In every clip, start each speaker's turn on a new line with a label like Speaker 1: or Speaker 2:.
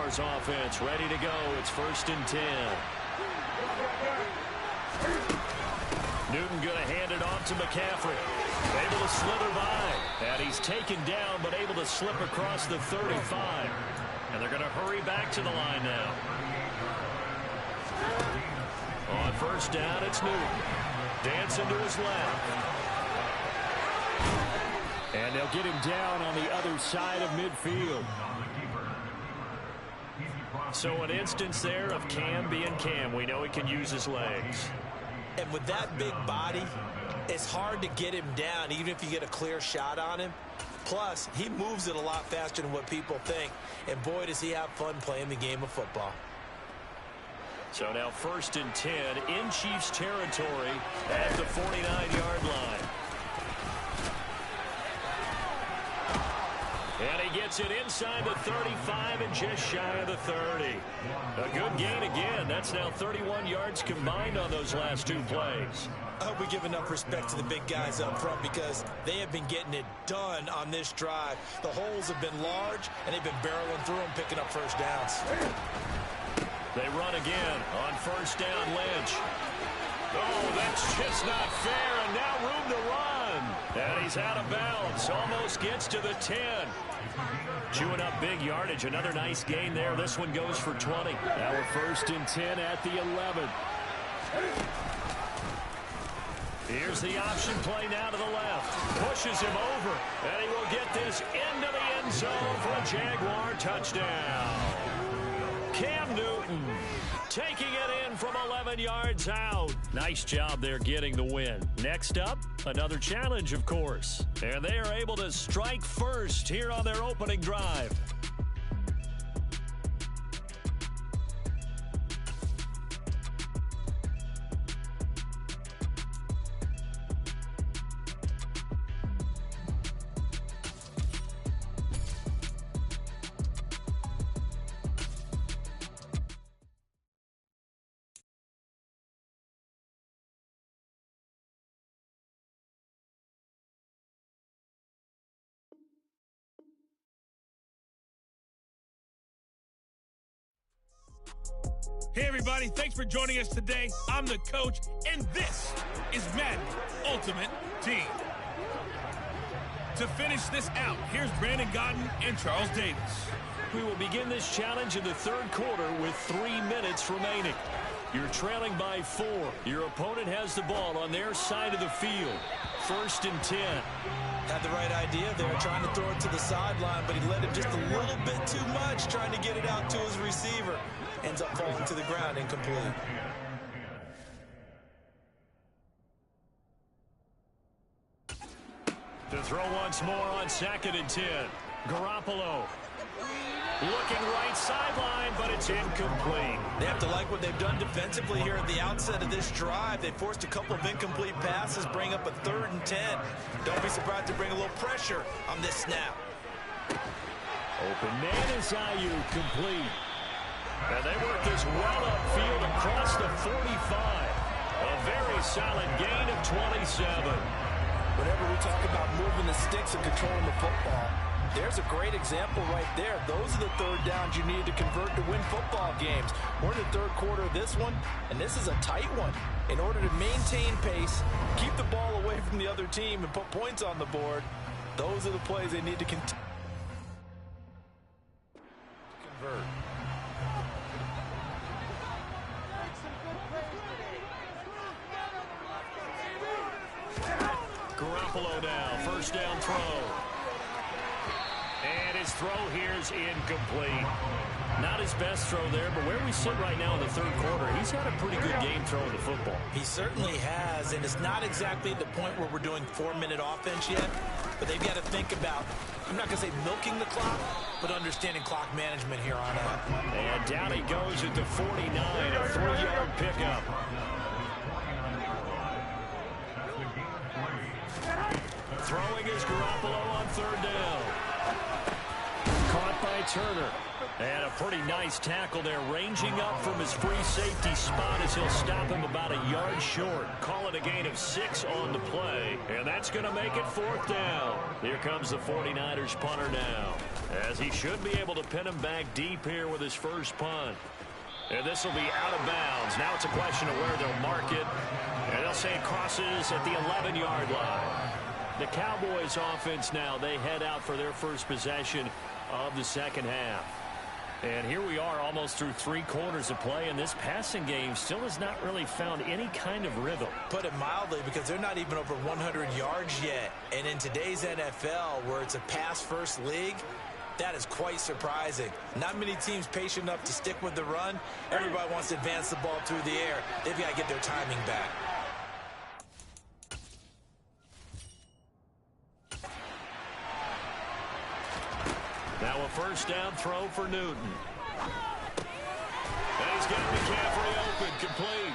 Speaker 1: Jaguars offense ready to go. It's 1st and 10. Newton going to hand it off to McCaffrey. Able to slither by. And he's taken down, but able to slip across the 35. And they're going to hurry back to the line now. On 1st down, it's Newton. Dancing to his left. And they'll get him down on the other side of midfield. So an instance there of Cam being Cam. We know he can use his legs.
Speaker 2: And with that big body, it's hard to get him down, even if you get a clear shot on him. Plus, he moves it a lot faster than what people think. And boy, does he have fun playing the game of football.
Speaker 1: So now 1st and 10 in Chiefs territory at the 49-yard line. And he gets it inside the 35 and just shy of the 30. A good gain again. That's now 31 yards combined on those last 2 plays.
Speaker 2: I hope we give enough respect to the big guys up front because they have been getting it done on this drive. The holes have been large, and they've been barreling through them, picking up 1st downs.
Speaker 1: They run again on 1st down, Lynch. Oh, that's just not fair, and now room to run. And he's out of bounds. Almost gets to the 10. Chewing up big yardage. Another nice gain there. This one goes for 20. Now we're 1st and 10 at the 11. Here's the option play now to the left. Pushes him over. And he will get this into the end zone for a Jaguar touchdown. Cam Newton taking it in from 11 yards out. Nice job there getting the win. Next up, another challenge, of course. And they are able to strike first here on their opening drive.
Speaker 3: Hey everybody, thanks for joining us today. I'm the coach, and this is Madden Ultimate Team. To finish this out, here's Brandon Godden and Charles Davis.
Speaker 1: We will begin this challenge in the 3rd quarter with 3 minutes remaining. You're trailing by 4. Your opponent has the ball on their side of the field. 1st and 10.
Speaker 2: Had the right idea there, trying to throw it to the sideline, but he let him just a little bit too much, trying to get it out to his receiver. Ends up falling to the ground, incomplete.
Speaker 1: To throw once more on 2nd and 10. Garoppolo looking right sideline, but it's incomplete.
Speaker 2: They have to like what they've done defensively here at the outset of this drive. They forced a couple of incomplete passes, bring up a 3rd and 10. Don't be surprised to bring a little pressure on this snap.
Speaker 1: Open man is Ayuk, complete. And they work this well upfield across the 45. A very solid gain of 27.
Speaker 2: Whenever we talk about moving the sticks and controlling the football, there's a great example right there. Those are the 3rd downs you need to convert to win football games. We're in the 3rd quarter of this one, and this is a tight one. In order to maintain pace, keep the ball away from the other team, and put points on the board, those are the plays they need to convert.
Speaker 1: Garoppolo now, 1st down throw. And his throw here is incomplete. Not his best throw there, but where we sit right now in the 3rd quarter, he's had a pretty good game throwing the football.
Speaker 2: He certainly has, and it's not exactly the point where we're doing 4-minute offense yet, but they've got to think about, I'm not going to say milking the clock, but understanding clock management here on out.
Speaker 1: And down he goes at the 49, a 3-yard pickup. Throwing is Garoppolo on 3rd down. Caught by Turner. And a pretty nice tackle there, ranging up from his free safety spot as he'll stop him about a yard short. Call it a gain of 6 on the play. And that's going to make it 4th down. Here comes the 49ers punter now. as he should be able to pin him back deep here with his first punt. And this will be out of bounds. Now it's a question of where they'll mark it. And they'll say it crosses at the 11-yard line. The Cowboys offense now, they head out for their first possession of the second half. And here we are almost through 3 quarters of play, and this passing game still has not really found any kind of rhythm.
Speaker 2: Put it mildly, because they're not even over 100 yards yet. And in today's NFL, where it's a pass-first league, that is quite surprising. Not many teams patient enough to stick with the run. Everybody wants to advance the ball through the air. They've got to get their timing back.
Speaker 1: Now a first down throw for Newton. And he's got McCaffrey open, complete.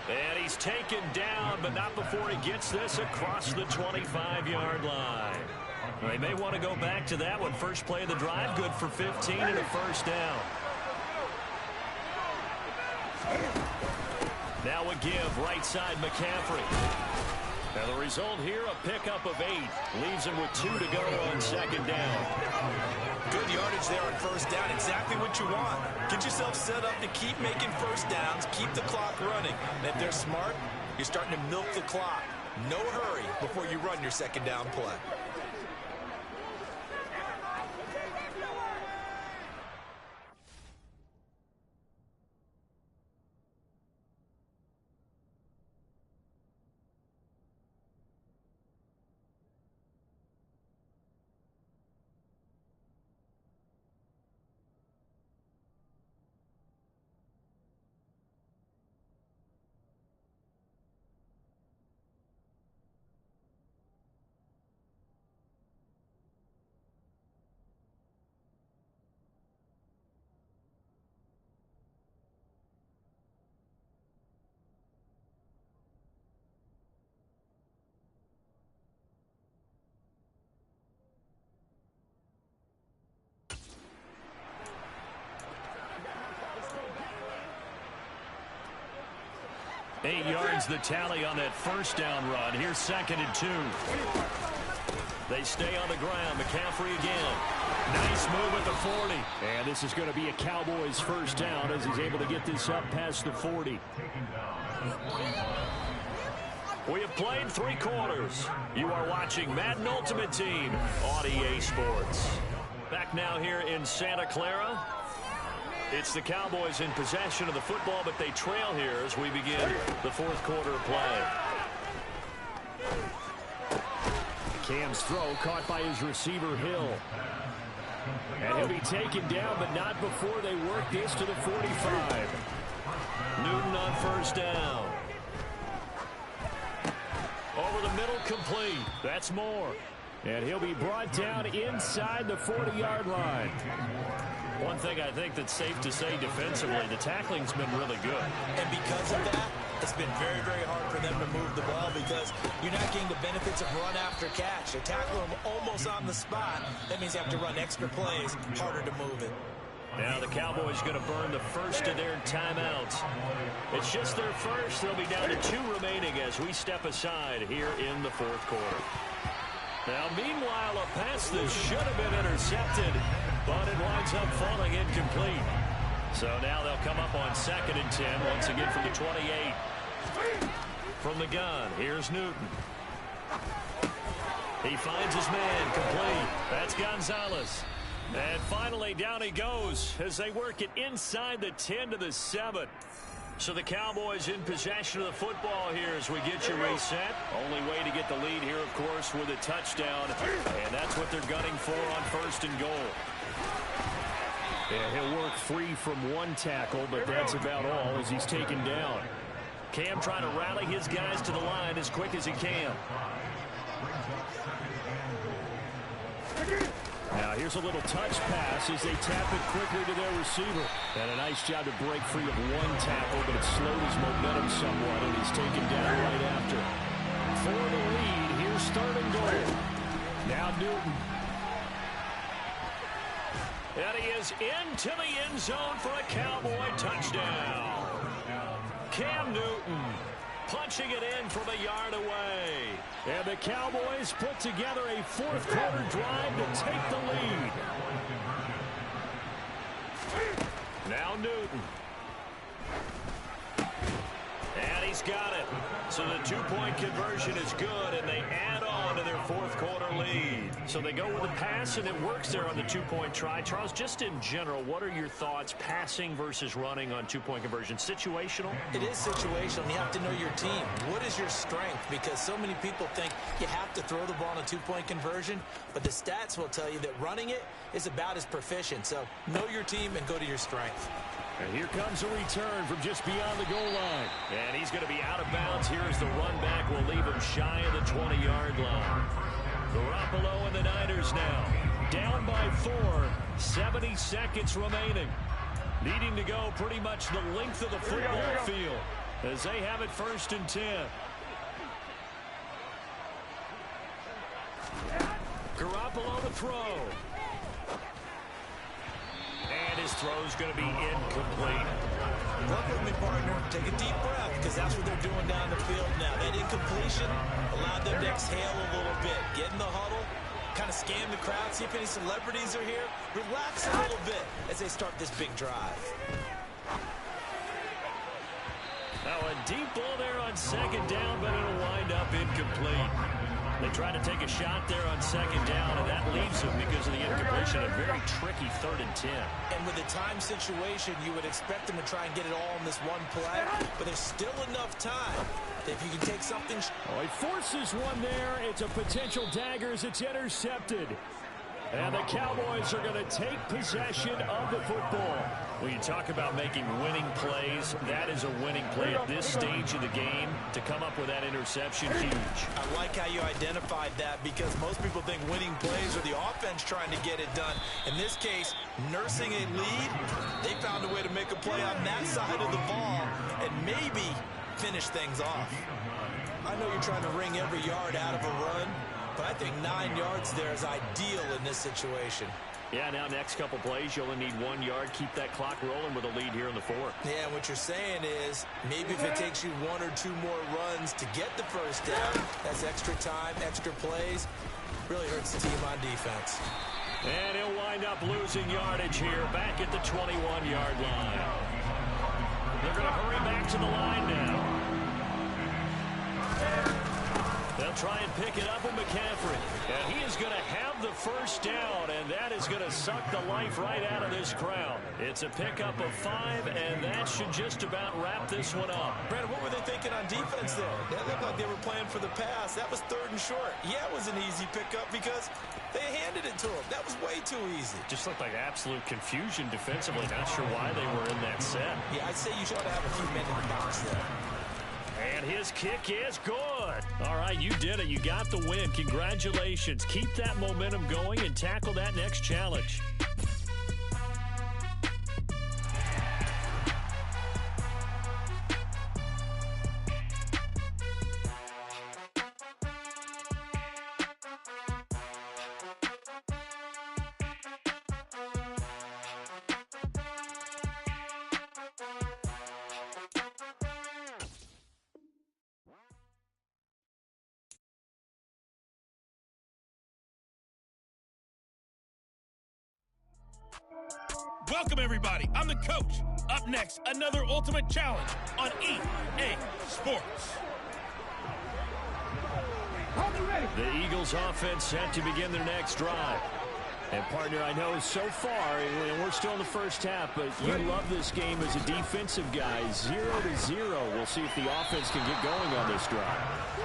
Speaker 1: And he's taken down, but not before he gets this across the 25-yard line. They may want to go back to that one. First play of the drive, good for 15 and a first down. Now a give, right side McCaffrey. Now the result here, a pickup of 8. Leaves him with 2 to go on second down.
Speaker 2: Good yardage there on first down. Exactly what you want. Get yourself set up to keep making first downs, keep the clock running. And if they're smart, you're starting to milk the clock. No hurry before you run your second down play.
Speaker 1: Eight yards the tally on that first down run. Here's 2nd and 2. They stay on the ground. McCaffrey again. Nice move at the 40. And this is going to be a Cowboys first down as he's able to get this up past the 40. We have played 3 quarters. You are watching Madden Ultimate Team on EA Sports. Back now here in Santa Clara. It's the Cowboys in possession of the football, but they trail here as we begin the 4th quarter of play. Cam's throw caught by his receiver, Hill. And he'll be taken down, but not before they work this to the 45. Newton on first down. Over the middle, complete. That's Moore. And he'll be brought down inside the 40-yard line. One thing I think that's safe to say defensively, the tackling's been really good.
Speaker 2: And because of that, it's been very, very hard for them to move the ball because you're not getting the benefits of run after catch. They tackle them almost on the spot. That means you have to run extra plays, harder to move it.
Speaker 1: Now the Cowboys going to burn the first of their timeouts. It's just their first. They'll be down to 2 remaining as we step aside here in the 4th quarter. Now, meanwhile, a pass that should have been intercepted, but it winds up falling incomplete. So now they'll come up on 2nd and 10, once again from the 28. From the gun, here's Newton. He finds his man, complete. That's Gonzalez. And finally, down he goes as they work it inside the 10 to the 7. So the Cowboys in possession of the football here as we get you reset. Only way to get the lead here, of course, with a touchdown. And that's what they're gunning for on 1st and goal. Yeah, he'll work free from 1 tackle, but that's about all as he's taken down. Cam trying to rally his guys to the line as quick as he can. Now here's a little touch pass as they tap it quickly to their receiver. And a nice job to break free of 1 tackle, but it slowed his momentum somewhat, and he's taken down right after. For the lead, here's 3rd and goal. Now Newton. And he is into the end zone for a Cowboy touchdown. Cam Newton punching it in from a yard away. And the Cowboys put together a 4th quarter drive to take the lead. Newton. And he's got it. So the two-point conversion is good, and they add on to their fourth quarter lead. So they go with a pass, and it works there on the two-point try. Charles, just in general, what are your thoughts passing versus running on two-point conversion? Situational?
Speaker 2: It is situational. You have to know your team. What is your strength? Because so many people think you have to throw the ball on a two-point conversion, but the stats will tell you that running it is about as proficient. So know your team and go to your strength.
Speaker 1: And here comes a return from just beyond the goal line. And he's going to be out of bounds. Here's the run back. Will leave him shy of the 20-yard line. Garoppolo and the Niners now. Down by 4. 70 seconds remaining. Needing to go pretty much the length of the football field as they have it 1st and 10. Garoppolo to throw. And his throw's going to be incomplete.
Speaker 2: Look with me, partner. Take a deep breath, because that's what they're doing down the field now. That incompletion allowed them to exhale a little bit. Get in the huddle, kind of scan the crowd, see if any celebrities are here. Relax a little bit as they start this big drive.
Speaker 1: Now a deep ball there on 2nd down, but it'll wind up incomplete. They try to take a shot there on 2nd down, and that leaves them because of the incompletion. A very tricky 3rd and 10.
Speaker 2: And with the time situation, you would expect them to try and get it all in this one play, but there's still enough time. If you can take something...
Speaker 1: Oh, he forces one there. It's a potential dagger as it's intercepted. And the Cowboys are going to take possession of the football. When you talk about making winning plays, that is a winning play at this stage of the game. To come up with that interception, huge.
Speaker 2: I like how you identified that, because most people think winning plays are the offense trying to get it done. In this case, nursing a lead, they found a way to make a play on that side of the ball and maybe finish things off. I know you're trying to wring every yard out of a run, but I think 9 yards there is ideal in this situation.
Speaker 1: Yeah, now next couple plays, you only need 1 yard. Keep that clock rolling with a lead here in the 4th.
Speaker 2: Yeah, and what you're saying is maybe if it takes you 1 or 2 more runs to get the 1st down, that's extra time, extra plays. Really hurts the team on defense.
Speaker 1: And he'll wind up losing yardage here back at the 21-yard line. They're going to hurry back to the line now. They'll try and pick it up with McCaffrey. And he is going to have the 1st down, and that is going to suck the life right out of this crowd. It's a pickup of 5, and that should just about wrap this one up.
Speaker 2: Brandon, what were they thinking on defense there? That looked like they were playing for the pass. That was 3rd and short. Yeah, it was an easy pickup because they handed it to him. That was way too easy.
Speaker 1: Just looked like absolute confusion defensively. Not sure why they were in that set.
Speaker 2: Yeah, I'd say you should have a few men in the box there.
Speaker 1: And his kick is good. All right, you did it. You got the win. Congratulations. Keep that momentum going and tackle that next challenge.
Speaker 3: Welcome, everybody. I'm the coach. Up next, another Ultimate Challenge on EA Sports.
Speaker 1: The Eagles offense set to begin their next drive. And, partner, I know so far, and we're still in the 1st half, but you love this game as a defensive guy. 0-0. We'll see if the offense can get going on this drive.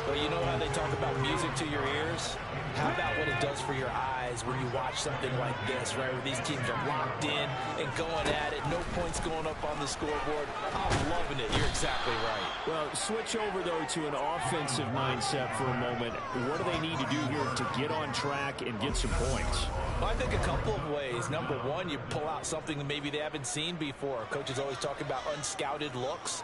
Speaker 2: Well, you know how they talk about music to your ears? How about what it does for your eyes when you watch something like this, right, where these teams are locked in and going at it, no points going up on the scoreboard? I'm loving it. You're exactly right.
Speaker 1: Well, switch over, though, to an offensive mindset for a moment. What do they need to do here to get on track and get some points?
Speaker 2: Well, I think a couple of ways. Number one, you pull out something that maybe they haven't seen before. Coaches always talk about unscouted looks.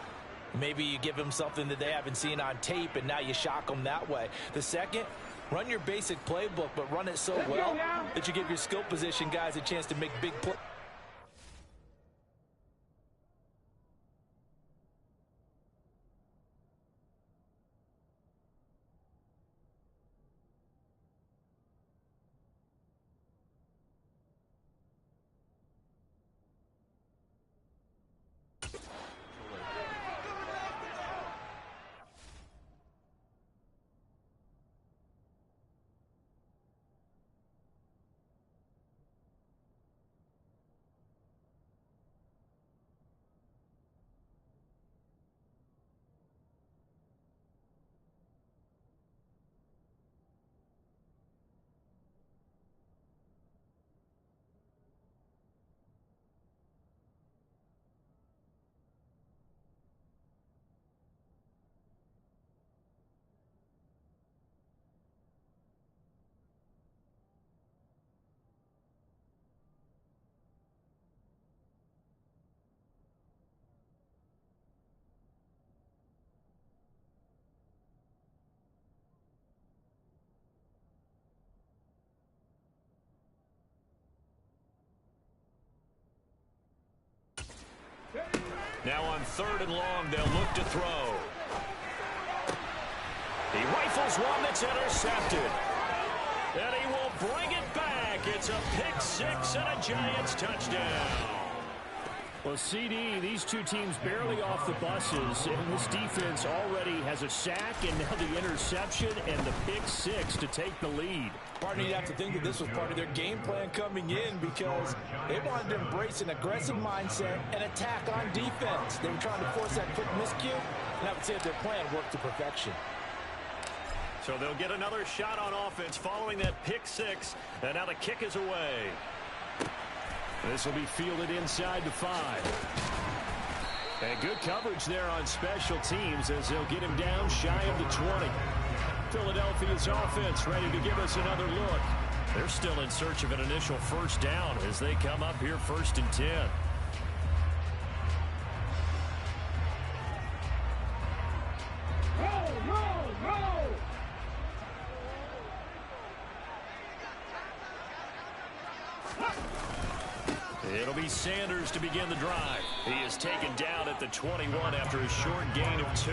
Speaker 2: Maybe you give them something that they haven't seen on tape, and now you shock them that way. The second, run your basic playbook, but run it so well that you give your skill position guys a chance to make big plays.
Speaker 1: Now on 3rd and long, they'll look to throw. He rifles one that's intercepted. And he will bring it back. It's a pick 6 and a Giants touchdown.
Speaker 4: Well, CD, these two teams barely off the buses, and this defense already has a sack and now the interception and the pick 6 to take the lead.
Speaker 2: Partner, you'd have to think that this was part of their game plan coming in because they wanted to embrace an aggressive mindset and attack on defense. They were trying to force that quick miscue, and I would say that their plan worked to perfection.
Speaker 1: So they'll get another shot on offense following that pick 6, and now the kick is away.
Speaker 4: This will be fielded inside the 5. And good coverage there on special teams as they'll get him down shy of the 20. Philadelphia's offense ready to give us another look.
Speaker 1: They're still in search of an initial first down as they come up here 1st and 10. It'll be Sanders to begin the drive. He is taken down at the 21 after a short gain of 2.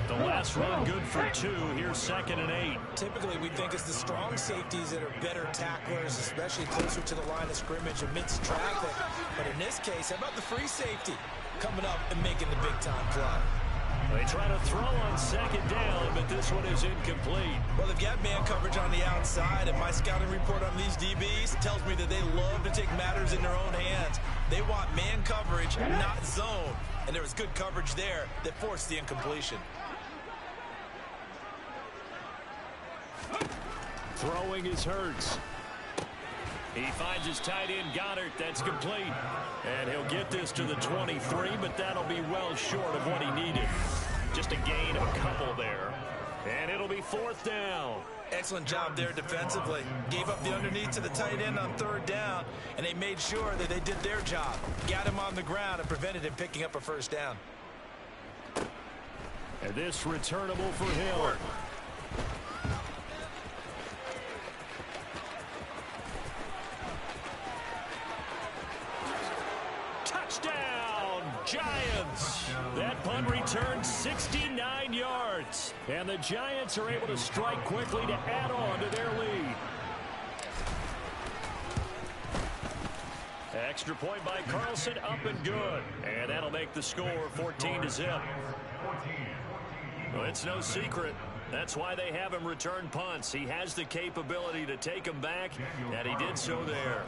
Speaker 1: The last run good for 2. Here's 2nd and 8.
Speaker 2: Typically, we think it's the strong safeties that are better tacklers, especially closer to the line of scrimmage amidst traffic. But in this case, how about the free safety coming up and making the big-time play?
Speaker 1: They try to throw on 2nd down, but this one is incomplete.
Speaker 2: Well, they've got man coverage on the outside, and my scouting report on these DBs tells me that they love to take matters in their own hands. They want man coverage, not zone. And there was good coverage there that forced the incompletion.
Speaker 4: Throwing is Hurts.
Speaker 1: He finds his tight end, Goddard. That's complete. And he'll get this to the 23, but that'll be well short of what he needed. Just a gain of a couple there. And it'll be 4th down.
Speaker 2: Excellent job there defensively. Gave up the underneath to the tight end on 3rd down, and they made sure that they did their job. Got him on the ground and prevented him picking up a 1st down.
Speaker 4: And this returnable for Hill.
Speaker 1: Touchdown, Giants! That punt returned 69 yards. And the Giants are able to strike quickly to add on to their lead. Extra point by Carlson, up and good. And that'll make the score 14-0. Well, it's no secret. That's why they have him return punts. He has the capability to take them back, and he did so there.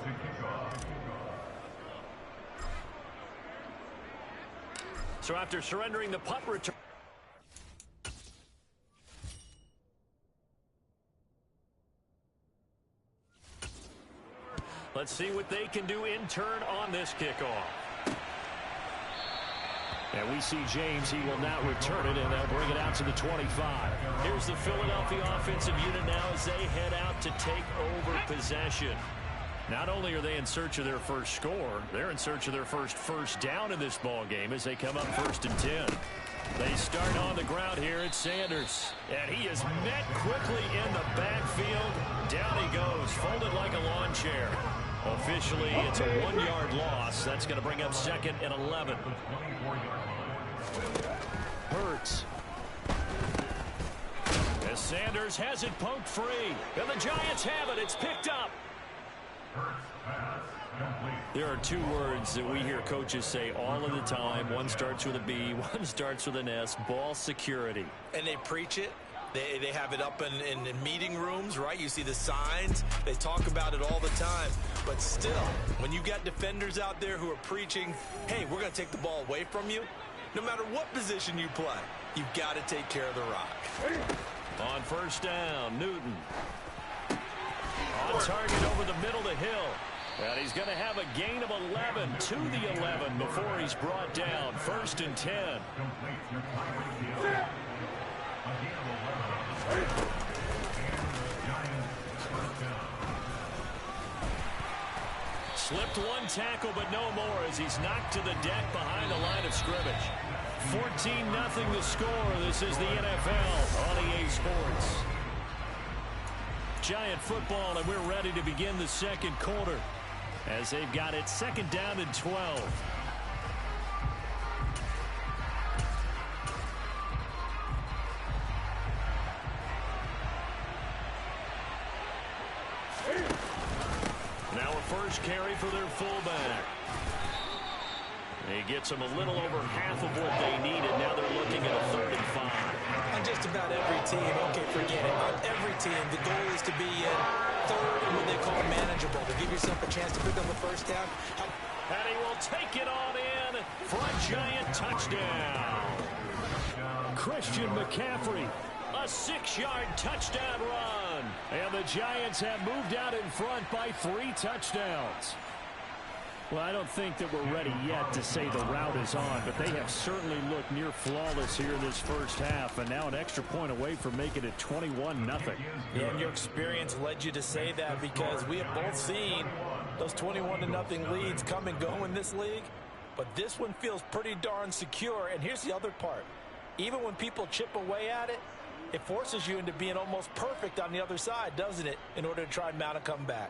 Speaker 1: So after surrendering the punt return. Let's see what they can do in turn on this kickoff.
Speaker 4: And we see James. He will now return it, and they'll bring it out to the 25.
Speaker 1: Here's the Philadelphia offensive unit now as they head out to take over possession. Not only are they in search of their first score, they're in search of their first down in this ball game as they come up 1st and 10. They start on the ground here at Sanders. And he is met quickly in the backfield. Down he goes, folded like a lawn chair. Officially, it's a 1-yard loss. That's going to bring up 2nd and 11.
Speaker 4: Hurts.
Speaker 1: As Sanders has it poked free. And the Giants have it. It's picked up. There are 2 words that we hear coaches say all of the time. One starts with a B, one starts with an S. Ball security.
Speaker 2: And they preach it. They have it up in meeting rooms, right? You see the signs. They talk about it all the time. But still, when you've got defenders out there who are preaching, hey, we're going to take the ball away from you, no matter what position you play, you've got to take care of the rock.
Speaker 1: On 1st down, Newton. On target over the middle to Hill. And he's going to have a gain of 11 to the 11 before he's brought down. 1st and 10. Slipped one tackle, but no more as he's knocked to the deck behind the line of scrimmage. 14-0 the score. This is the NFL on EA Sports. Giant football, and we're ready to begin the 2nd quarter as they've got it 2nd down and 12. first carry for their fullback. He gets them a little over half of what they needed. Now they're looking at a 3rd and 5.
Speaker 2: On just about every team, okay, forget it. On every team, the goal is to be in 3rd and what they call manageable, to give yourself a chance to pick up the first down.
Speaker 1: And he will take it on in for a giant touchdown.
Speaker 4: Christian McCaffrey, a 6-yard touchdown run. And the Giants have moved out in front by 3 touchdowns. Well, I don't think that we're ready yet to say the route is on, but they have certainly looked near flawless here in this first half, and now an extra point away from making it 21-0.
Speaker 2: Yeah, and your experience led you to say that, because we have both seen those 21-0 leads come and go in this league, but this one feels pretty darn secure. And here's the other part. Even when people chip away at it, it forces you into being almost perfect on the other side, doesn't it, in order to try and mount a comeback.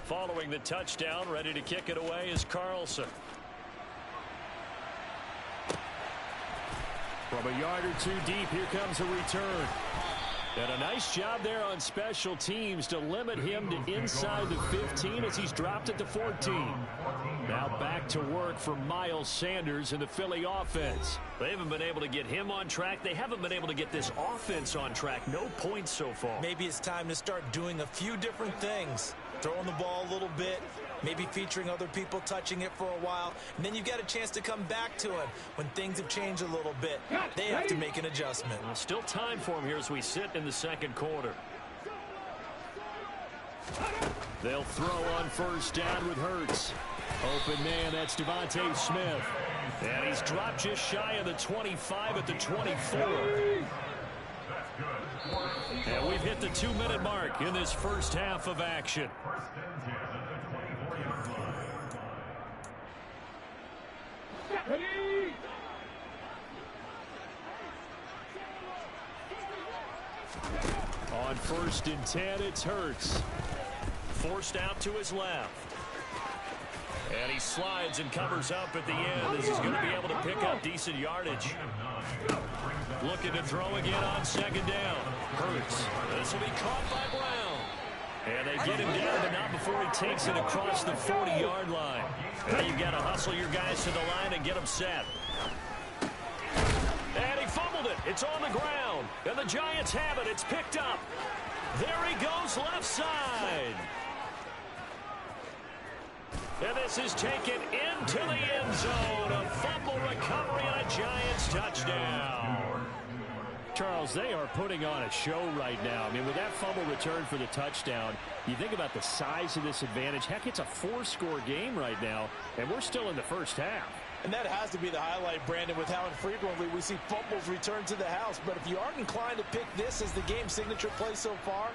Speaker 1: Following the touchdown, ready to kick it away is Carlson.
Speaker 4: From a yard or 2 deep, here comes a return. And a nice job there on special teams to limit him to inside the 15 as he's dropped at the 14. Now back to work for Miles Sanders in the Philly offense.
Speaker 1: They haven't been able to get him on track. They haven't been able to get this offense on track. No points so far.
Speaker 2: Maybe it's time to start doing a few different things. Throwing the ball a little bit, maybe featuring other people touching it for a while, and then you get a chance to come back to him when things have changed a little bit. They have to make an adjustment.
Speaker 1: Well, still time for him here as we sit in the second quarter.
Speaker 4: They'll throw on first down with Hurts. Open man, that's Devontae Smith.
Speaker 1: And he's dropped just shy of the 25 at the 24.
Speaker 4: And we've hit the 2-minute mark in this first half of action. On 1st and 10, it's Hurts.
Speaker 1: Forced out to his left. And he slides and covers up at the end as he's going to be able to pick up decent yardage. Looking to throw again on 2nd down. Hurts. This will be caught by Brown. And they get him down, but not before he takes it across the 40-yard line. Now you've got to hustle your guys to the line and get them set. And he fumbled it. It's on the ground. And the Giants have it. It's picked up. There he goes left side. And this is taken into the end zone. A fumble recovery and a Giants touchdown.
Speaker 4: Charles, they are putting on a show right now. I mean, with that fumble return for the touchdown, you think about the size of this advantage. Heck, it's a 4-score game right now, and we're still in the first half.
Speaker 2: And that has to be the highlight, Brandon, with how infrequently we see fumbles return to the house. But if you aren't inclined to pick this as the game signature play so far,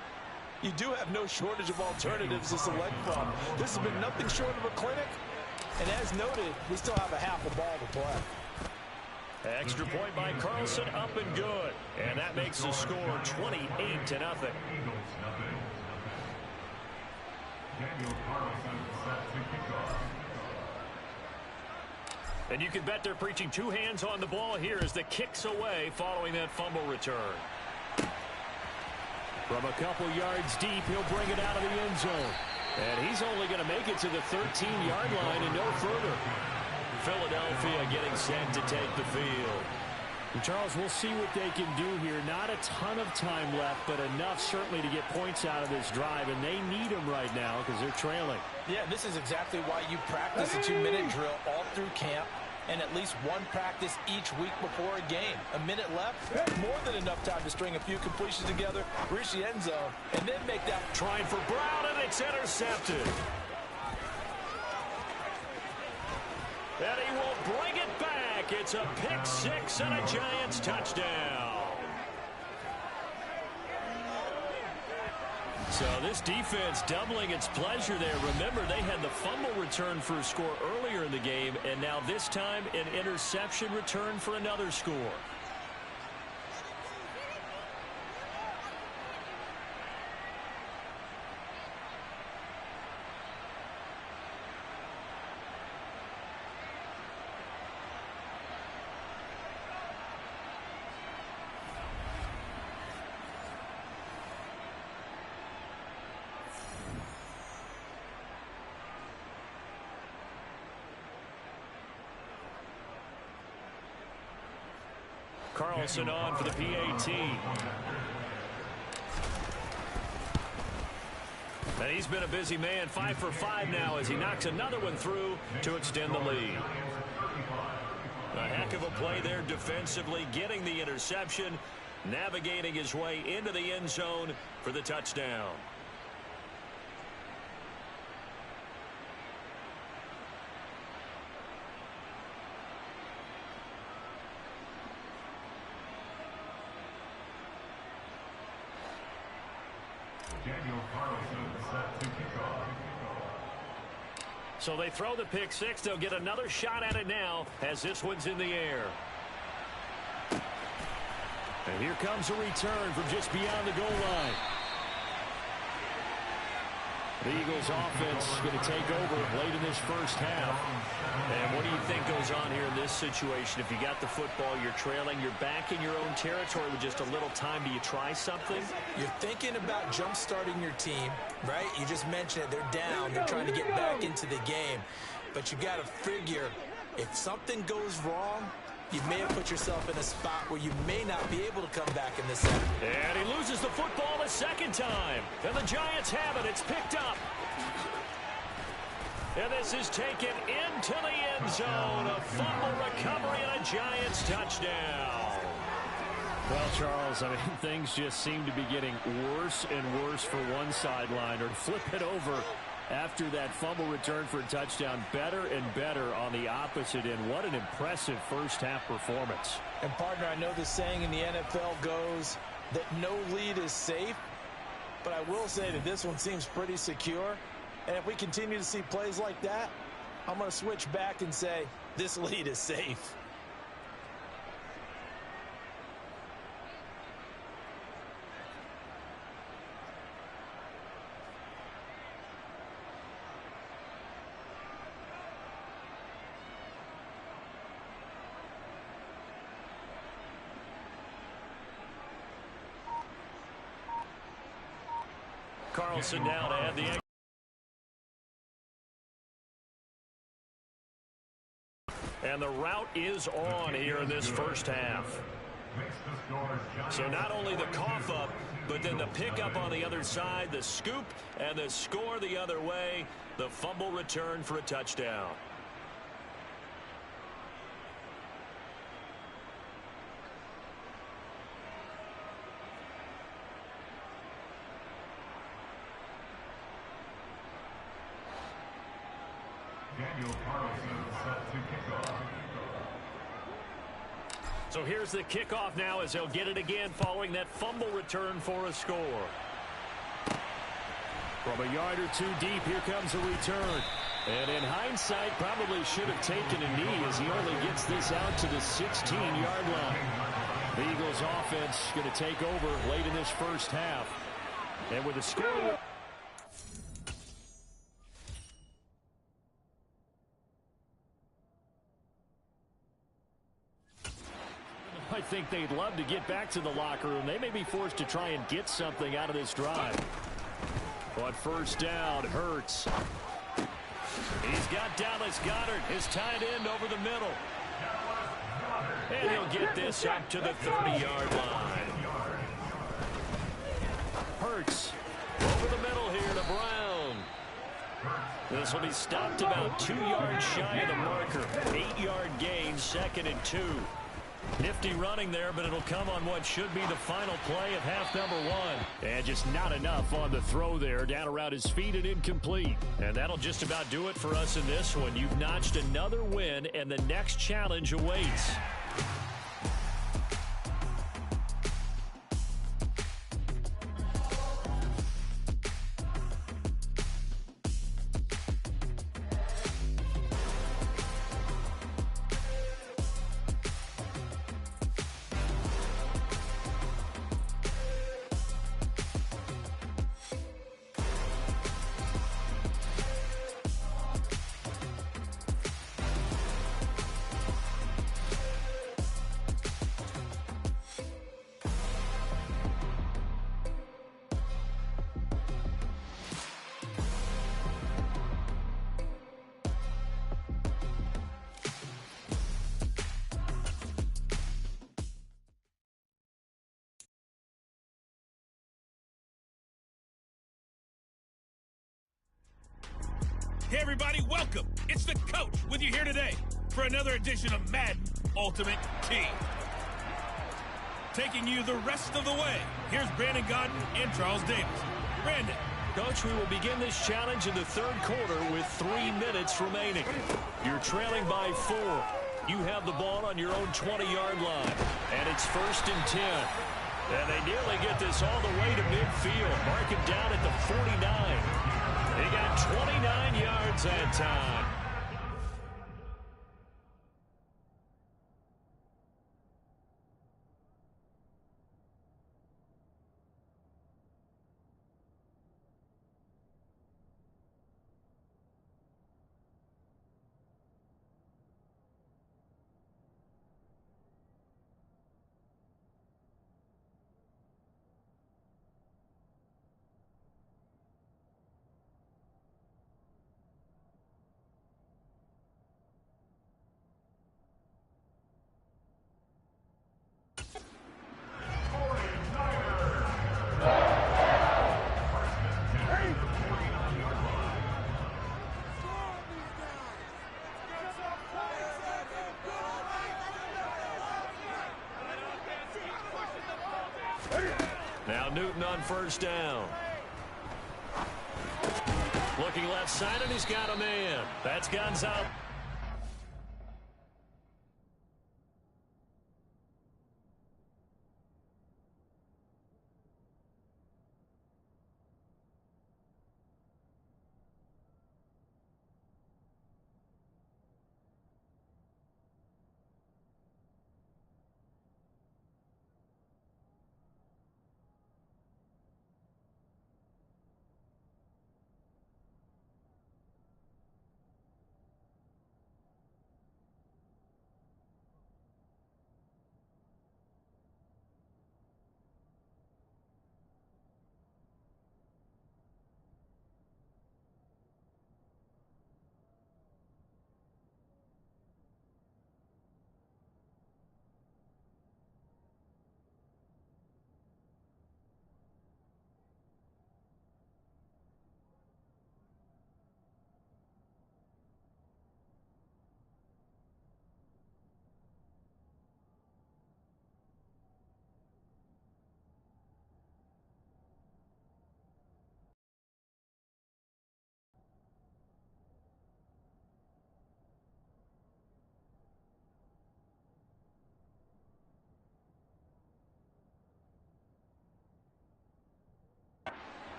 Speaker 2: you do have no shortage of alternatives to select from. This has been nothing short of a clinic. And as noted, we still have a half a ball to play.
Speaker 1: Extra point by Carlson, up and good. And that makes the score 28-0. And you can bet they're preaching 2 hands on the ball here as the kick's away following that fumble return.
Speaker 4: From a couple yards deep, he'll bring it out of the end zone. And he's only going to make it to the 13-yard line and no further.
Speaker 1: Philadelphia getting set to take the field.
Speaker 4: Charles, we'll see what they can do here. Not a ton of time left, but enough certainly to get points out of this drive, and they need them right now because they're trailing.
Speaker 2: Yeah, this is exactly why you practice a 2-minute drill all through camp and at least one practice each week before a game. A minute left, more than enough time to string a few completions together, reach the end zone, and then make that.
Speaker 1: Trying for Brown, and it's intercepted. And he will bring it back. It's a pick six and a Giants touchdown. So this defense doubling its pleasure there. Remember, they had the fumble return for a score earlier in the game, and now this time an interception return for another score. Carlson on for the PAT. And he's been a busy man, 5 for 5 now as he knocks another one through to extend the lead. A heck of a play there defensively, getting the interception, navigating his way into the end zone for the touchdown. So they throw the pick six. They'll get another shot at it now as this one's in the air. And here comes a return from just beyond the goal line. The Eagles offense going to take over late in this first half. And what do you think goes on here in this situation? If you got the football, you're trailing, you're back in your own territory with just a little time. Do you try something?
Speaker 2: You're thinking about jump-starting your team, right? You just mentioned it. They're down. They're trying to get back into the game. But you got to figure if something goes wrong, you may have put yourself in a spot where you may not be able to come back in this second.
Speaker 1: And he loses the football a second time. And the Giants have it. It's picked up. And this is taken into the end zone. A fumble recovery and a Giants touchdown.
Speaker 4: Well, Charles, I mean, things just seem to be getting worse and worse for one sideline. Or flip it over after that fumble return for a touchdown. Better and better on the opposite end. What an impressive first-half performance.
Speaker 2: And, partner, I know the saying in the NFL goes that no lead is safe. But I will say that this one seems pretty secure. And if we continue to see plays like that, I'm going to switch back and say this lead is safe.
Speaker 1: Carlson now to add the extra. And the route is on here in this first half. So not only the cough up, but then the pickup on the other side, the scoop, and the score the other way. The fumble return for a touchdown. So here's the kickoff now as they'll get it again following that fumble return for a score. From a yard or two deep, here comes a return. And in hindsight, probably should have taken a knee as he only gets this out to the 16-yard line. The Eagles offense going to take over late in this first half. And with a score... I think they'd love to get back to the locker room. They may be forced to try and get something out of this drive. But first down, Hurts. He's got Dallas Goedert, his tight end, over the middle. And he'll get this up to the 30-yard line. Hurts over the middle here to Brown. This will be stopped about 2 yards shy of the marker. 8-yard gain, 2nd and 2. Nifty running there, but it'll come on what should be the final play of half number 1. And just not enough on the throw there. Down around his feet and incomplete. And that'll just about do it for us in this one. You've notched another win, and the next challenge awaits.
Speaker 3: Hey everybody, welcome. It's the coach with you here today for another edition of Madden Ultimate Team. Taking you the rest of the way, here's Brandon Godden and Charles Davis. Brandon.
Speaker 1: Coach, we will begin this challenge in the 3rd quarter with 3 minutes remaining. You're trailing by 4. You have the ball on your own 20-yard line, and it's 1st and 10. And they nearly get this all the way to midfield. Mark it down at the 49. They got 29 yards that time. Now Newton on 1st down. Looking left side, and he's got a man. That's Gonzalez.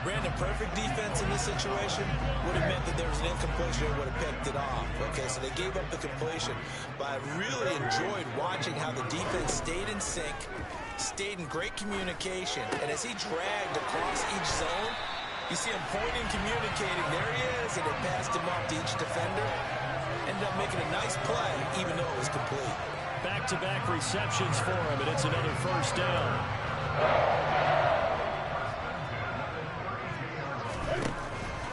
Speaker 2: Brandon, perfect defense in this situation would have meant that there was an incompletion and would have picked it off. Okay, so they gave up the completion. But I really enjoyed watching how the defense stayed in sync, stayed in great communication. And as he dragged across each zone, you see him pointing, communicating. There he is, and they passed him off to each defender. Ended up making a nice play, even though it was complete.
Speaker 1: Back-to-back receptions for him, and it's another 1st down.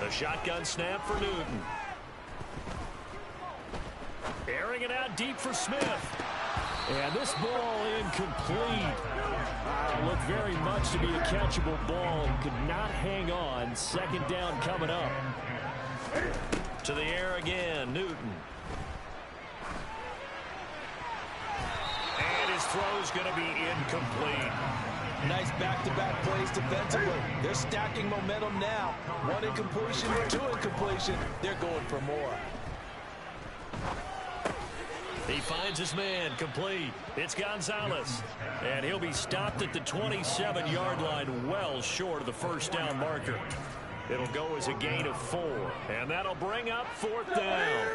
Speaker 1: A shotgun snap for Newton.
Speaker 4: Bring it out deep for Smith. And this ball incomplete. Looked very much to be a catchable ball. Could not hang on. Second down coming up.
Speaker 1: To the air again, Newton. And his throw's going to be incomplete.
Speaker 2: Nice back-to-back plays defensively. They're stacking momentum now. One incompletion, two incompletion. They're going for more.
Speaker 4: He finds his man, complete. It's Gonzalez. And he'll be stopped at the 27-yard line, well short of the first down marker. It'll go as a gain of 4. And that'll bring up 4th down.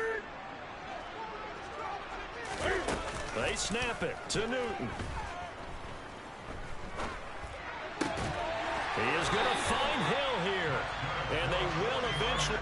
Speaker 4: They snap it to Newton. He is going to find Hill here. And they will eventually...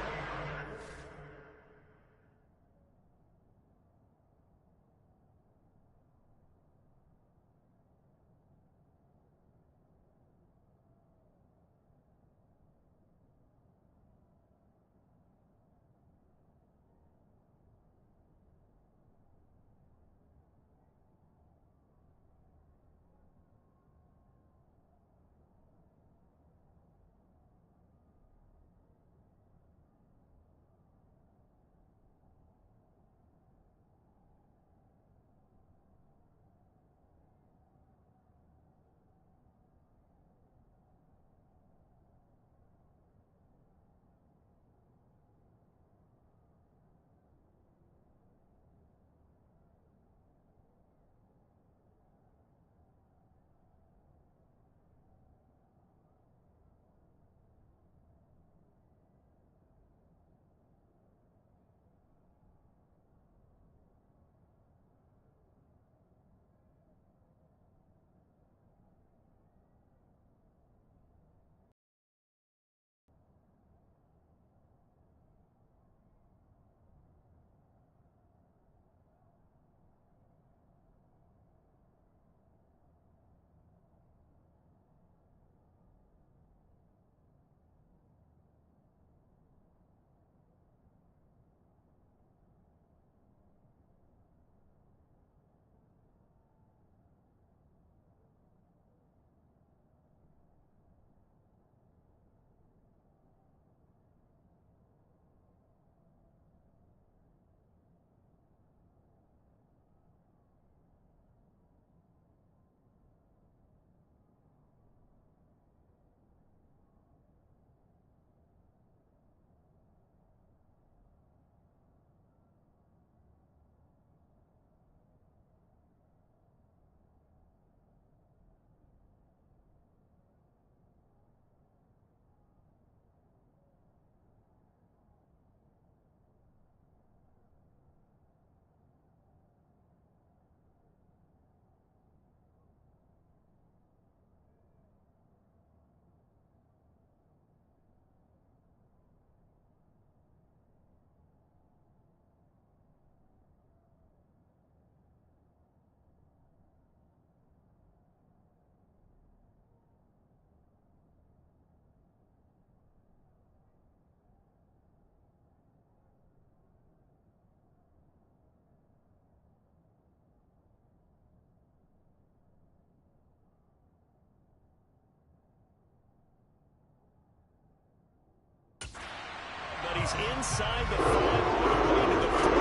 Speaker 1: He's inside the 5 all the way to the 3.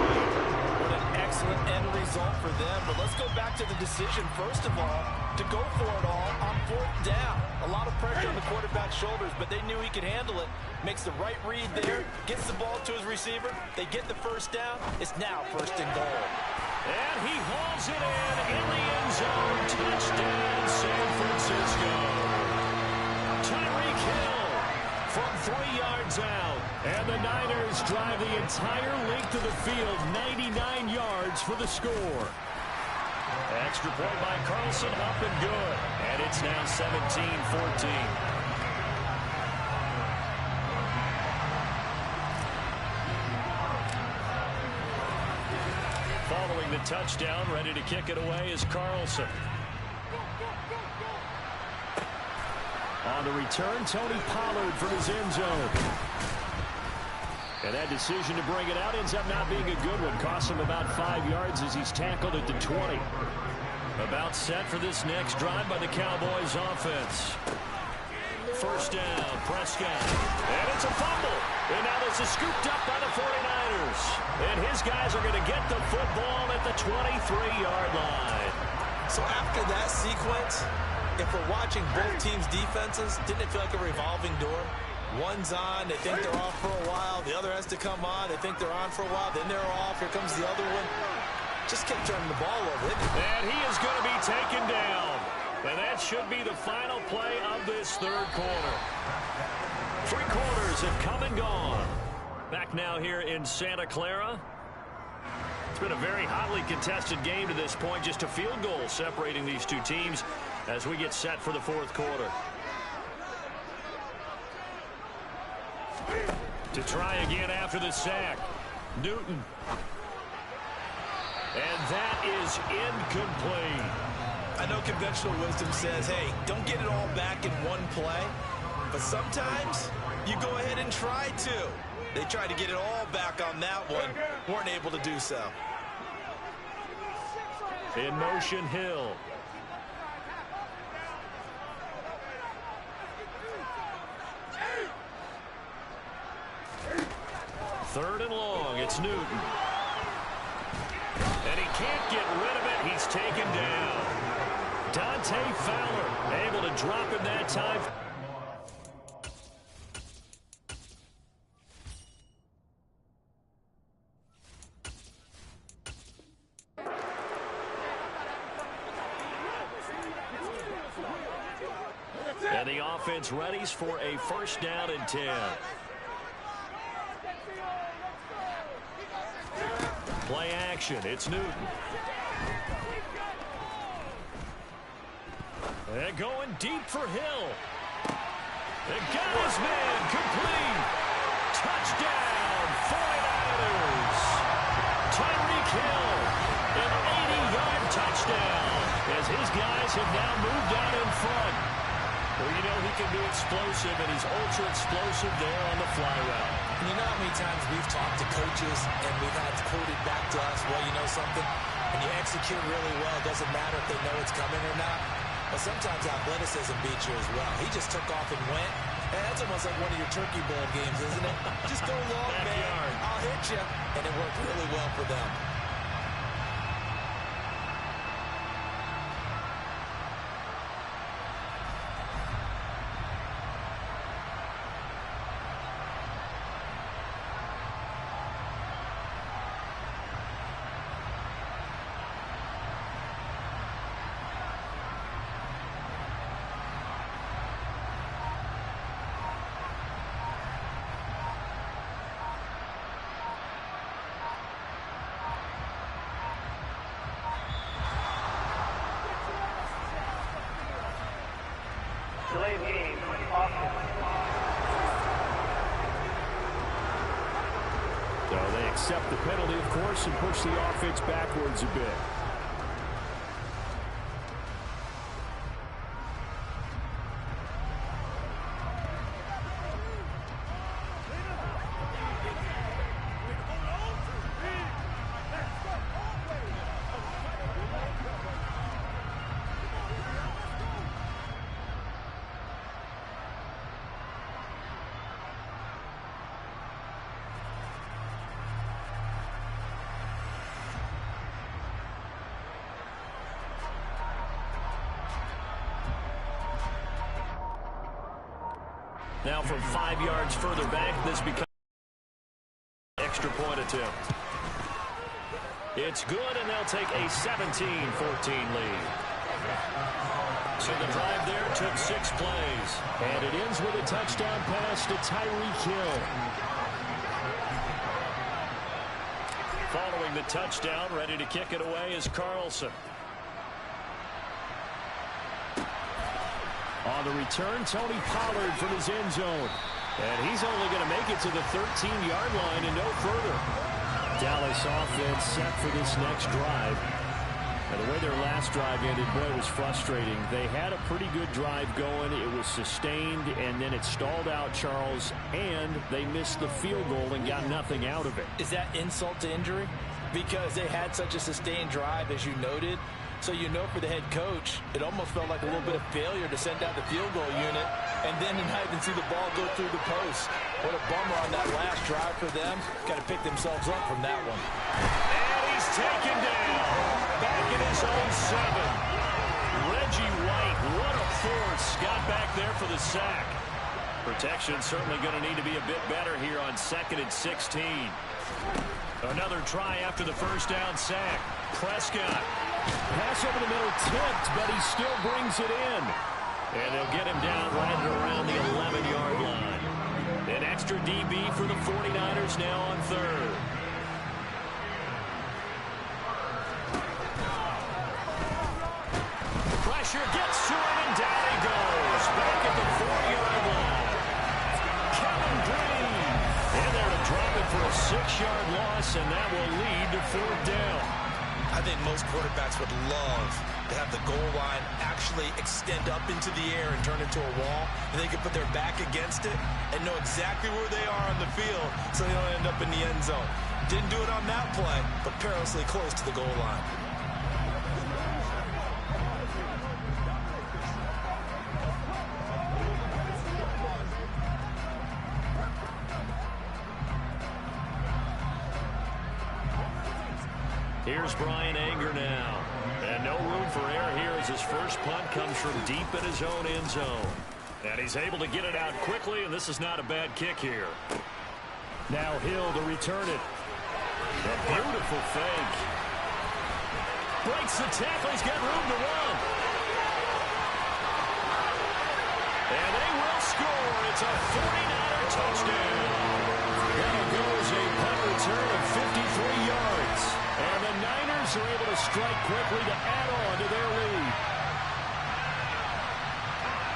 Speaker 2: What an excellent end result for them. But let's go back to the decision, first of all, to go for it all on 4th down. A lot of pressure on the quarterback's shoulders, but they knew he could handle it. Makes the right read there, gets the ball to his receiver. They get the first down. It's now 1st and goal.
Speaker 1: And he hauls it in the end zone. Touchdown, San Francisco. Tyreek Hill from 3 yards out. And the Niners drive the entire length of the field, 99 yards for the score. Extra point by Carlson, up and good. And it's now 17-14. Following the touchdown, ready to kick it away is Carlson. On the return, Tony Pollard from his end zone.
Speaker 4: And that decision to bring it out ends up not being a good one. Costs him about 5 yards as he's tackled at the 20. About set for this next drive by the Cowboys offense. First down, Prescott. And it's a fumble. And now this is scooped up by the 49ers. And his guys are going to get the football at the 23-yard line.
Speaker 2: So after that sequence, if we're watching both teams' defenses, didn't it feel like a revolving door? One's on, they think they're off for a while. The other has to come on, they think they're on for a while. Then they're off, here comes the other one. Just kept turning the ball over.
Speaker 1: And he is going to be taken down. And that should be the final play of this third quarter. 3 quarters have come and gone. Back now here in Santa Clara. It's been a very hotly contested game to this point. Just a field goal separating these two teams as we get set for the fourth quarter. To try again after the sack. Newton. And that is incomplete.
Speaker 2: I know conventional wisdom says, hey, don't get it all back in one play. But sometimes you go ahead and try to. They tried to get it all back on that one. Weren't able to do so.
Speaker 1: In motion, Hill. Third and long, it's Newton. And he can't get rid of it. He's taken down. Dante Fowler able to drop him that time. And the offense readies for a first down and 10. Play action. It's Newton. And going deep for Hill. And got his man complete. Touchdown, 49ers. Tyreek Hill, an 80-yard touchdown as his guys have now moved out in front. Well, you know he can be explosive, and he's ultra-explosive there on the fly route.
Speaker 2: You know how many times we've talked to coaches and we've had quoted back to us, well, you know something? When you execute really well, it doesn't matter if they know it's coming or not. But sometimes athleticism beats you as well. He just took off and went. And that's almost like one of your Turkey Bowl games, isn't it? Just go long, man. I'll hit you. And it worked really well for them.
Speaker 4: So they accept the penalty, of course, and push the offense backwards a bit.
Speaker 1: Now from 5 yards further back, this becomes an extra point attempt. It's good, and they'll take a 17-14 lead. So the drive there took 6 plays.
Speaker 4: And it ends with a touchdown pass to Tyreek Hill.
Speaker 1: Following the touchdown, ready to kick it away is Carlson.
Speaker 4: On the return, Tony Pollard from his end zone.
Speaker 1: And he's only going to make it to the 13-yard line and no further.
Speaker 4: Dallas offense set for this next drive. Now, the way their last drive ended, boy, it was frustrating. They had a pretty good drive going. It was sustained, and then it stalled out, Charles, and they missed the field goal and got nothing out of it.
Speaker 2: Is that insult to injury? Because they had such a sustained drive, as you noted. So you know for the head coach, it almost felt like a little bit of failure to send out the field goal unit and then to not even see the ball go through the post. What a bummer on that last drive for them. Got to pick themselves up from that one.
Speaker 1: And he's taken down. Back in his own 7. Reggie White, what a force. Got back there for the sack. Protection certainly going to need to be a bit better here on 2nd and 16. Another try after the first down sack. Prescott.
Speaker 4: Pass over the middle tipped, but he still brings it in.
Speaker 1: And they'll get him down right around the 11-yard line. An extra DB for the 49ers now on 3rd. Pressure gets to him, and down he goes. Back at the 4-yard line. Kevin Green. In there to drop it for a 6-yard loss, and that will lead to 4th down.
Speaker 5: I think most quarterbacks would love to have the goal line actually extend up into the air and turn into a wall, and they can put their back against it and know exactly where they are on the field so they don't end up in the end zone. Didn't do it on that play, but perilously close to the goal line.
Speaker 1: Here's Brian Anger now. And no room for error here as his first punt comes from deep in his own end zone. And he's able to get it out quickly, and this is not a bad kick here.
Speaker 4: Now Hill to return it.
Speaker 1: A beautiful fake. Breaks the tackle. He's got room to run. And they will score. It's a 49er touchdown. There goes a punt return of 53 yards. And the Niners are able to strike quickly to add on to their lead.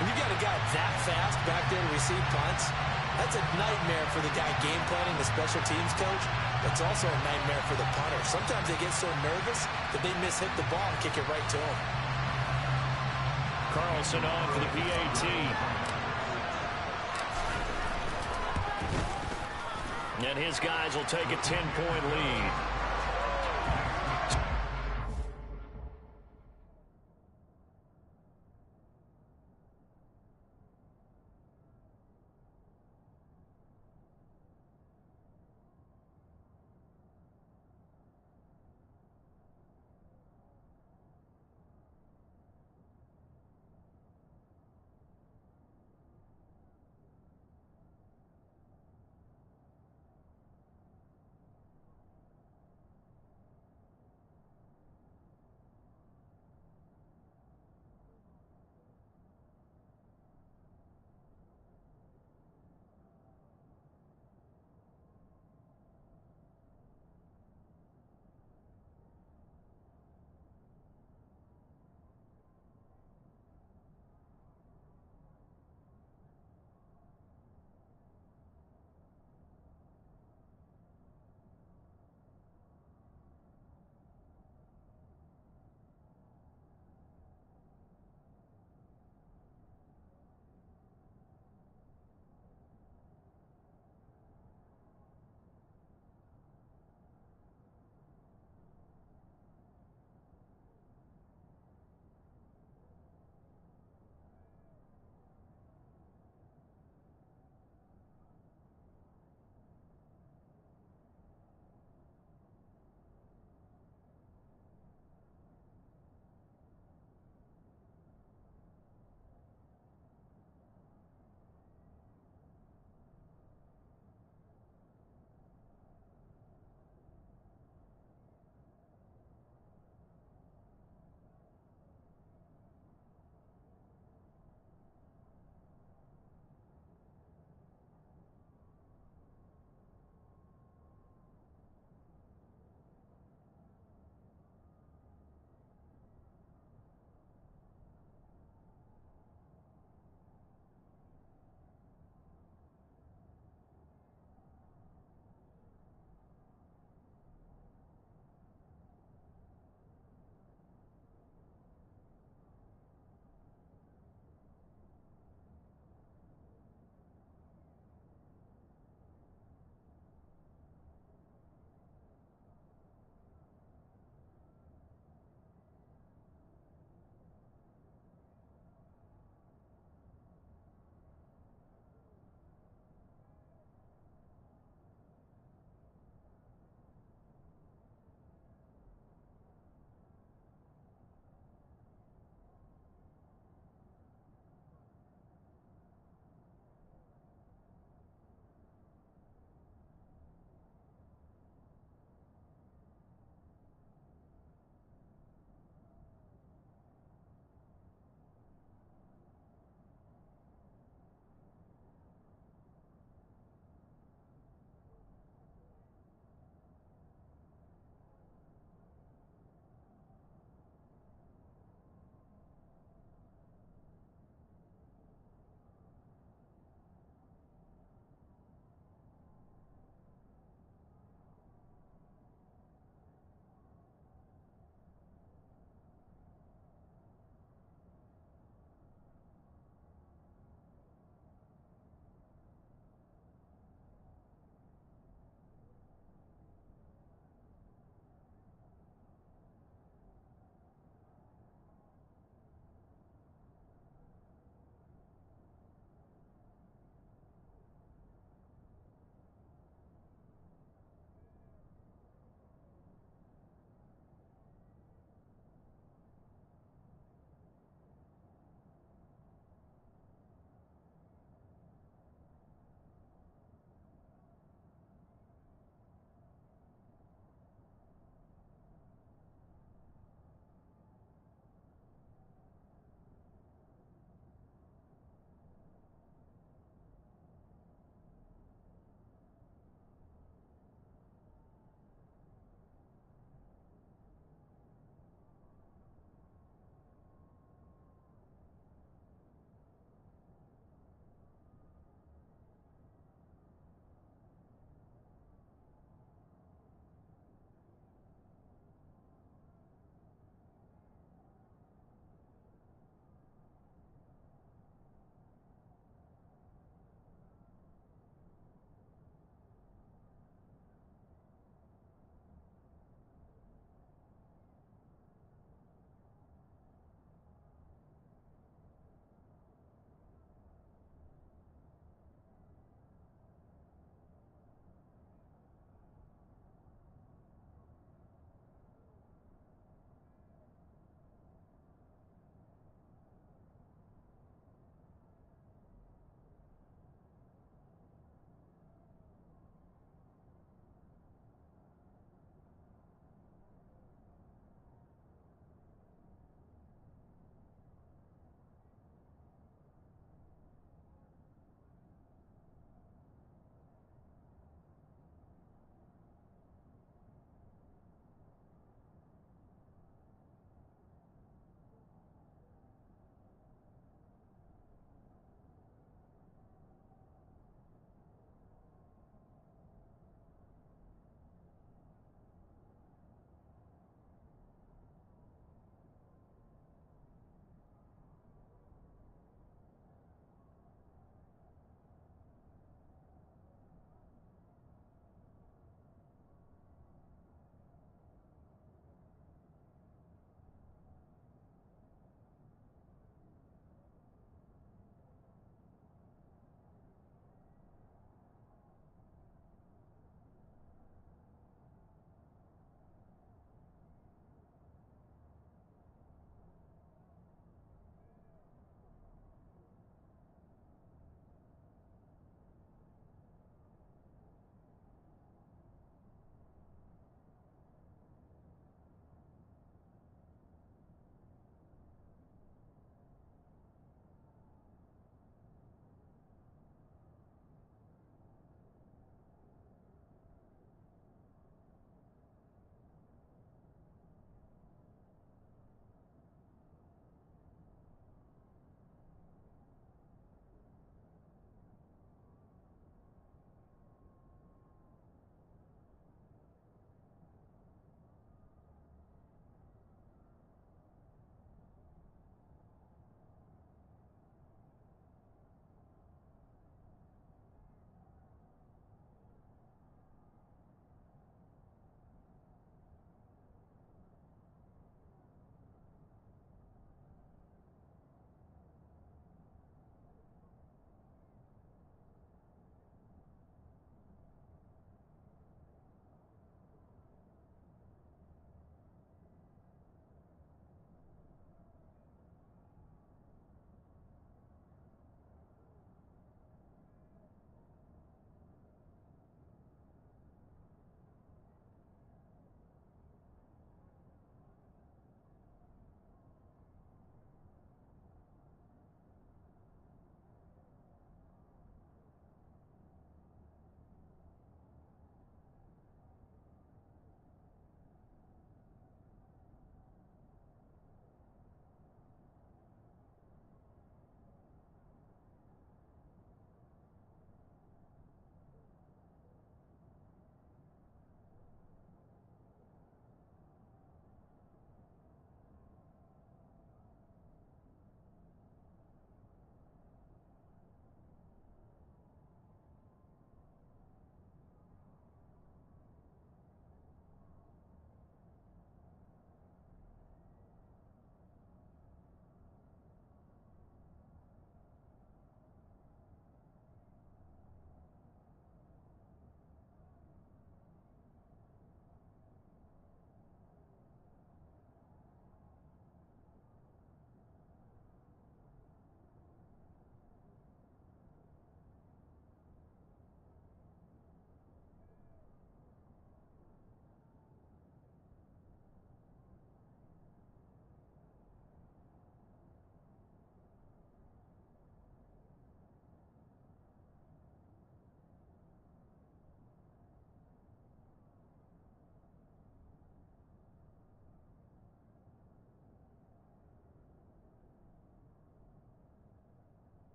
Speaker 2: When you got a guy that fast back there to receive punts, that's a nightmare for the guy game planning, the special teams coach. It's also a nightmare for the punter. Sometimes they get so nervous that they mishit the ball and kick it right to him.
Speaker 1: Carlson on for the PAT. And his guys will take a 10-point lead.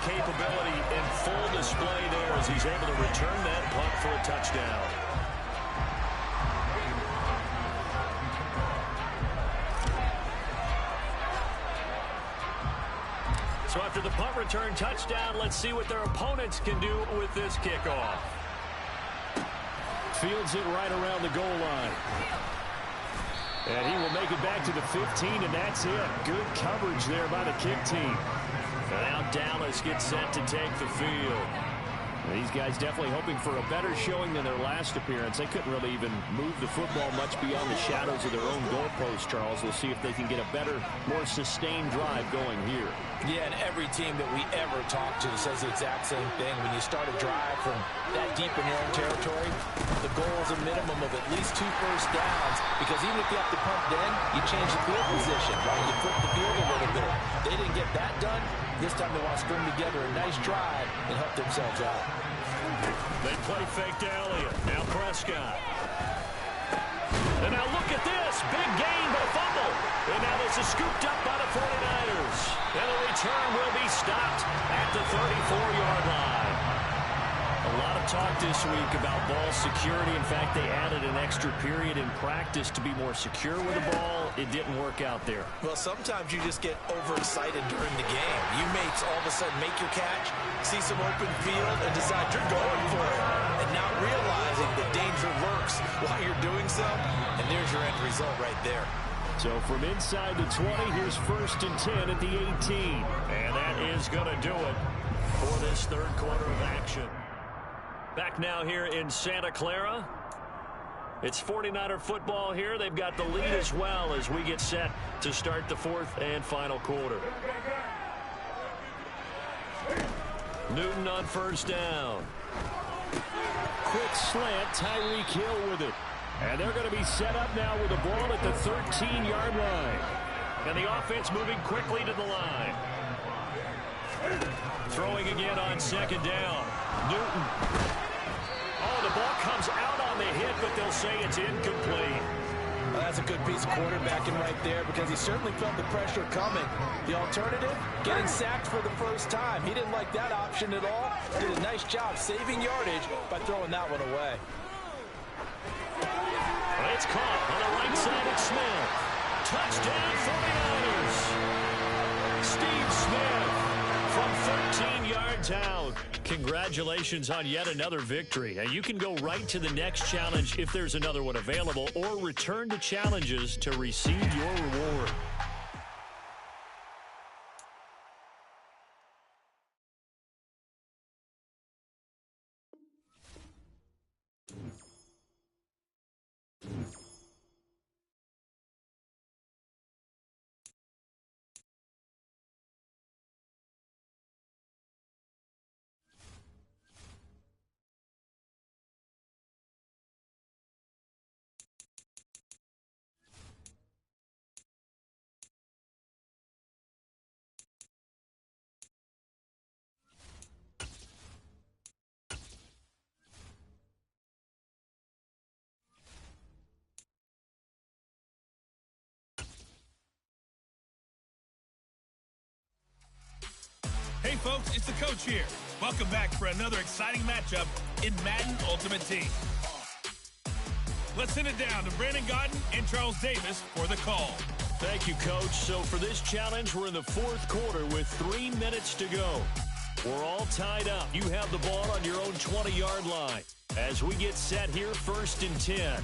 Speaker 1: capability in full display there as he's able to return that punt for a touchdown. So after the punt return touchdown, let's see what their opponents can do with this kickoff.
Speaker 4: Fields it right around the goal line. And he will make it back to the 15, and that's it. Good coverage there by the kick team.
Speaker 1: Now Dallas gets set to take the field.
Speaker 4: These guys definitely hoping for a better showing than their last appearance. They couldn't really even move the football much beyond the shadows of their own goalpost, Charles. We'll see if they can get a better, more sustained drive going here.
Speaker 2: Yeah, and every team that we ever talk to says the exact same thing. When you start a drive from that deep in your own territory, the goal is a minimum of at least 2 first downs, because even if you have to punt then, you change the field position, right? You flip the field a little bit. They didn't get that done. This time they want to string together a nice drive and help themselves out.
Speaker 1: They play fake to Elliott. Now Prescott. And now look at this. Big gain, but a fumble. And now this is scooped up by the 49ers. And the return will be stopped at the 34-yard line. A lot of talk this week about ball security. In fact, they added an extra period in practice to be more secure with the ball. It didn't work out there.
Speaker 5: Well, sometimes you just get overexcited during the game. You may all of a sudden make your catch, see some open field, and decide you're going for it. And not realizing the danger lurks while you're doing so. And there's your end result right there.
Speaker 4: So from inside the 20, here's 1st and 10 at the 18.
Speaker 1: And that is going to do it for this third quarter of action. Back now here in Santa Clara. It's 49er football here. They've got the lead as well as we get set to start the 4th and final quarter. Newton on 1st down.
Speaker 4: Quick slant, Tyreek Hill with it. And they're going to be set up now with the ball at the 13-yard line.
Speaker 1: And the offense moving quickly to the line. Throwing again on 2nd down. Newton. Oh, the ball comes out on the hit, but they'll say it's incomplete.
Speaker 2: Well, that's a good piece of quarterbacking right there, because he certainly felt the pressure coming. The alternative, getting sacked for the first time. He didn't like that option at all. Did a nice job saving yardage by throwing that one away.
Speaker 1: It's caught on the right side of Smith. Touchdown 49ers. Steve Smith from 13 yards out. Congratulations on yet another victory. And you can go right to the next challenge if there's another one available, or return to challenges to receive your reward.
Speaker 3: Hey folks, it's the coach here. Welcome back for another exciting matchup in Madden Ultimate Team. Let's send it down to Brandon Godden and Charles Davis for the call.
Speaker 1: Thank you, Coach. So for this challenge, we're in the 4th quarter with 3 minutes to go. We're all tied up. You have the ball on your own 20-yard line. As we get set here, 1st and 10.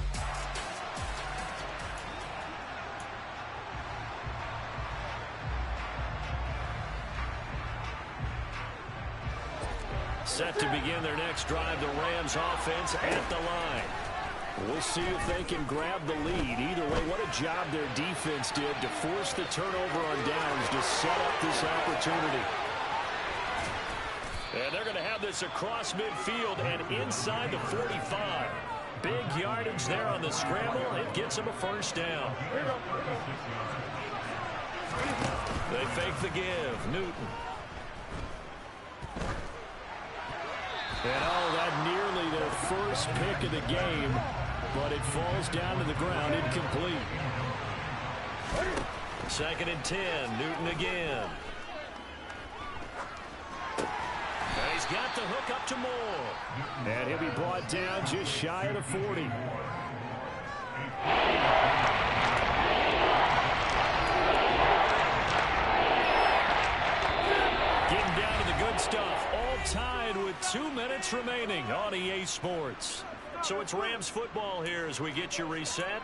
Speaker 1: Set to begin their next drive, the Rams offense at the line.
Speaker 4: We'll see if they can grab the lead. Either way, what a job their defense did to force the turnover on downs to set up this opportunity.
Speaker 1: And they're going to have this across midfield and inside the 45. Big yardage there on the scramble. It gets them a 1st down. They fake the give. Newton.
Speaker 4: And that nearly their first pick of the game, but it falls down to the ground, incomplete.
Speaker 1: 2nd and 10, Newton again.
Speaker 4: got the hook up to Moore. And he'll be brought down just shy of the 40. Getting down to the good stuff. All tied with 2 minutes remaining on EA Sports. So it's Rams football here as we get you reset.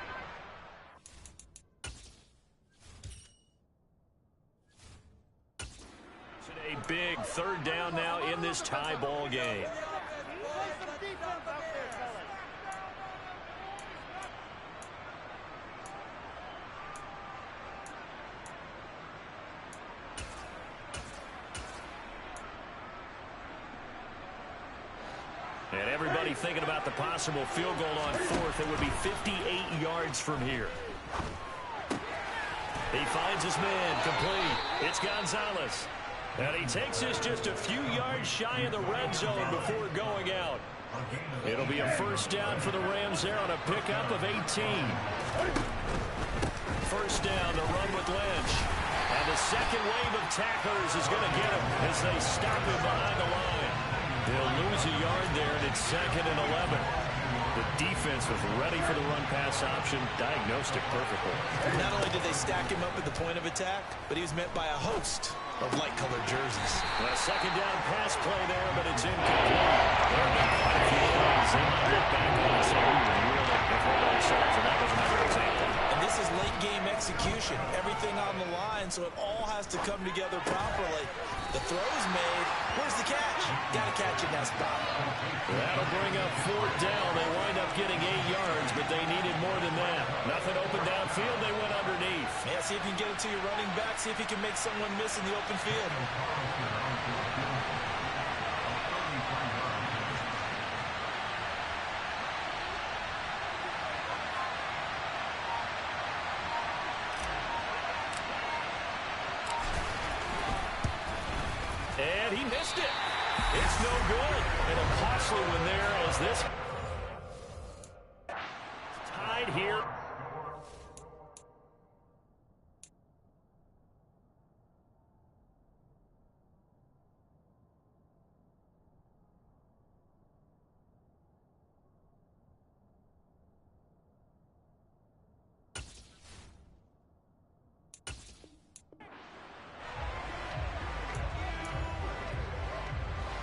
Speaker 4: A big third down now in this tie ball game. And everybody thinking about the possible field goal on fourth. It would be 58 yards from here. He finds his man complete. It's Gonzalez. And he takes this just a few yards shy of the red zone before going out. It'll be a first down for the Rams there on a pickup of 18. First down, the run with Lynch. And the second wave of tacklers is going to get him as they stop him behind the line. They'll lose a yard there, and it's 2nd and 11. The defense was ready for the run-pass option, diagnosed it perfectly.
Speaker 5: Not only did they stack him up at the point of attack, but he was met by a host of light-colored jerseys.
Speaker 4: A second down pass play there, but it's incomplete. There have been quite a few plays they might look back on and say, we really have hurt ourselves, and that was another example.
Speaker 5: And this is late-game execution. Everything on the line, so it all has to come together properly. The throw's made. Where's the catch? Got to catch in that spot.
Speaker 4: That'll bring up 4th down. They wind up getting 8 yards, but they needed more than that. Nothing open downfield. They went underneath.
Speaker 5: Yeah, see if you can get it to your running back. See if you can make someone miss in the open field.
Speaker 4: And he missed it. It's no good. And a costly one there as this tied here.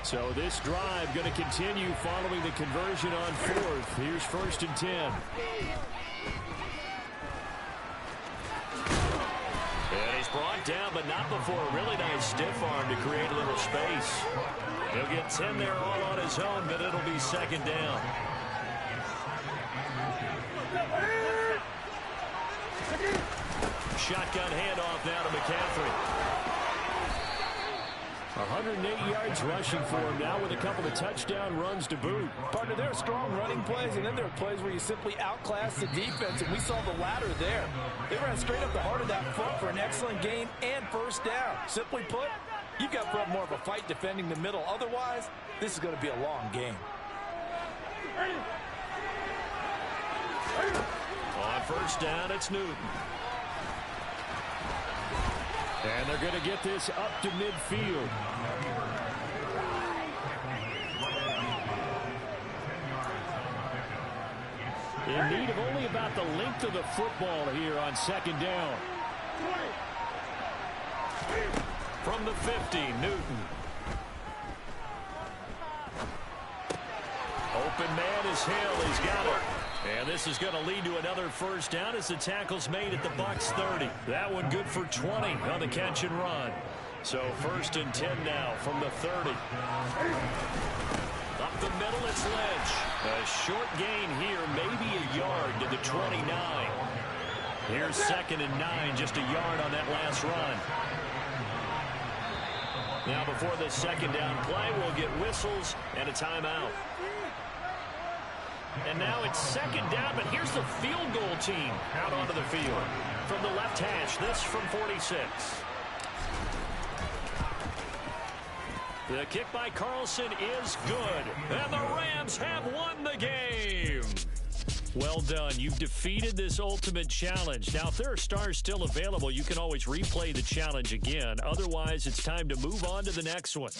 Speaker 4: So this drive going to continue following the conversion on 4th. Here's 1st and 10. And he's brought down, but not before a really nice stiff arm to create a little space. He'll get 10 there all on his own, but it'll be 2nd down. Shotgun handoff now to McCaffrey. 108 yards rushing for him now with a couple of touchdown runs to boot.
Speaker 2: Partner, there are strong running plays, and then there are plays where you simply outclass the defense, and we saw the latter there. They ran straight up the heart of that foot for an excellent gain and first down. Simply put, you've got to put up more of a fight defending the middle. Otherwise, this is going to be a long game.
Speaker 4: On first down, it's Newton. And they're going to get this up to midfield. In need of only about the length of the football here on 2nd down. From the 50, Newton. Open man is Hill. He's got it. And this is going to lead to another first down as the tackle's made at the Bucs 30. That one good for 20 on the catch and run. So 1st and 10 now from the 30. Up the middle, it's Lynch. A short gain here, maybe a yard to the 29. Here's 2nd and 9, just a yard on that last run. Now before the 2nd down play, we'll get whistles and a timeout. And now it's 2nd down, but here's the field goal team out onto the field. From the left hash, this from 46. The kick by Carlson is good. And the Rams have won the game. Well done. You've defeated this ultimate challenge. Now, if there are stars still available, you can always replay the challenge again. Otherwise, it's time to move on to the next one.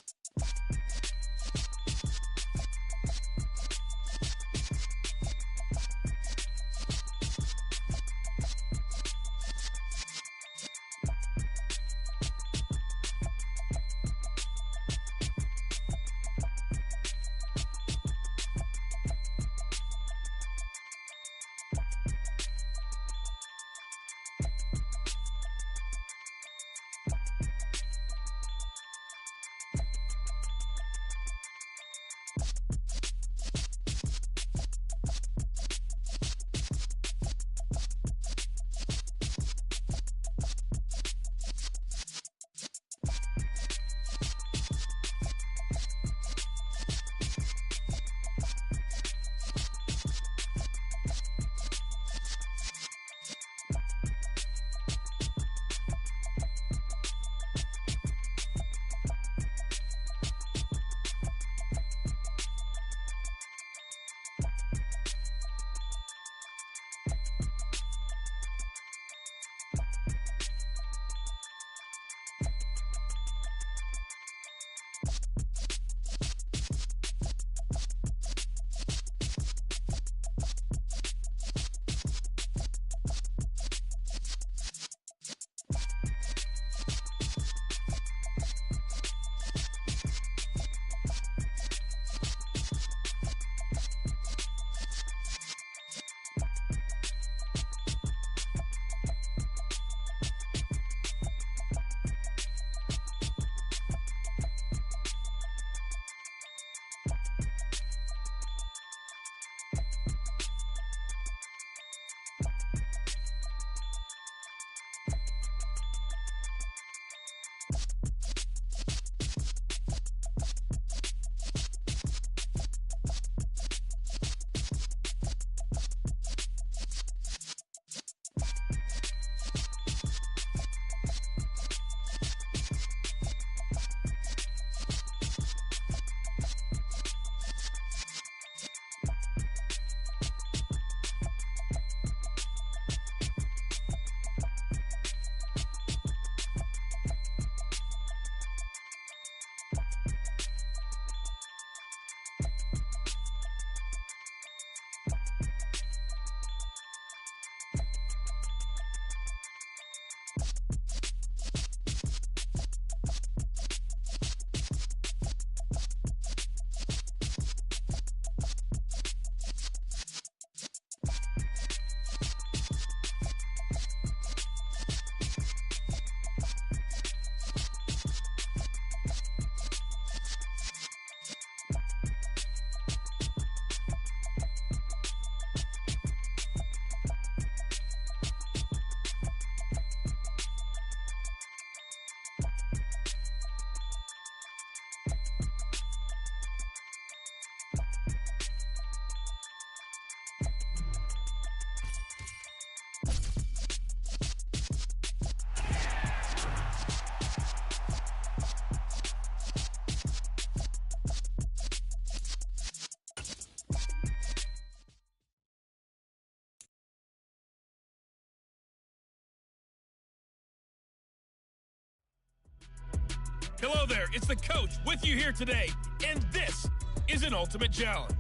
Speaker 3: Hello there, it's the coach with you here today, and this is an Ultimate Challenge.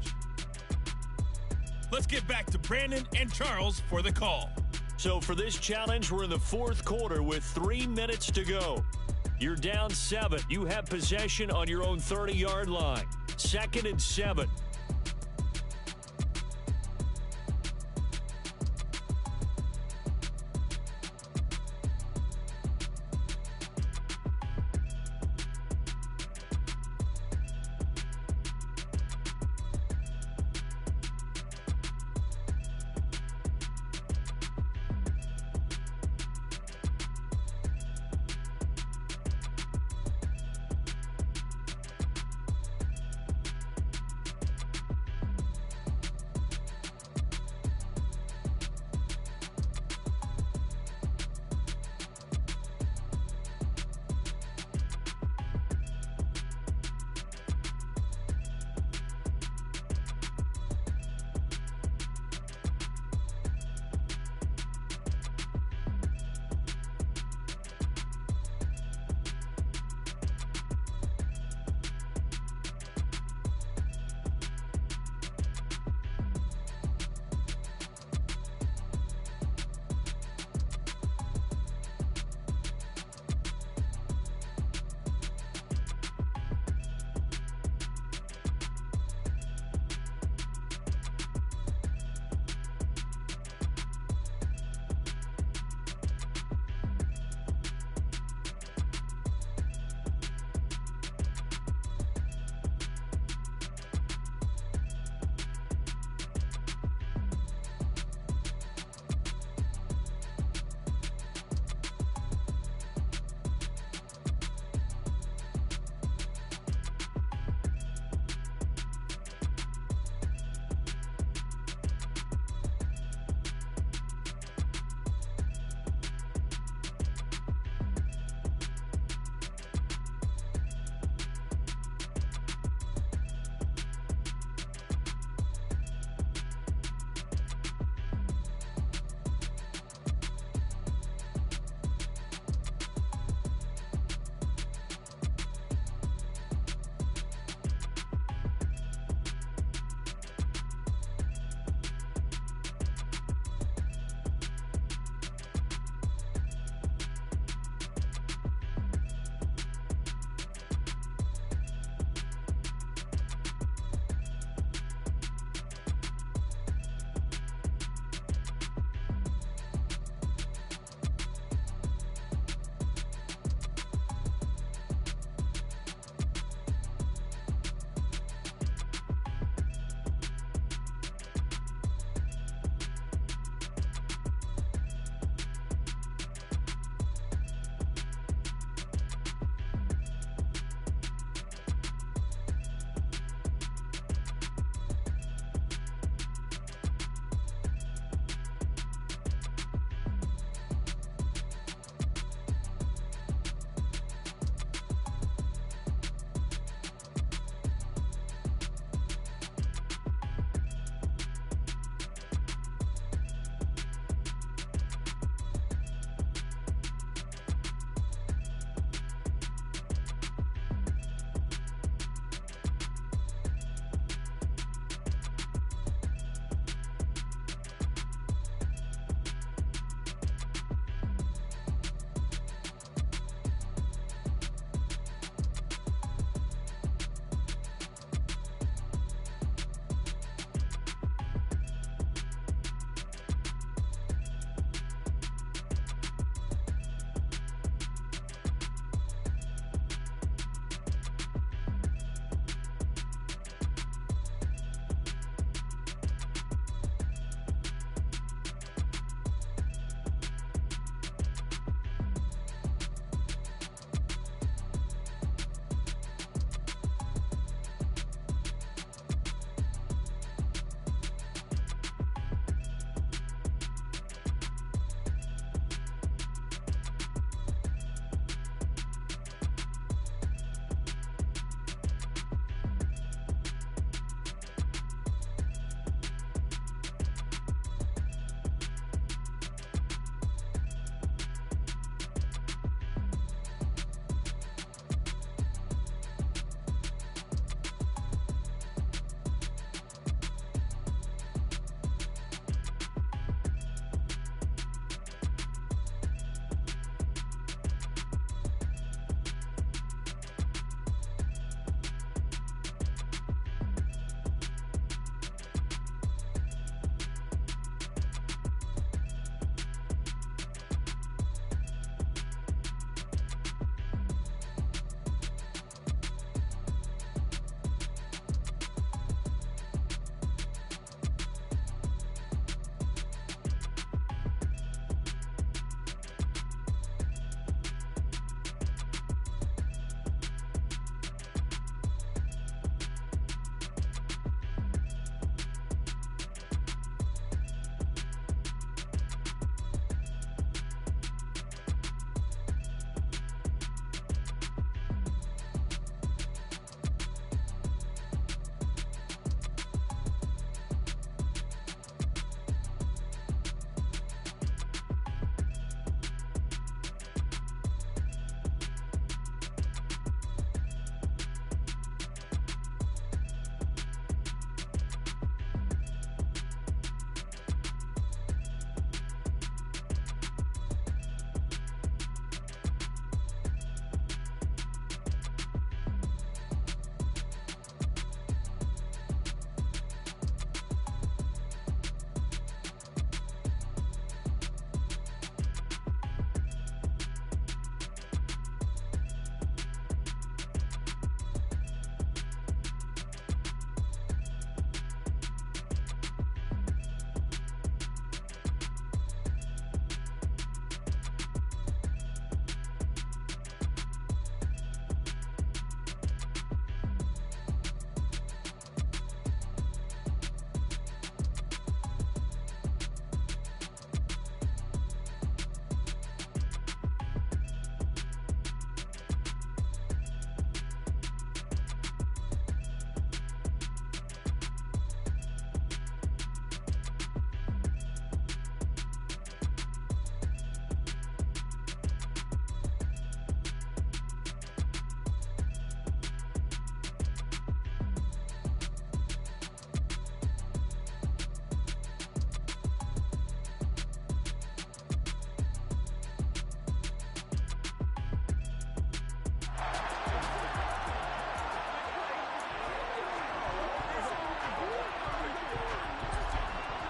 Speaker 3: Let's get back to Brandon and Charles for the call.
Speaker 4: So for this challenge, we're in the fourth quarter with 3 minutes to go. You're down 7. You have possession on your own 30-yard line. 2nd and 7.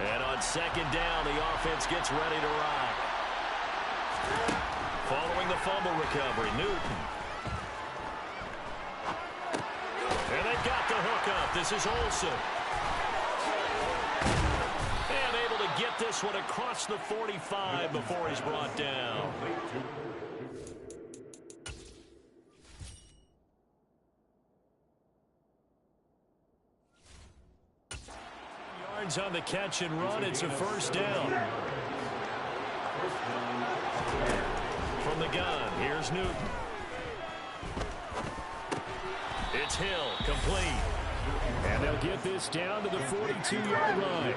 Speaker 4: And on second down, the offense gets ready to rock. Following the fumble recovery, Newton. And they've got the hook up. This is Olsen. And able to get this one across the 45 before he's brought down. Yards on the catch and run. It's a first down. From the gun, here's Newton. It's Hill, complete. And they'll get this down to the 42-yard line.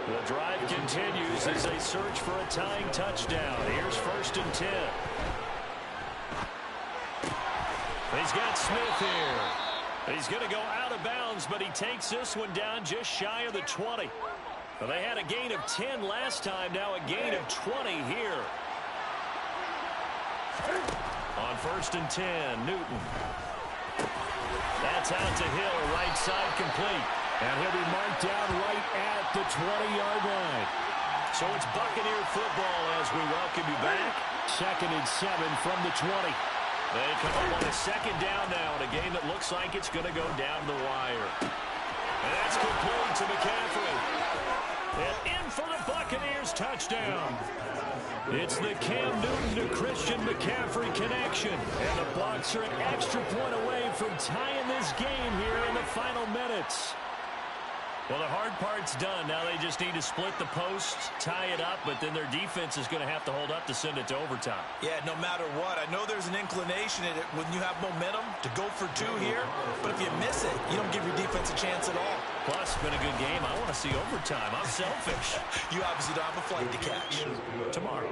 Speaker 4: The drive continues as they search for a tying touchdown. Here's 1st and 10. He's got Smith here. He's going to go out of bounds, but he takes this one down just shy of the 20. Well, they had a gain of 10 last time, now a gain of 20 here. On 1st and 10, Newton. That's out to Hill, right side complete. And he'll be marked down right at the 20-yard line. So it's Buccaneer football as we welcome you back. 2nd and 7 from the 20. They come up on a second down now in a game that looks like it's going to go down the wire. And that's complete to McCaffrey. And in for the Buccaneers touchdown. It's the Cam Newton to Christian McCaffrey connection. And the Bucs are an extra point away from tying this game here in the final minutes. Well, the hard part's done. Now they just need to split the post, tie it up, but then their defense is going to have to hold up to send it to overtime.
Speaker 5: Yeah, no matter what. I know there's an inclination in it when you have momentum to go for 2 here, but if you miss it, you don't give your defense a chance at all.
Speaker 4: Plus, it's been a good game. I want to see overtime. I'm selfish.
Speaker 5: You obviously don't have a flight to catch.
Speaker 4: Tomorrow.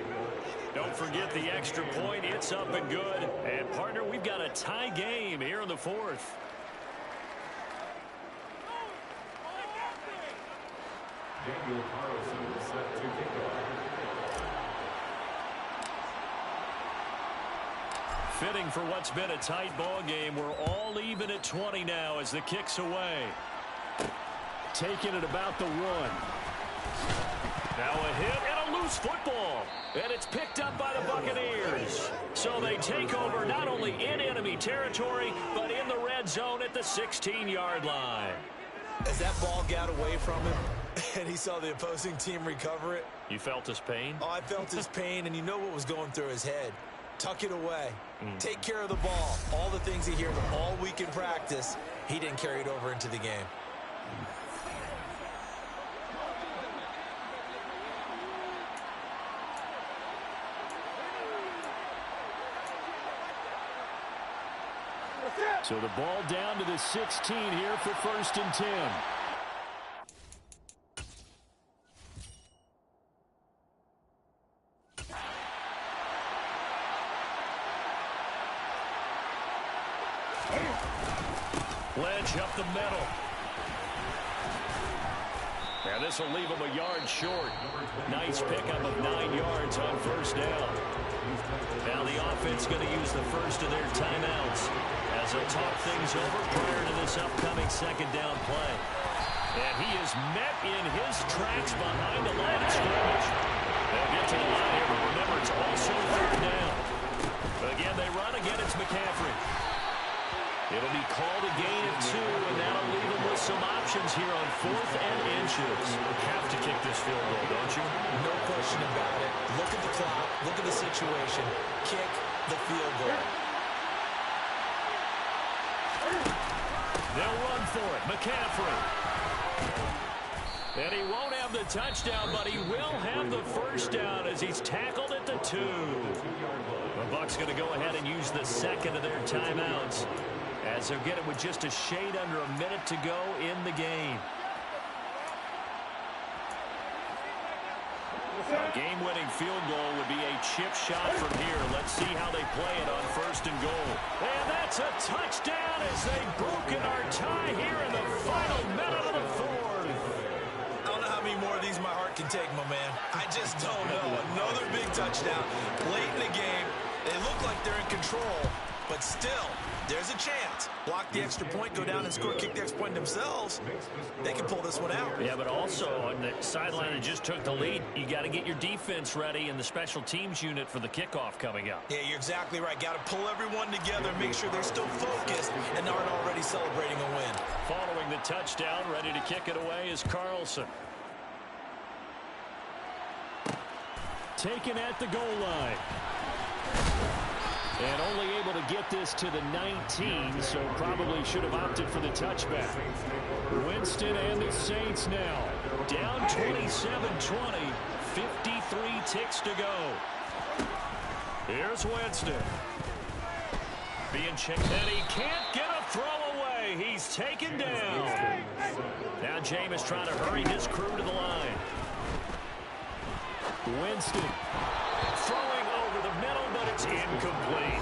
Speaker 4: Don't forget the extra point. It's up and good. And, partner, we've got a tie game here in the 4th. Fitting for what's been a tight ball game. We're all even at 20 now as the kick's away. Taking it about the 1. Now a hit and a loose football. And it's picked up by the Buccaneers. So they take over not only in enemy territory, but in the red zone at the 16-yard line.
Speaker 5: As that ball got away from him and he saw the opposing team recover it.
Speaker 4: You felt his pain?
Speaker 5: Oh, I felt his pain, and you know what was going through his head. Tuck it away. Take care of the ball. All the things he hears all week in practice, he didn't carry it over into the game.
Speaker 4: So the ball down to the 16 here for 1st and 10. Ledge up the middle. And this will leave him a yard short. Nice pickup of 9 yards on 1st down. Now the offense going to use the first of their timeouts as they talk things over prior to this upcoming 2nd down play. And he is met in his tracks behind the line of scrimmage. They'll get to the line here, but remember, it's also 3rd down. Again, they run. Again, it's McCaffrey. It'll be called a gain of 2, and that'll leave them with some options here on 4th and inches. Have to kick this field goal, don't you?
Speaker 5: No question about it. Look at the clock. Look at the situation. Kick the field goal.
Speaker 4: They'll run for it. McCaffrey. And he won't have the touchdown, but he will have the 1st down as he's tackled at the 2. The Bucs going to go ahead and use the 2nd of their timeouts as they'll get it with just a shade under a minute to go in the game. A game-winning field goal would be a chip shot from here. Let's see how they play it on 1st and goal. And that's a touchdown as they've broken our tie here in the final minute of the 4th.
Speaker 5: I don't know how many more of these my heart can take, my man. I just don't know. Another big touchdown late in the game. They look like they're in control, but still, there's a chance. defense, block the extra point, go down and score, kick the extra point themselves, they can pull this one out.
Speaker 4: Yeah, but also on the sideline that just took the lead, you got to get your defense ready and the special teams unit for the kickoff coming up.
Speaker 5: Yeah, you're exactly right. Got to pull everyone together, make sure they're still focused and aren't already celebrating a win.
Speaker 4: Following the touchdown, ready to kick it away is Carlson. Taken at the goal line. And only able to get this to the 19, so probably should have opted for the touchback. Winston and the Saints now. Down 27-20, 53 ticks to go. Here's Winston. Being checked, and he can't get a throw away. He's taken down. Now Jameis trying to hurry his crew to the line. Winston throwing over the middle, but it's incomplete.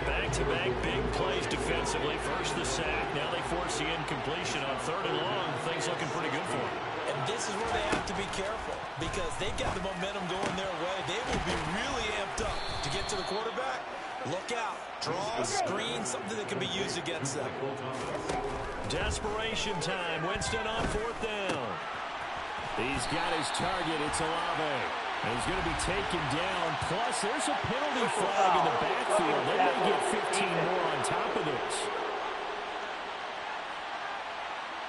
Speaker 4: Back-to-back big plays defensively. First the sack. Now they force the incompletion on 3rd and long. Things looking pretty good for them.
Speaker 5: And this is where they have to be careful because they've got the momentum going their way. They will be really amped up to get to the quarterback. Look out. Draw, screen, something that can be used against them.
Speaker 4: Desperation time. Winston on 4th down. He's got his target. It's Olave. And he's going to be taken down. Plus, there's a penalty flag in the backfield. They may get 15 more on top of this.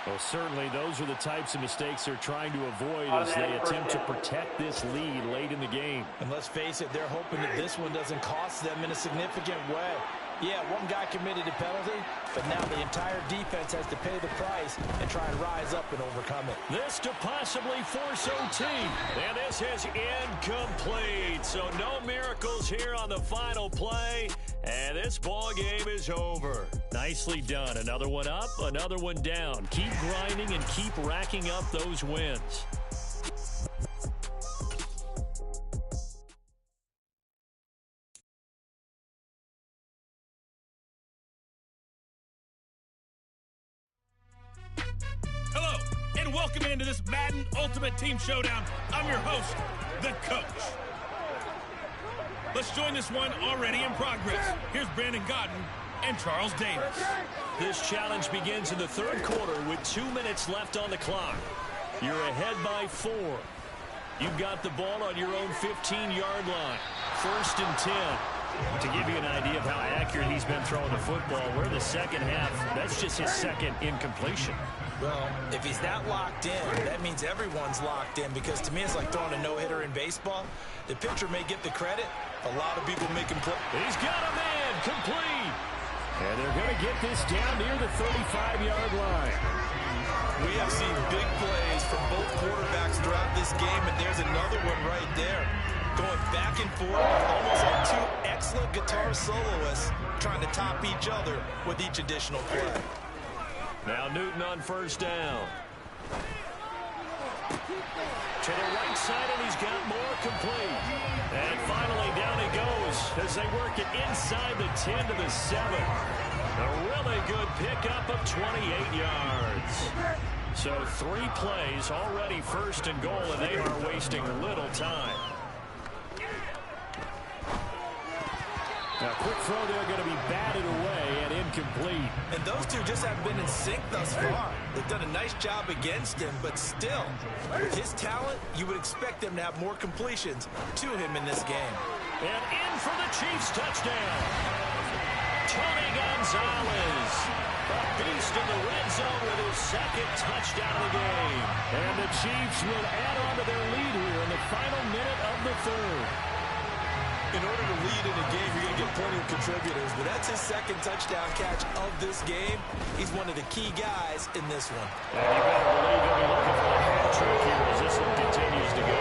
Speaker 4: Well, certainly those are the types of mistakes they're trying to avoid as they attempt to protect this lead late in the game.
Speaker 2: And let's face it, they're hoping that this one doesn't cost them in a significant way. Yeah, one guy committed a penalty, but now the entire defense has to pay the price and try and rise up and overcome it.
Speaker 4: This to possibly force OT. And this is incomplete. So no miracles here on the final play. And this ball game is over. Nicely done. Another one up, another one down. Keep grinding and keep racking up those wins.
Speaker 3: Hello, and welcome into this Madden Ultimate Team Showdown. I'm your host, the Coach. Let's join this one already in progress. Here's Brandon Godden and Charles Davis.
Speaker 4: This challenge begins in the 3rd quarter with 2 minutes left on the clock. You're ahead by 4. You've got the ball on your own 15-yard line. 1st and 10. To give you an idea of how accurate he's been throwing the football, we're in the second half. That's just his 2nd incompletion.
Speaker 5: Well, if he's that locked in, that means everyone's locked in because to me it's like throwing a no-hitter in baseball. The pitcher may get the credit. A lot of people make him play.
Speaker 4: He's got a man complete. And they're going to get this down near the 35-yard line.
Speaker 5: We have seen big plays from both quarterbacks throughout this game, and there's another one right there. Going back and forth, almost like 2 excellent guitar soloists trying to top each other with each additional play.
Speaker 4: Now Newton on 1st down. To the right side, and he's got more complete. And finally down he goes as they work it inside the 10 to the 7. A really good pickup of 28 yards. So 3 plays already 1st and goal, and they are wasting little time. Now, quick throw there going to be batted away and incomplete.
Speaker 5: And those two just haven't been in sync thus far. They've done a nice job against him, but still, with his talent, you would expect them to have more completions to him in this game.
Speaker 4: And in for the Chiefs touchdown. Tony Gonzalez, a beast in the red zone with his 2nd touchdown of the game. And the Chiefs will add on to their lead here in the final minute of the 3rd.
Speaker 5: In order to lead in a game, you're going to get plenty of contributors, but that's his 2nd touchdown catch of this game. He's one of the key guys in this one.
Speaker 4: And you better believe he'll be looking for a hat trick here as this one continues to go.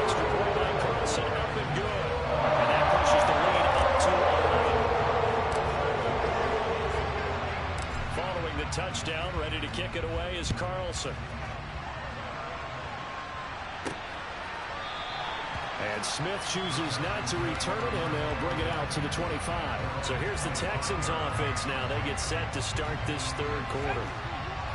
Speaker 4: Extra point by Carlson, up and good. And that pushes the lead up to 11. Following the touchdown, ready to kick it away is Carlson. And Smith chooses not to return it, and they'll bring it out to the 25. So here's the Texans offense now. They get set to start this 3rd quarter.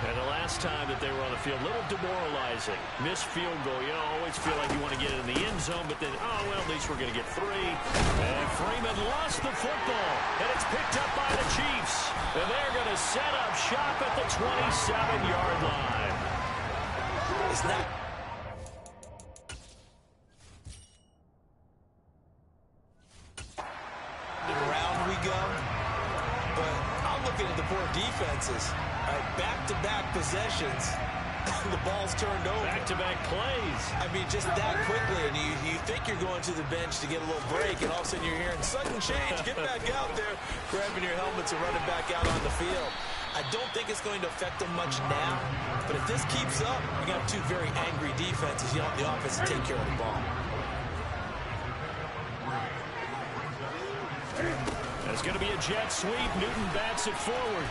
Speaker 4: And the last time that they were on the field, a little demoralizing. Missed field goal. You know, always feel like you want to get it in the end zone, but then, oh, well, at least we're going to get 3. And Freeman lost the football, and it's picked up by the Chiefs. And they're going to set up shop at the 27-yard line.
Speaker 5: It's not. Around we go. But I'm looking at the poor defenses. All right, back-to-back possessions. The ball's turned over.
Speaker 4: Back-to-back plays.
Speaker 5: I mean, just that quickly, and you think you're going to the bench to get a little break, and all of a sudden you're hearing, sudden change, get back out there, grabbing your helmets and running back out on the field. I don't think it's going to affect them much now, but if this keeps up, you got two very angry defenses. You want the offense to take care of the ball.
Speaker 4: There's going to be a jet sweep. Newton bats it forward.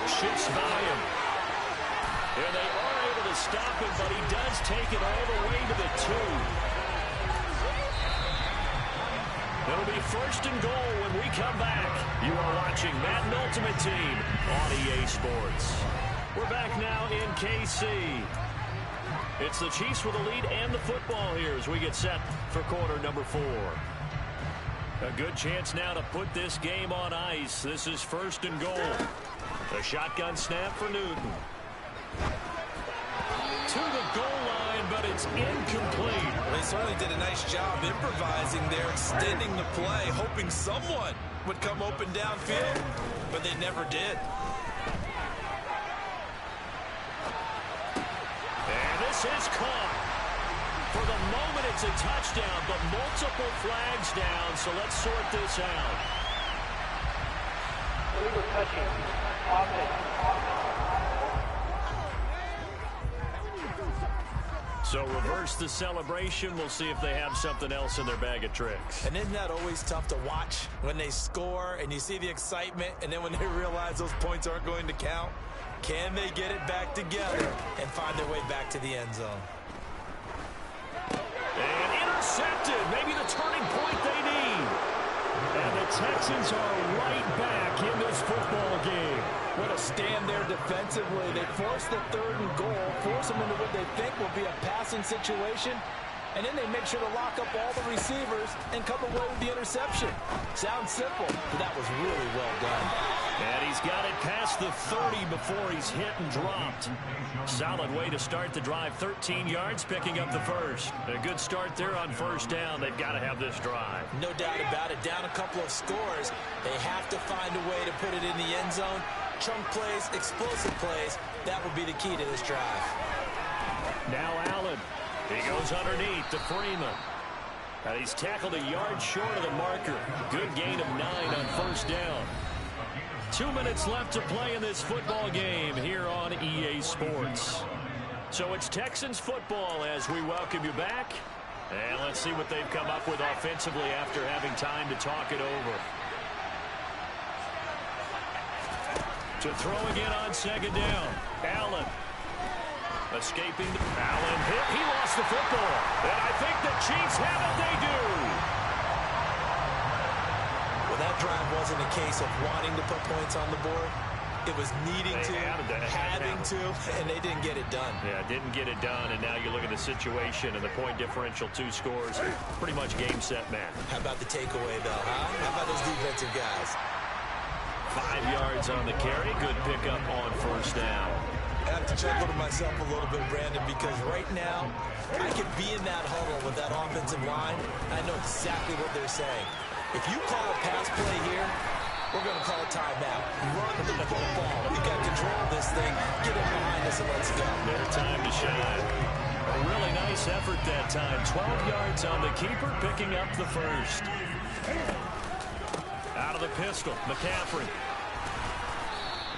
Speaker 4: Shifts by him. And they are able to stop him, but he does take it all the way to the 2. It'll be 1st and goal when we come back. You are watching Madden Ultimate Team on EA Sports. We're back now in KC. It's the Chiefs with the lead and the football here as we get set for quarter number 4. A good chance now to put this game on ice. This is 1st and goal. A shotgun snap for Newton. To the goal line, but it's incomplete.
Speaker 5: They certainly did a nice job improvising there, extending the play, hoping someone would come open downfield, but they never did.
Speaker 4: And this is caught. For the moment, it's a touchdown, but multiple flags down, so let's sort this out.
Speaker 6: Illegal touching.
Speaker 4: So reverse the celebration. We'll see if they have something else in their bag of tricks.
Speaker 5: And isn't that always tough to watch when they score and you see the excitement, and then when they realize those points aren't going to count? Can they get it back together and find their way back to the end zone?
Speaker 4: And intercepted. Maybe the turning point they need. And the Texans are right back in this football game.
Speaker 2: What a stand there defensively. They force the 3rd and goal, force them into what they think will be a passing situation, and then they make sure to lock up all the receivers and come away with the interception. Sounds simple, but that was really well done.
Speaker 4: And he's got it past the 30 before he's hit and dropped. Solid way to start the drive. 13 yards, picking up the 1st. A good start there on 1st down. They've got to have this drive.
Speaker 5: No doubt about it. Down a couple of scores. They have to find a way to put it in the end zone. Chunk plays, explosive plays. That will be the key to this drive.
Speaker 4: Now Allen. He goes underneath to Freeman. And he's tackled a yard short of the marker. Good gain of 9 on 1st down. 2 minutes left to play in this football game here on EA Sports. So it's Texans football as we welcome you back. And let's see what they've come up with offensively after having time to talk it over. To throw again on 2nd down. Allen. Escaping. Allen hit. He lost the football. And I think the Chiefs have it. They do.
Speaker 5: Well, that drive wasn't a case of wanting to put points on the board. It was needing to, having to, and they didn't get it done.
Speaker 4: Yeah, didn't get it done, and now you look at the situation and the point differential, 2 scores, pretty much game, set, match.
Speaker 5: How about the takeaway, though, huh? How about those defensive guys?
Speaker 4: 5 yards on the carry. Good pickup on 1st down.
Speaker 5: I have to chuckle to myself a little bit, Brandon, because right now I could be in that huddle with that offensive line. I know exactly what they're saying. If you call a pass play here, we're going to call a timeout. Run the football. You got control of this thing. Get it behind us and let's go.
Speaker 4: Their time to shine. A really nice effort that time. 12 yards on the keeper, picking up the 1st. Out of the pistol, McCaffrey.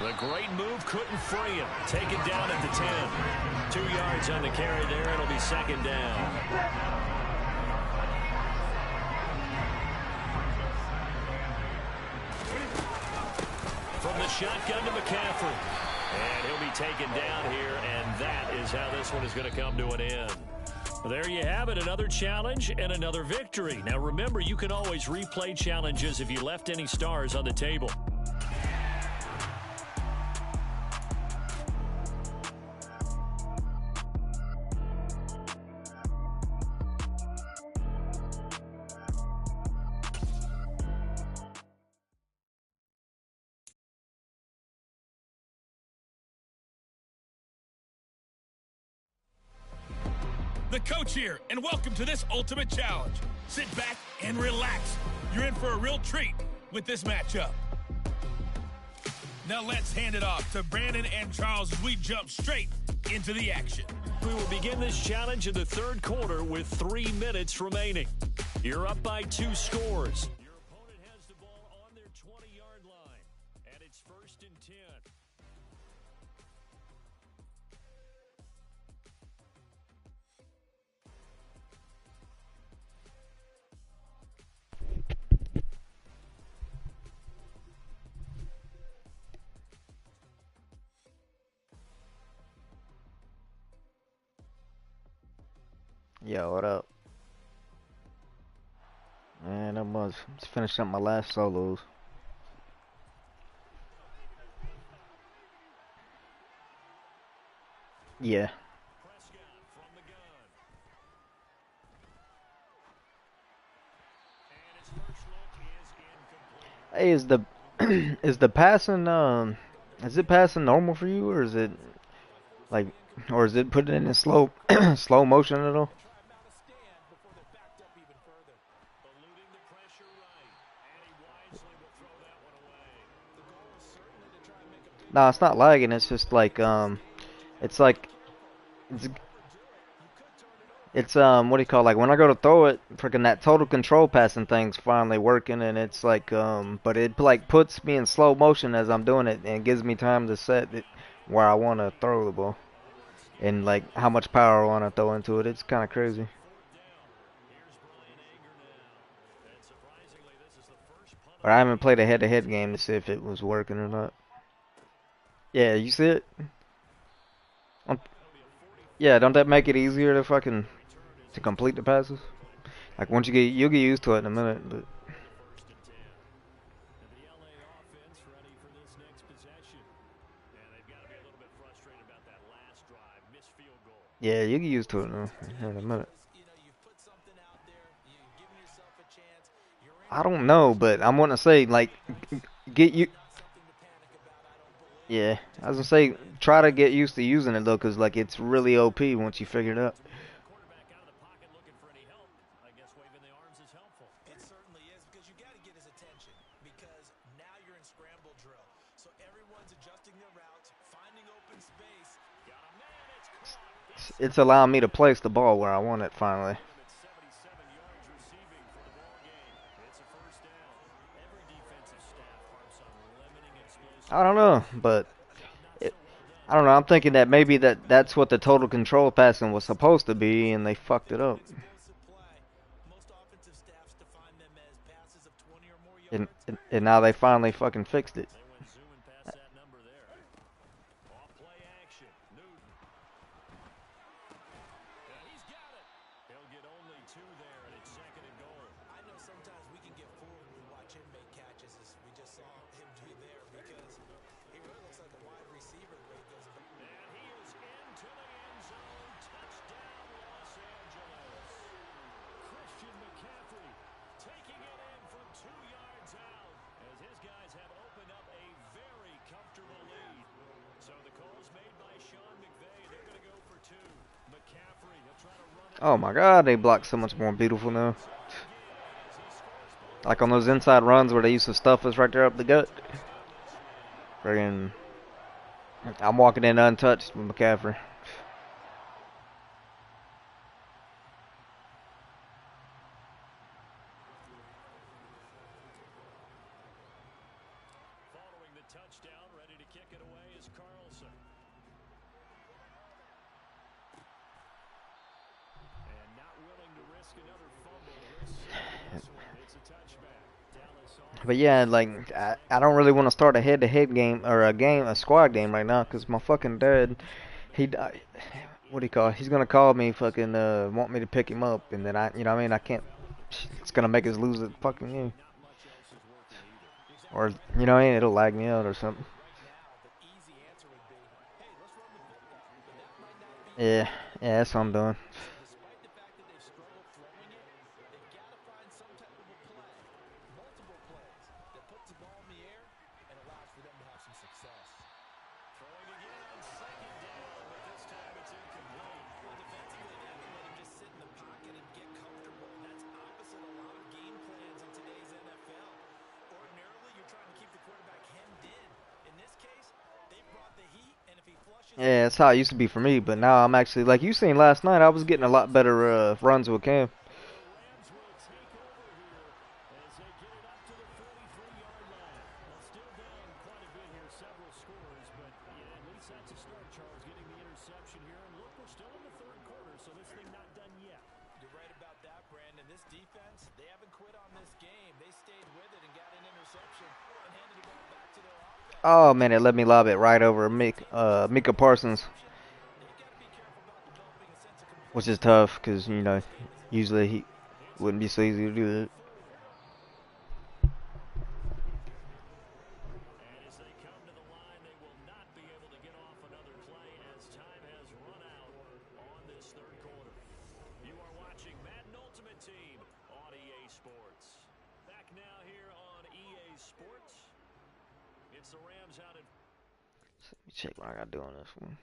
Speaker 4: The great move couldn't free him. Taken down at the 10. 2 yards on the carry there. It'll be 2nd down. From the shotgun to McCaffrey. And he'll be taken down here, and that is how this one is going to come to an end. There you have it, another challenge and another victory. Now remember, you can always replay challenges if you left any stars on the table.
Speaker 3: The coach here, and welcome to this Ultimate Challenge. Sit back and relax. You're in for a real treat with this matchup. Now let's hand it off to Brandon and Charles as we jump straight into the action.
Speaker 4: We will begin this challenge in the third quarter with 3 minutes remaining. You're up by 2 scores. Your opponent has the ball on their 20-yard line, and it's 1st and 10.
Speaker 6: Yo, what up? Man, I'm just finishing up my last solos. Yeah. Hey, is the is the passing is it passing normal for you, or is it like, or is it putting it in slow slow motion at all? No, it's not lagging. It's just like it's like it's what do you call it? Like when I go to throw it, freaking that total control passing thing's finally working, and it's like but it like puts me in slow motion as I'm doing it, and gives me time to set it where I want to throw the ball, and like how much power I want to throw into it. It's kind of crazy. But I haven't played a head-to-head game to see if it was working or not. Yeah, you see it? Yeah, don't that make it easier to fucking to complete the passes? Like once you'll get used to it in a minute, but yeah, you get used to it now in a minute. I don't know, but I'm wanting to say like get you. Yeah, I was gonna say try to get used to using it though, cause like it's really OP once you figure it out.
Speaker 2: It certainly is, because you got to get his attention, because now you're in scramble drill. So everyone's adjusting their routes, finding open space.
Speaker 6: It's allowing me to place the ball where I want it finally. I don't know, but I don't know. I'm thinking that maybe that's what the total control passing was supposed to be, and they fucked it up. And now they finally fucking fixed it. Oh my god, they block so much more beautiful now. Like on those inside runs where they used to stuff us right there up the gut. Friggin', I'm walking in untouched with McCaffrey.
Speaker 4: Following the touchdown, ready to kick it away is Carlson. And not willing to risk another fumble. It's a touchback.
Speaker 6: But yeah, like I don't really want to start a head-to-head game or a squad game right now, cause my fucking dad, what do you call it? He's gonna call me fucking want me to pick him up, and then you know what I mean, I can't. It's gonna make us lose the fucking game, or you know what I mean, it'll lag me out or something. Yeah, that's what I'm doing. Yeah, that's how it used to be for me, but now I'm actually, like you seen last night, I was getting a lot better runs with Cam. Oh man, it let me lob it right over Mika Parsons, which is tough because you know usually he wouldn't be so easy to do that.
Speaker 1: You are watching Madden Ultimate Team on EA Sports. Back now here on EA Sports. It's the Rams out in.
Speaker 6: Let me check what I got to do on this one.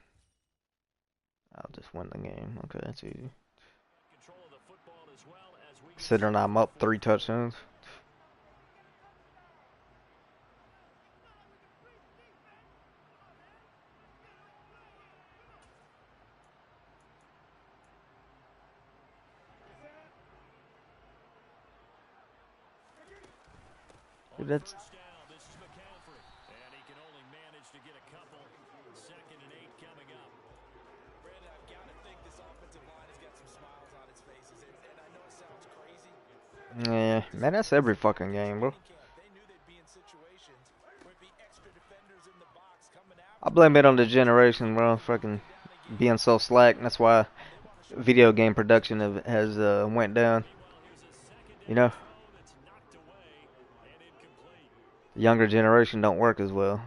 Speaker 6: I'll just win the game. Okay, that's easy.
Speaker 1: Control of the football as well as we
Speaker 6: Considering I'm up 3 touchdowns. Dude, that's
Speaker 1: This is McCaffrey, and he can only manage to get a couple. 2nd and 8 coming up.
Speaker 2: Brandon, I've got to think this offensive line has got some smiles on its faces, and I know it sounds crazy.
Speaker 6: yeah, man, that's every fucking game, bro.
Speaker 2: They knew they'd be in situations where it'd be extra defenders in the box coming after.
Speaker 6: I blame it on the generation, bro. Fucking being so slack. That's why video game production has went down. You know, the younger generation don't work as well.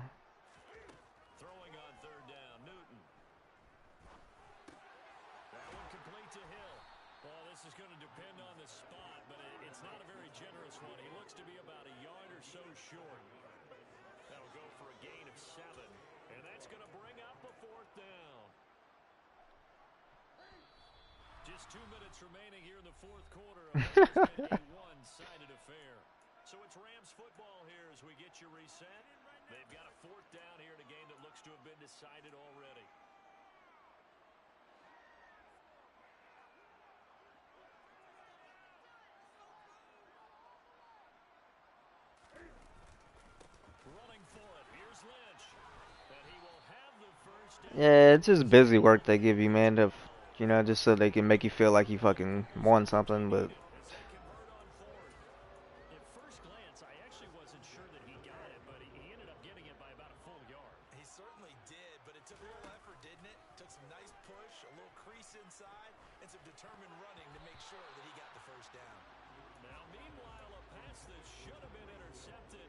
Speaker 1: Throwing on 3rd down, Newton. That one complete to Hill. Well, this is going to depend on the spot, but it's not a very generous one. He looks to be about a yard or so short. That'll go for a gain of 7, and that's going to bring up a 4th down. Just 2 minutes remaining here in the 4th quarter. A one-sided affair. So it's Rams football here as we get your reset. They've got a 4th down here in a game that looks to have been decided already. Running for it. Here's Lynch. And he will have the first down.
Speaker 6: Yeah, it's just busy work they give you, man. To, you know, just so they can make you feel like you fucking won something, but.
Speaker 1: At first glance, I actually wasn't sure that he got it, but he ended up getting it by about a full yard.
Speaker 2: He certainly did, but it took a little effort, didn't it? Took some nice push, a little crease inside, and some determined running to make sure that he got the first down.
Speaker 1: Now, meanwhile, a pass that should have been intercepted,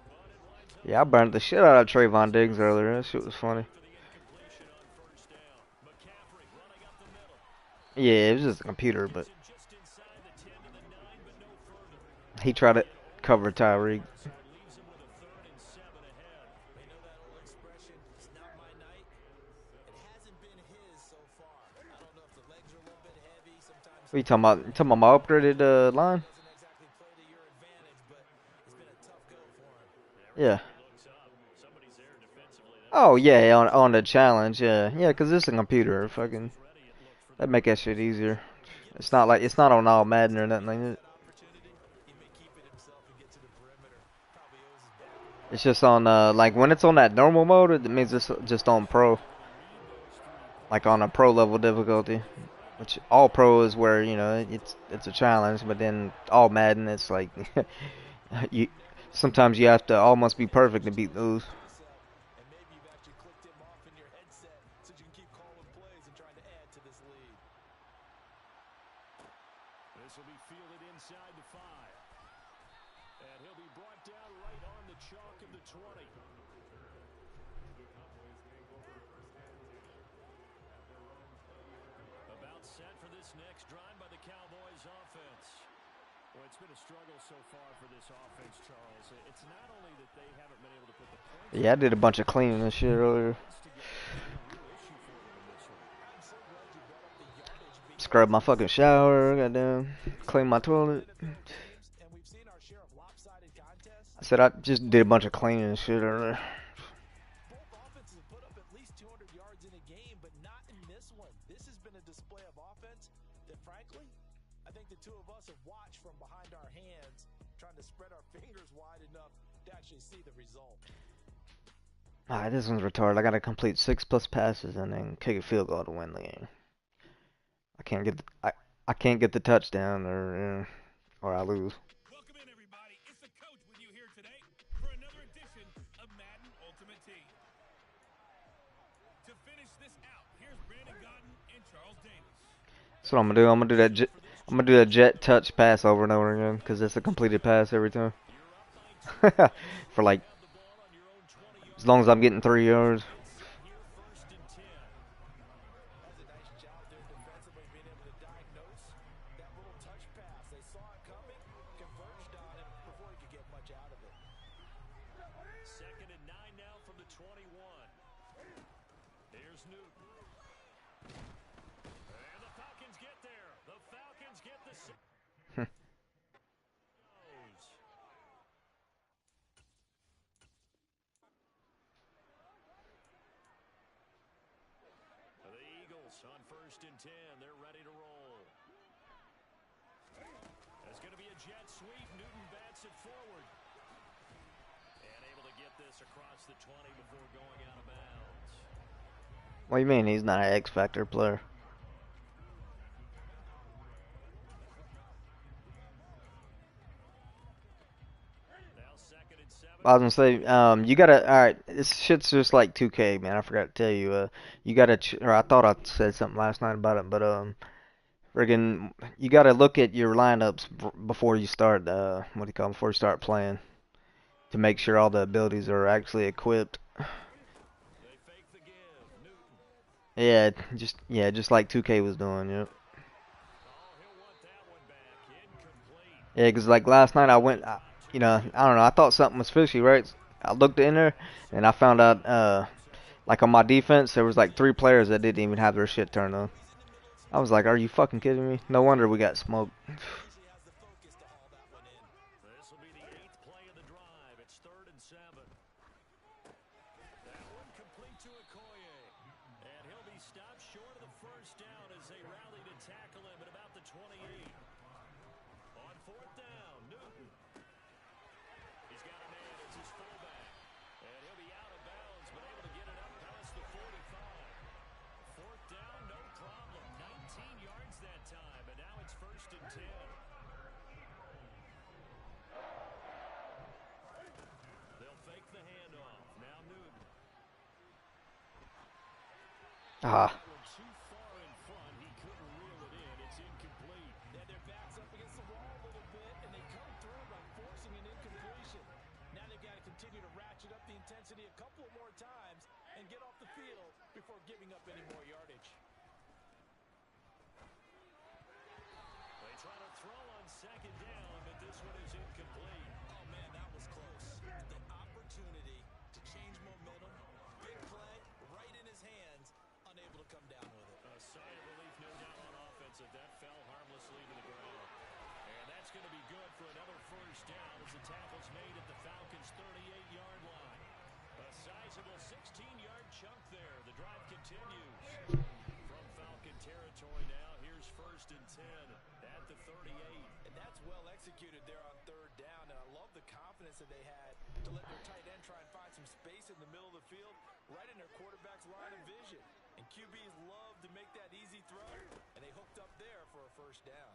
Speaker 1: but it winds up
Speaker 6: Yeah, I burned the shit out of Trayvon Diggs earlier. That shit was funny.
Speaker 1: for the incompletion on 1st down. McCaffrey running up the middle.
Speaker 6: Yeah, it was just a computer, but
Speaker 1: Just inside the 10 to the 9, but no further.
Speaker 6: he tried to cover Tyreek.
Speaker 1: So it leaves him with a 3rd and 7 ahead.
Speaker 2: You know that old expression, it's not my night? It hasn't been his so far. I don't know if the legs are a little bit heavy. Sometimes
Speaker 6: What you talking about? You talking about my upgraded line?
Speaker 2: doesn't exactly play to your advantage, but it's been a tough go for him.
Speaker 6: Yeah.
Speaker 1: Looks up. Somebody's there defensively.
Speaker 6: Oh yeah, on the challenge, yeah, yeah, 'cause it's a computer. Fucking, that make that shit easier. It's not like it's not on all Madden or nothing like that.
Speaker 2: He may keep it himself and get to the perimeter. Probably owes his back.
Speaker 6: It's just on like when it's on that normal mode, it means it's just on pro, like on a pro level difficulty. Which all pro is where you know it's a challenge, but then all Madden it's like you sometimes you have to almost be perfect to beat those.
Speaker 2: And maybe you've actually clicked him off in your headset so you can keep calling plays and trying to add to this lead.
Speaker 1: This will be fielded inside the 5. And he'll be brought down right on the chalk of the 20. About set for this next drive by the Cowboys offense. Well, it's been a struggle so far for this offense, Charles. It's not only that they haven't been able to put the points.
Speaker 6: Yeah, I did a bunch of cleaning and shit earlier. Scrub my fucking shower, goddamn, clean my toilet.
Speaker 2: And we've seen our share of lopsided contests.
Speaker 6: I said I just did a bunch of cleaning and shit earlier.
Speaker 2: Both offenses have put up at least 200 yards in a This has been a display of offense that, frankly, I think the two of us have watched from behind our hands, trying to spread our fingers wide enough to actually see the result.
Speaker 6: Alright, this one's retarded. I gotta complete 6+ passes and then kick a field goal to win the game. I can't get the touchdown or I lose.
Speaker 3: Welcome in, everybody. It's the coach with you here today for another edition of Madden Ultimate Team. To finish this out, here's Brandon Gaudin and Charles Davis.
Speaker 6: That's what I'm gonna do. I'm gonna do that jet touch pass over and over again because it's a completed pass every time. For like as long as I'm getting 3 yards.
Speaker 2: That's a nice job there defensively, being able to diagnose that little touch pass. They saw it coming, converged on it before he could get much out of it.
Speaker 1: 2nd and 9 now from the 21. Here's Newton. And the Falcons get there. The Falcons get the... The Eagles on 1st and 10. They're ready to roll. There's going to be a jet sweep. Newton bats it forward. And able to get this across the 20 before going out of bounds.
Speaker 6: What do you mean he's not an X Factor player?
Speaker 1: Now 2nd and 7.
Speaker 6: I was gonna say, you gotta, alright, this shit's just like 2K, man. I forgot to tell you, you gotta, or I thought I said something last night about it, but, friggin', you gotta look at your lineups before you start, before you start playing, to make sure all the abilities are actually equipped.
Speaker 1: They fake the give. Newton.
Speaker 6: Yeah, just like 2K was doing, yep.
Speaker 1: Oh, he'll want that one back. Incomplete.
Speaker 6: Yeah, 'cause like last night I went, I don't know, I thought something was fishy, right? I looked in there, and I found out, like on my defense, there was like 3 players that didn't even have their shit turned on. I was like, are you fucking kidding me? No wonder we got smoked.
Speaker 2: Usually has the focus to haul that one in.
Speaker 1: This will be the 8th play of the drive. It's 3rd and 7. That one complete to Okoye. And he'll be stopped short of the first down as they rally to tackle him at about the 28. On 4th down, Newton. He's got a man. It's his fullback. And he'll be out of bounds, but able to get it up past the 45. 4th down, no problem. 19 yards that time, and now it's 1st and 10. They'll fake the handoff. Now Newton.
Speaker 6: Ah.
Speaker 1: Too far in front. He couldn't reel it in. It's incomplete.
Speaker 2: Then their backs up against the wall a little bit, and they come through by forcing an incompletion. Now they've got to continue to ratchet up the intensity a couple of more times and get off the field before giving up any more yardage.
Speaker 1: They try to throw on 2nd down, but this one is incomplete.
Speaker 2: Oh, man, that was close. The opportunity to change momentum, big play, right in his hands, unable to come down with it.
Speaker 1: A sigh of relief, no doubt, on offense if that fell harmlessly to the ground. And that's going to be good for another 1st down as the tackle's made at the Falcons' 38-yard line. A sizable 16-yard chunk there. The drive continues. From Falcon territory now, here's 1st and 10 at the 38.
Speaker 2: And that's well executed there on 3rd down, and I love the confidence that they had to let their tight end try and find some space in the middle of the field, right in their quarterback's line of vision. And QBs love to make that easy throw, and they hooked up there for a 1st down.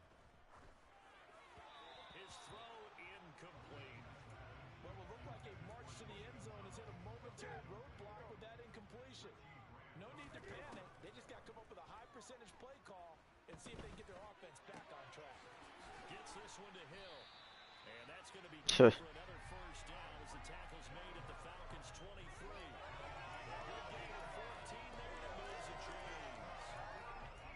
Speaker 1: His throw incomplete.
Speaker 2: What will look like a march to the end zone has hit a momentary roadblock with that incompletion. No need to panic. They just got to come up with a high percentage play call and see if they can get their offense back on track.
Speaker 1: Gets this one to Hill. And that's going to be
Speaker 6: Sure.
Speaker 1: good for another 1st down as the tackle's made at the Falcons' 23. A good gain of 14 there to moves the chains.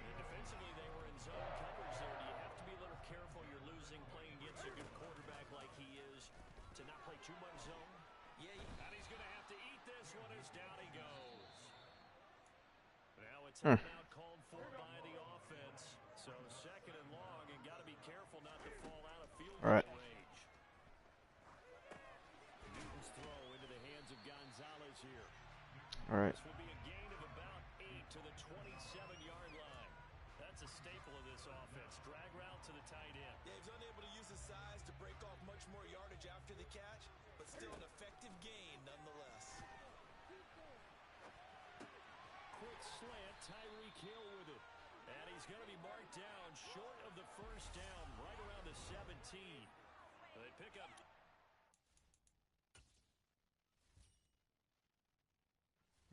Speaker 1: And defensively, they were in zone coverage there. Do you have to be a little careful? You're losing playing against a good quarterback like he is to not play too much zone?
Speaker 2: Yeah,
Speaker 1: And he's going to have to eat this one as down he goes. Now a timeout called for by the offense. So 2nd and long, and got to be careful not to fall out of field goal
Speaker 6: Right.
Speaker 1: range. Newton's throw into the hands of Gonzalez here.
Speaker 6: Alright.
Speaker 1: This will be a gain of about 8 to the 27-yard line.
Speaker 5: much more yardage after the catch, but still an effective gain nonetheless.
Speaker 4: Quick slant, Tyreek Hill with it. And he's going to be marked down short of the first down, right around the 17. They pick up.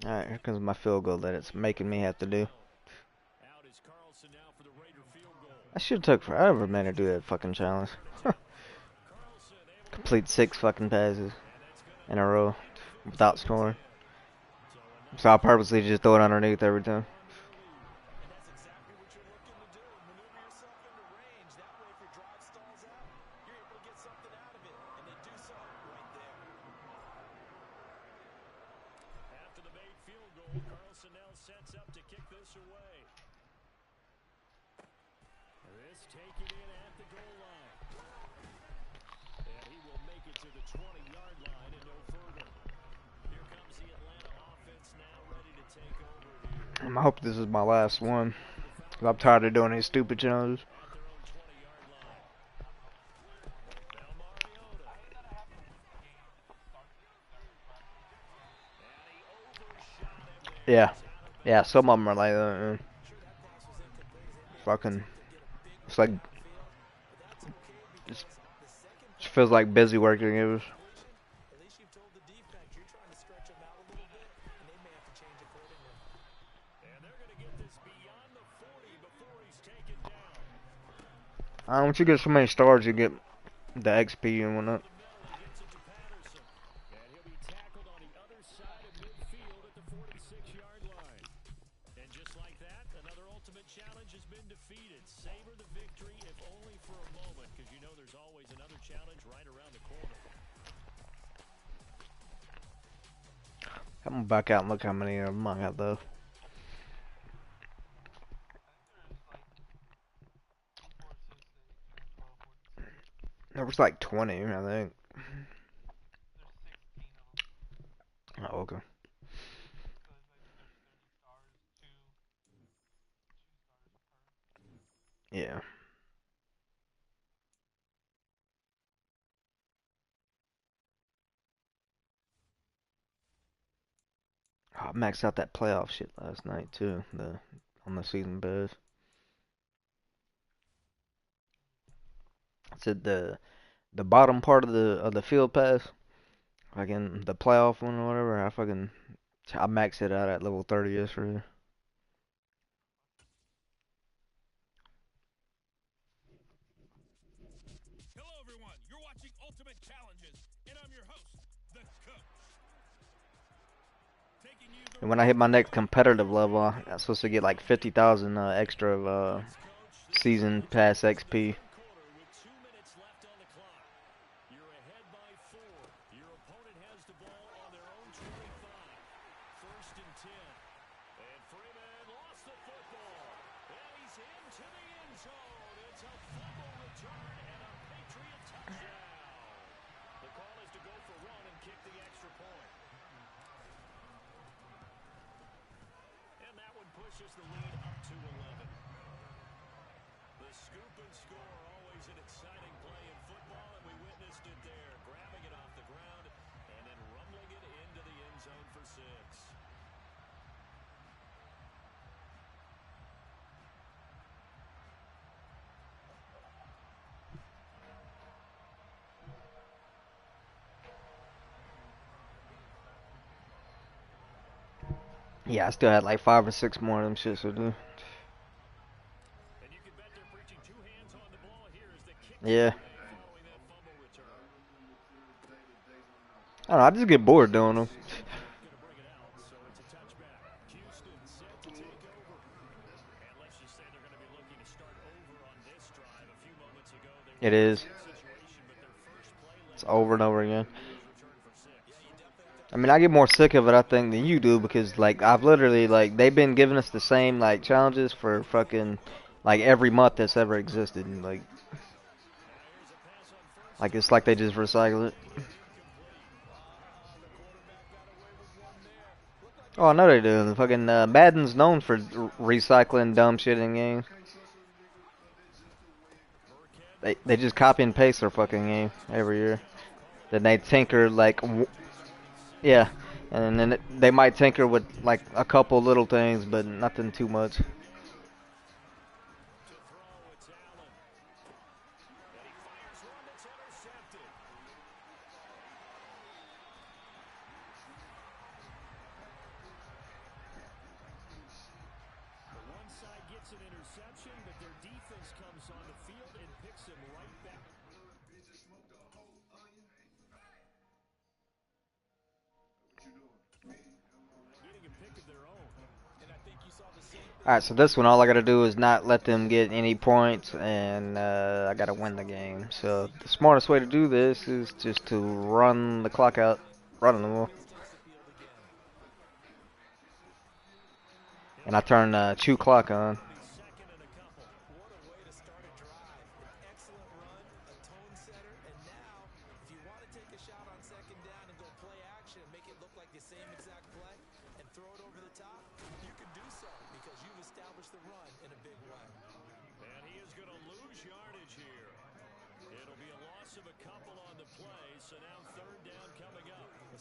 Speaker 6: Alright, here comes my field goal that it's making me have to do.
Speaker 4: Out is Carlson now for the Raider field goal.
Speaker 6: I should have took forever, man, to do that fucking challenge. Complete 6 fucking passes in a row without scoring. So I'll purposely just throw it underneath every time.
Speaker 2: And that's exactly what you're looking to do. Maneuver yourself into range. That way, if your drive stalls out, you're able to get something out of it. And they do so right there.
Speaker 4: After the made field goal, Carlson now sets up to kick this away. This taken in at the goal line. And he will make it to the 20-yard line and no further. Here comes the Atlanta offense now ready to take over here.
Speaker 6: I hope this is my last one. Cause I'm tired of doing these stupid challenges.
Speaker 4: At their own 20-yard line. Now Mariota. And he overshot him there.
Speaker 6: Yeah. Yeah, some of them are like that. Fucking. It's like. Just feels like busy work to give us.
Speaker 2: At least you've told the defense you're trying to stretch them out a little bit, and they may have to change accordingly.
Speaker 4: And they're going to get this beyond the 40 before he's taken down.
Speaker 6: Once you get so many stars, you get the XP and whatnot.
Speaker 4: Gets it to Patterson. And he'll be tackled on the other side of midfield at the 46-yard line. And just like that, another ultimate challenge has been defeated. Savor the victory, if only for a moment, because you know there's always another challenge right around the corner.
Speaker 6: I'm gonna back out and look how many of them I got though. There was like 20, I think. Oh, okay. Yeah. Oh, I maxed out that playoff shit last night too. On the season best. I said the bottom part of the field pass, fucking the playoff one or whatever. I maxed it out at level 30 yesterday.
Speaker 3: Hello, everyone. You're watching Ultimate Challenges, and I'm your host, the Coach. Taking you
Speaker 6: And when I hit my next competitive level, I'm supposed to get like 50,000 extra season pass XP.
Speaker 4: With 2 minutes left on the clock. You're ahead by 4. Your opponent has the ball on their own 25. First and 10. And Freeman lost the football. And he's into the end zone. It's a fumble return and a Patriot touchdown. The call is to go for one and kick the extra point. And that one pushes the lead up to 11. The scoop and score, always an exciting play in football, and we witnessed it there, grabbing it off the ground and then rumbling it into the end zone for 6.
Speaker 6: Yeah, I still had like 5 or 6 more of them shits to do.
Speaker 4: And you can bet they're preaching 2 hands on the ball here as the kick
Speaker 6: Yeah.
Speaker 4: following that fumble return.
Speaker 6: I don't know, I just get bored doing them.
Speaker 4: Going to bring it out, so it's a touchback. Houston set to take over. And let's just say they're going to be looking to start over on this drive. A few moments ago, they were
Speaker 6: It is.
Speaker 4: in a situation, but their first play
Speaker 6: It's over and over again.
Speaker 4: return for 6.
Speaker 6: I mean, I get more sick of it, I think, than you do because, like, I've literally, like, they've been giving us the same, like, challenges for fucking, like, every month that's ever existed. And, like, it's like they just recycle it. Oh, I know they do. The fucking Madden's known for recycling dumb shit in games.
Speaker 4: Burkhead
Speaker 6: They just copy and paste their fucking game every year. Then they tinker like yeah, and then they might tinker with like a couple little things, but nothing too much. Alright, so this one, all I gotta do is not let them get any points, and I gotta win the game. So the smartest way to do this is just to run the clock out, run the wall. And I turn chew clock on.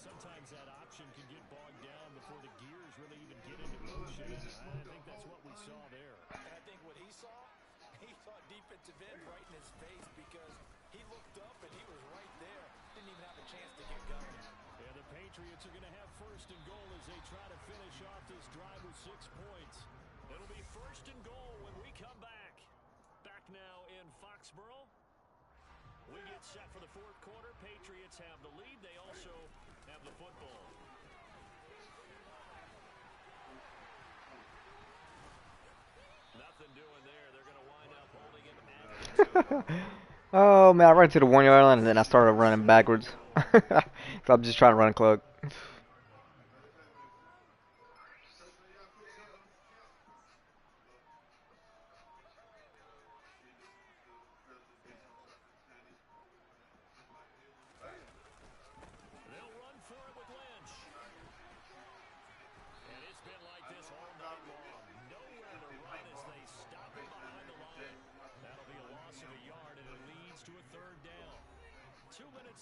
Speaker 4: Sometimes that option can get bogged down before the gears really even get into motion. I think that's what we saw there.
Speaker 2: And I think what he saw defensive end right in his face because he looked up and he was right there. Didn't even have a chance to get going.
Speaker 4: Yeah, the Patriots are going to have first and goal as they try to finish off this drive with 6 points. It'll be first and goal when we come back. Back now in Foxborough. We get set for the fourth quarter. Patriots have the lead. They also have the football. Nothing doing there. They're going to wind up holding him at
Speaker 6: Oh man, I ran to the 1 yard line and then I started running backwards. So I'm just trying to run a clock.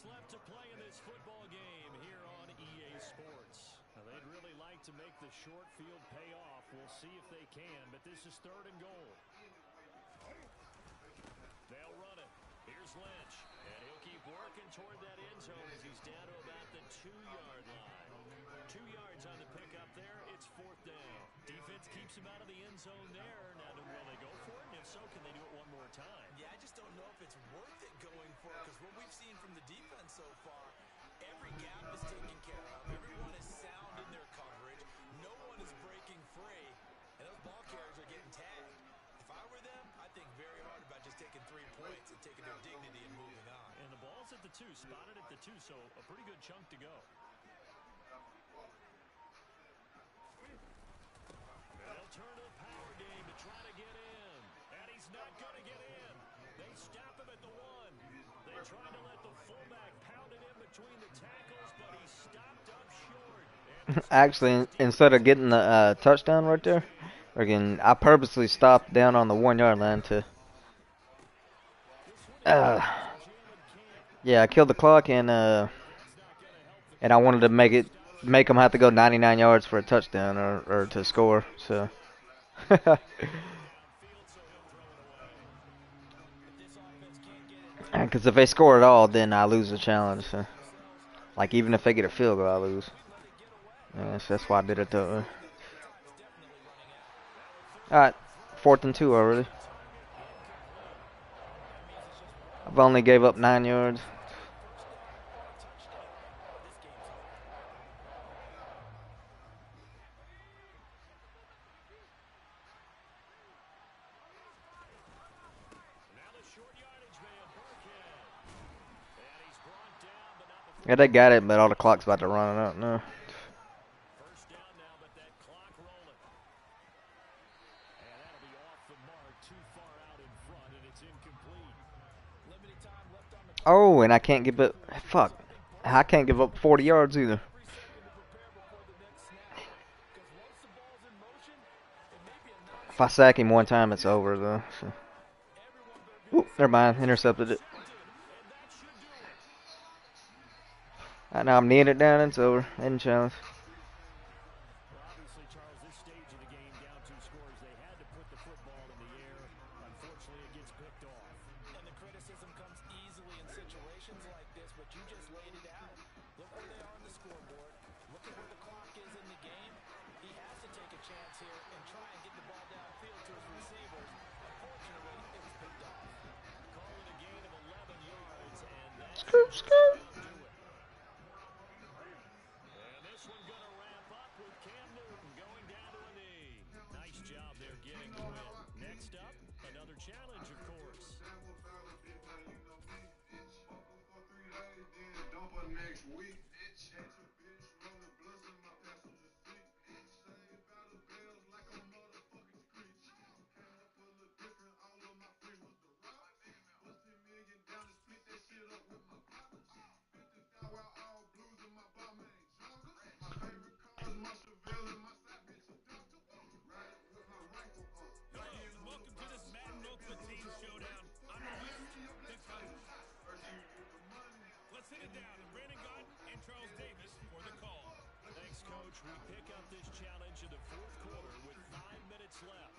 Speaker 4: left to play in this football game here on EA Sports. Now, they'd really like to make the short field pay off. We'll see if they can, but this is third and goal. They'll run it. Here's Lynch, and he'll keep working toward that end zone as he's down to about the 2-yard line. 2 yards on the pickup there. It's fourth down. Defense keeps him out of the end zone there. Now, will they go for it? And if so, can they do it one more time?
Speaker 2: Yeah, I just don't know if it's worth it going for it, because what we've seen from the defense so far, every gap is taken care of. Everyone is sound in their coverage. No one is breaking free, and those ball carriers are getting tagged. If I were them, I'd think very hard about just taking 3 points and taking their dignity and moving on.
Speaker 4: And the ball's at the 2, spotted at the 2, so a pretty good chunk to go. They'll turn to the power game to try to get in. And he's not going to get in. They stop him at the 1. They tried to let the fullback pound it in between the tackles, but he stopped up short.
Speaker 6: Actually, instead of getting the touchdown right there, again, I purposely stopped down on the 1 yard line to. Yeah, I killed the clock and I wanted to make them have to go 99 yards for a touchdown or to score. So. Because if they score at all, then I lose the challenge. So. Like even if they get a field goal, I lose. Yes, that's why I did it that way. Alright, 4th and 2 already. I've only gave up 9 yards. Yeah, they got it, but all the clock's about to run out now.
Speaker 4: First down now, but that clock rolling. And that'll be off the mark, too far out in front, and it's incomplete. Limited time left on the
Speaker 6: Oh, and I can't give it. Fuck. I can't give up 40 yards either. If I sack him one time, it's over, though. So. Ooh, Never mind. Intercepted it. Right now I'm kneeing it down. It's over. End challenge.
Speaker 4: Well, obviously, Charles, this stage of the game, down 2 scores, they had to put the football in the air. Unfortunately, it gets picked off.
Speaker 2: And the criticism comes easily in situations like this, but you just laid it out. Look where they are on the scoreboard. Look at where the clock is in the game. He has to take a chance here and try and get the ball downfield to his receivers. Unfortunately, it was picked off.
Speaker 4: Call it a gain of 11 yards, and that's
Speaker 6: Skirt, skirt.
Speaker 4: do it. And this one going to wrap up with Cam Newton going down to a knee. Nice job there getting the win. Next up, another challenge, of course.
Speaker 3: Welcome to this Madden Ultimate Team Showdown. I'm your host, the coach. Let's hit it down to Brandon Gaudin and Charles Davis for the call.
Speaker 4: Thanks, Coach. We pick up this challenge in the 4th quarter with 5 minutes left.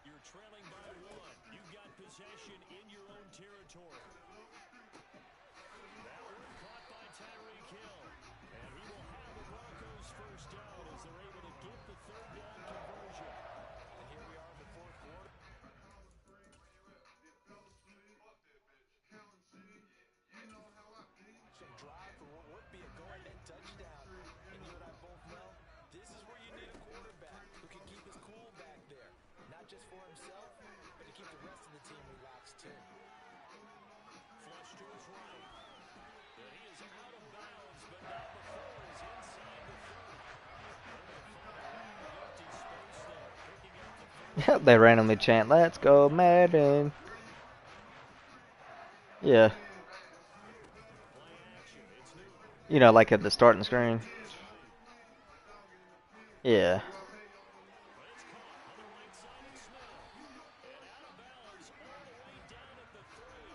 Speaker 4: You're trailing by 1. You've got possession in your own territory. That one caught by Tyreek Hill. And he will have the Broncos first down as they're able to get the 3rd down conversion.
Speaker 2: And here we are in the 4th quarter. Some drive for what would be a go-ahead touchdown. And you and I both know this is where you need a quarterback who can keep his cool back there. Not just for himself, but to keep the rest of the team relaxed too.
Speaker 4: Flush to his right. And he is out of bounds, but not before he's inside the 30. Empty space there, picking up the 30.
Speaker 6: They randomly chant, "Let's go Madden." Yeah.
Speaker 4: Play action. It's Newton.
Speaker 6: You know, like at the starting screen. Yeah.
Speaker 4: But it's caught on the right side of Smith. And out of bounds all the way down at the 3.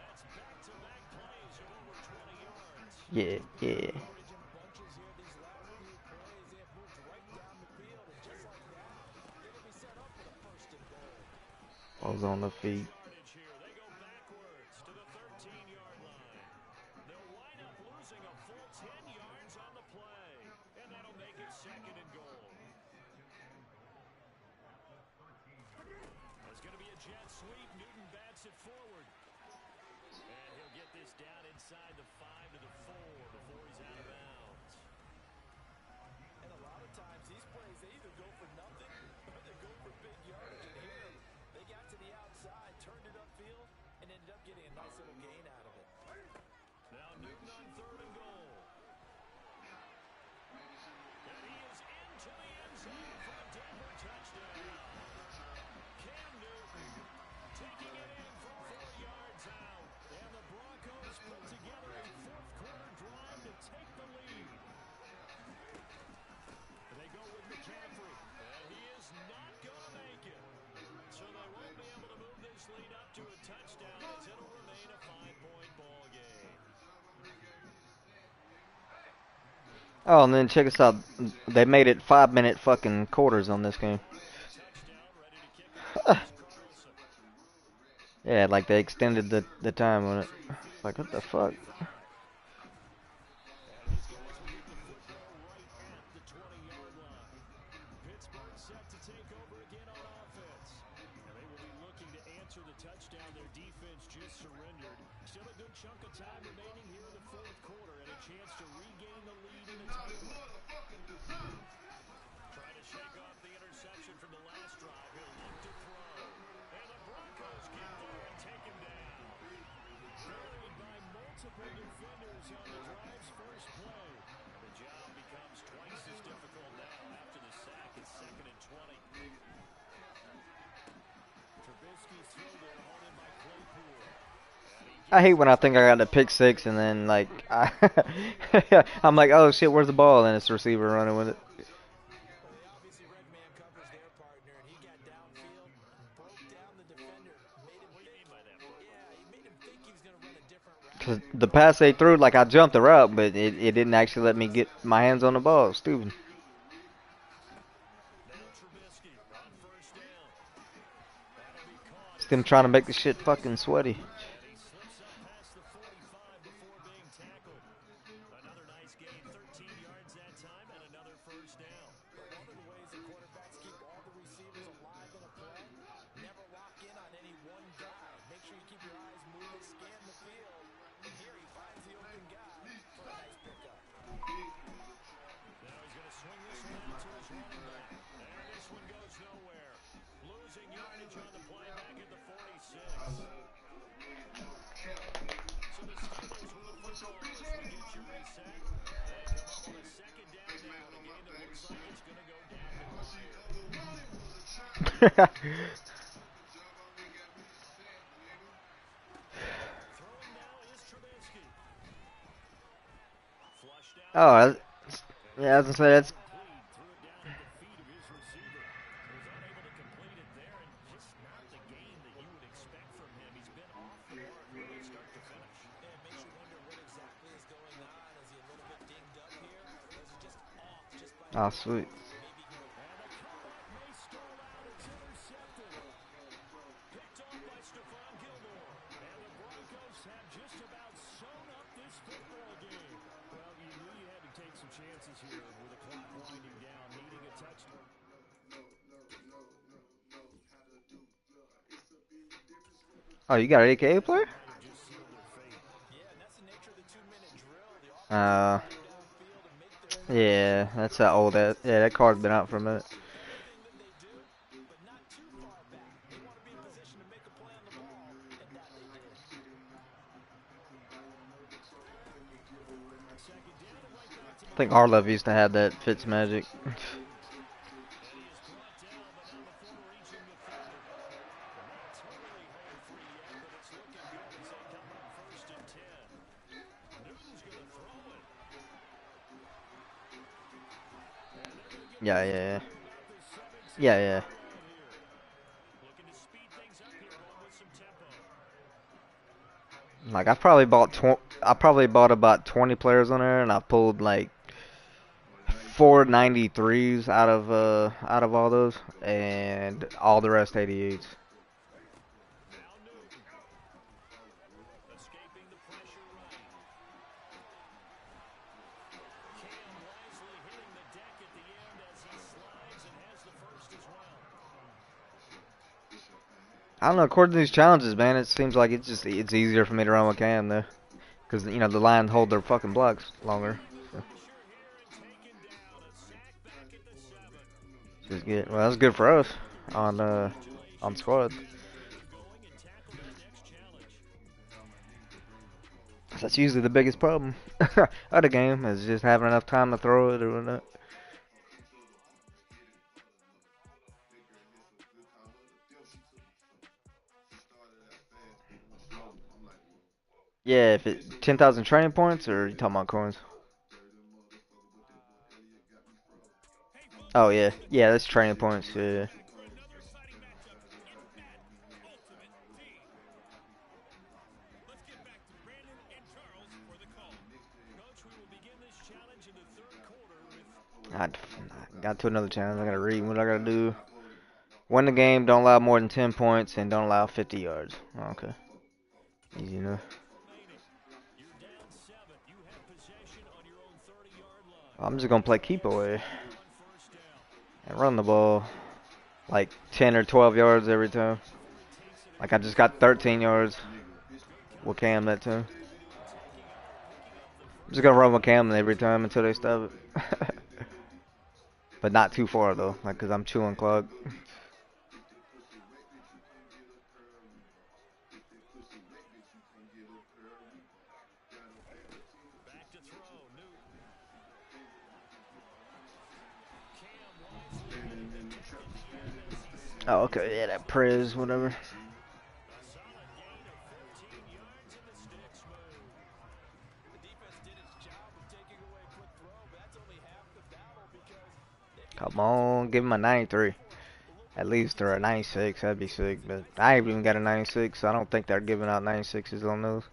Speaker 4: That's back-to-back plays of over 20 yards.
Speaker 6: Yeah, yeah.
Speaker 2: Bunches here, these last few plays, they have moved right down the field, and just like that, they're going to be set up for the 1st and goal.
Speaker 6: Balls on the feet.
Speaker 4: Yardage here. They go backwards to the 13-yard line. They'll wind up losing a full 10 yards on the play. And that'll make it 2nd and goal. It's going to be a jet sweep. Newton bats it forward. And he'll get this down inside the 5 to the 4 before he's out of bounds.
Speaker 2: And a lot of times, these plays, they either go for nothing or they go for big yardage. And here, they got to the outside, turned it upfield, and ended up getting a nice little gain out of it.
Speaker 4: Now Newton on 3rd and goal. And he is into the end zone for a Denver touchdown. Cam Newton taking it in from 4 yards out. And the Broncos put together a 4th quarter drive to take the lead. And they go with McCaffrey. And he is not going to make it. So they won't be able to move this lead up to a touchdown as it'll remain a 5-point ball game.
Speaker 6: Oh, and then check us out. They made it 5-minute fucking quarters on this game. Yeah, like they extended the time on it. Like, what the fuck?
Speaker 4: Pittsburgh set to take over again on offense. And they will be looking to answer the touchdown their defense just surrendered. Still a good chunk of time remaining here in the 4th quarter and a chance to regain the lead in a tight one. Trying to shake off the interception from the last drive. He'll look to throw. And the Broncos get there and take him down. Buried by multiple defenders on the drive's first play. The job becomes twice as difficult now after the sack. It's 2nd and 20. Trubisky's throw there, hauled in by Claypool.
Speaker 6: I hate when I think I got the pick 6 and then like I'm like, oh shit, where's the ball? And it's the receiver running with it.
Speaker 2: Well, they obviously red man covers their partner, and he got downfield, broke down the defender, made him
Speaker 4: What do you mean by that, Bush?
Speaker 6: 'Cause the pass they threw, like I jumped the route, but it didn't actually let me get my hands on the ball. Stupid. It's them trying to make the shit fucking sweaty. Oh, yeah, I was gonna say that's. Oh, sweet. Oh, you got an AKA player? Uh, yeah, that's that old. Yeah, that card's been out for a minute. I think Arlov used to have that Fitz Magic. Yeah, yeah, yeah, yeah. Like I probably bought about 20 players on there, and I pulled like 493s out of all those, and all the rest 88s. I don't know. According to these challenges, man, it seems like it's easier for me to run with Cam though, because you know the line hold their fucking blocks longer. So. Just good. Well, that's good for us on squad. That's usually the biggest problem of the game is just having enough time to throw it or whatnot. Yeah, if it 10,000 training points or you talking about coins? Oh yeah, yeah, that's training points. Yeah. I got to another challenge. I gotta read what I gotta do. Win the game, don't allow more than 10 points, and don't allow 50 yards. Okay. Easy enough. I'm just gonna play keep away and run the ball like 10 or 12 yards every time. Like I just got 13 yards with Cam that time. I'm just gonna run with Cam every time until they stop it. But not too far though, like cause I'm chewing clock. Oh, okay, yeah, that Prez, whatever. Come on, give him a 93. At least, or a 96, that'd be sick. But I ain't even got a 96, so I don't think they're giving out 96s on those.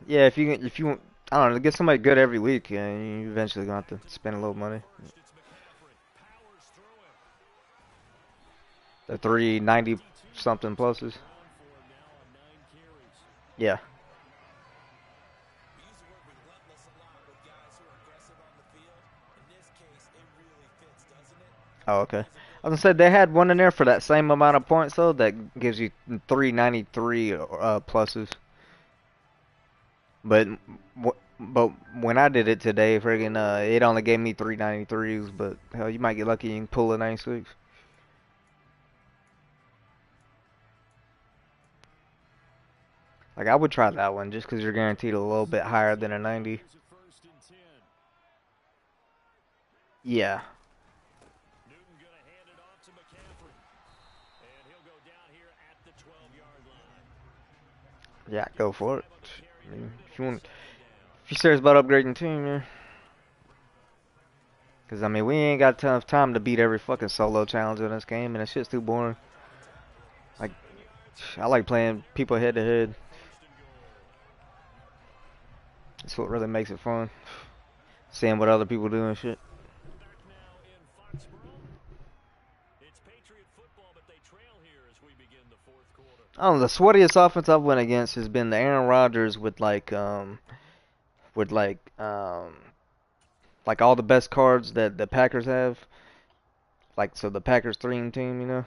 Speaker 6: Yeah, if you I don't know, get somebody good every week, yeah, you eventually gonna have to spend a little money. The 390 something pluses. Yeah.
Speaker 5: We use the word relentless a lot with guys who are aggressive on the field. In this case, it really fits, doesn't it?
Speaker 6: Oh, okay. I was gonna say they had one in there for that same amount of points though that gives you 393 pluses. But but when I did it today, friggin' it only gave me 393s. But hell, you might get lucky and pull a 96. Like I would try that one just because you're guaranteed a little bit higher than a 90. Yeah.
Speaker 4: Newton going to hand it off to McCaffrey. And he'll go down here at the 12-yard line.
Speaker 6: Yeah, go for it. I mean, if you're serious about upgrading team, yeah. Cause I mean we ain't got enough time to beat every fucking solo challenge in this game, and that shit's too boring. Like I like playing people head to head. That's what really makes it fun. Seeing what other people do and shit. Oh, the sweatiest offense I've went against has been the Aaron Rodgers with like like all the best cards that the Packers have. Like so the Packers dream team, you know,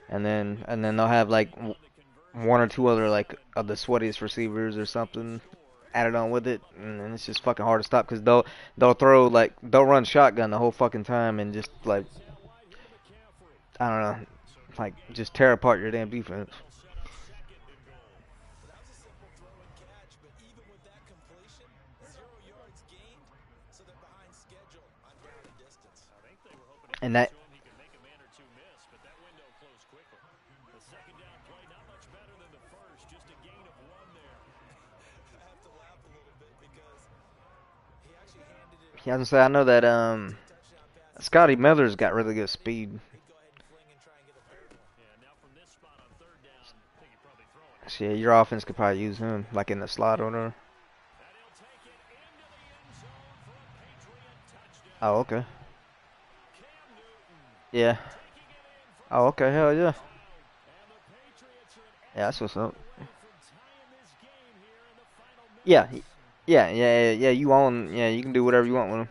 Speaker 6: and then they'll have like one or two other like of the sweatiest receivers or something added on with it, and it's just fucking hard to stop because they'll run shotgun the whole fucking time and just like I don't know, like just tear apart your damn defense. And that. Yeah, I was gonna say I know that Scotty Miller's got really good speed. So yeah, your offense could probably use him like in the slot order. Oh, okay. Yeah. Oh, okay. Hell yeah. Yeah, that's what's up. Yeah. Yeah. You own. Yeah, you can do whatever you want with him.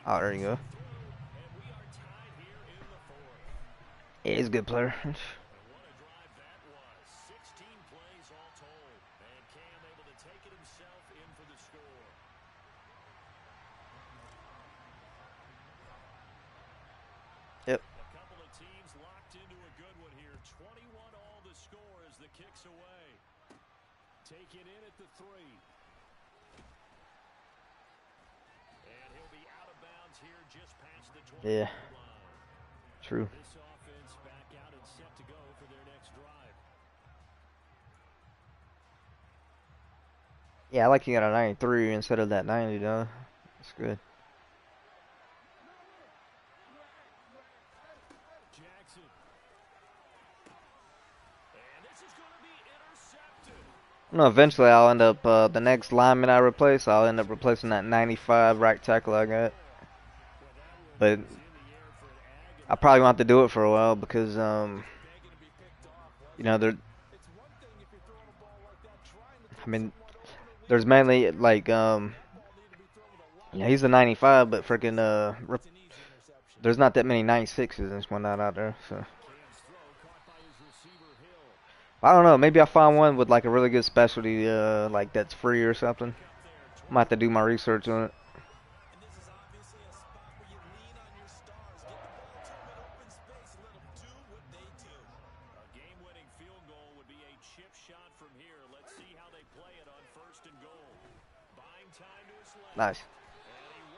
Speaker 6: Oh, there you go. Yeah, he's a good player. Yep.
Speaker 4: A couple of teams locked into a good one here. 21 all the score as the kicks away. Taken in at the 3. And he'll be out of bounds here just past the 20
Speaker 6: Yeah.
Speaker 4: line.
Speaker 6: True.
Speaker 4: This offense back out and set to go for their next drive.
Speaker 6: Yeah, I like you got a 93 instead of that 90 though. That's good. No, eventually I'll end up, the next lineman I replace, I'll end up replacing that 95 right tackle I got. But I probably won't have to do it for a while because, you know, I mean, there's mainly, like, yeah, he's a 95, but freaking, there's not that many 96s and whatnot out there, so. I don't know, maybe I'll find one with like a really good specialty, like that's free or something. I might have to do my research on it. Nice.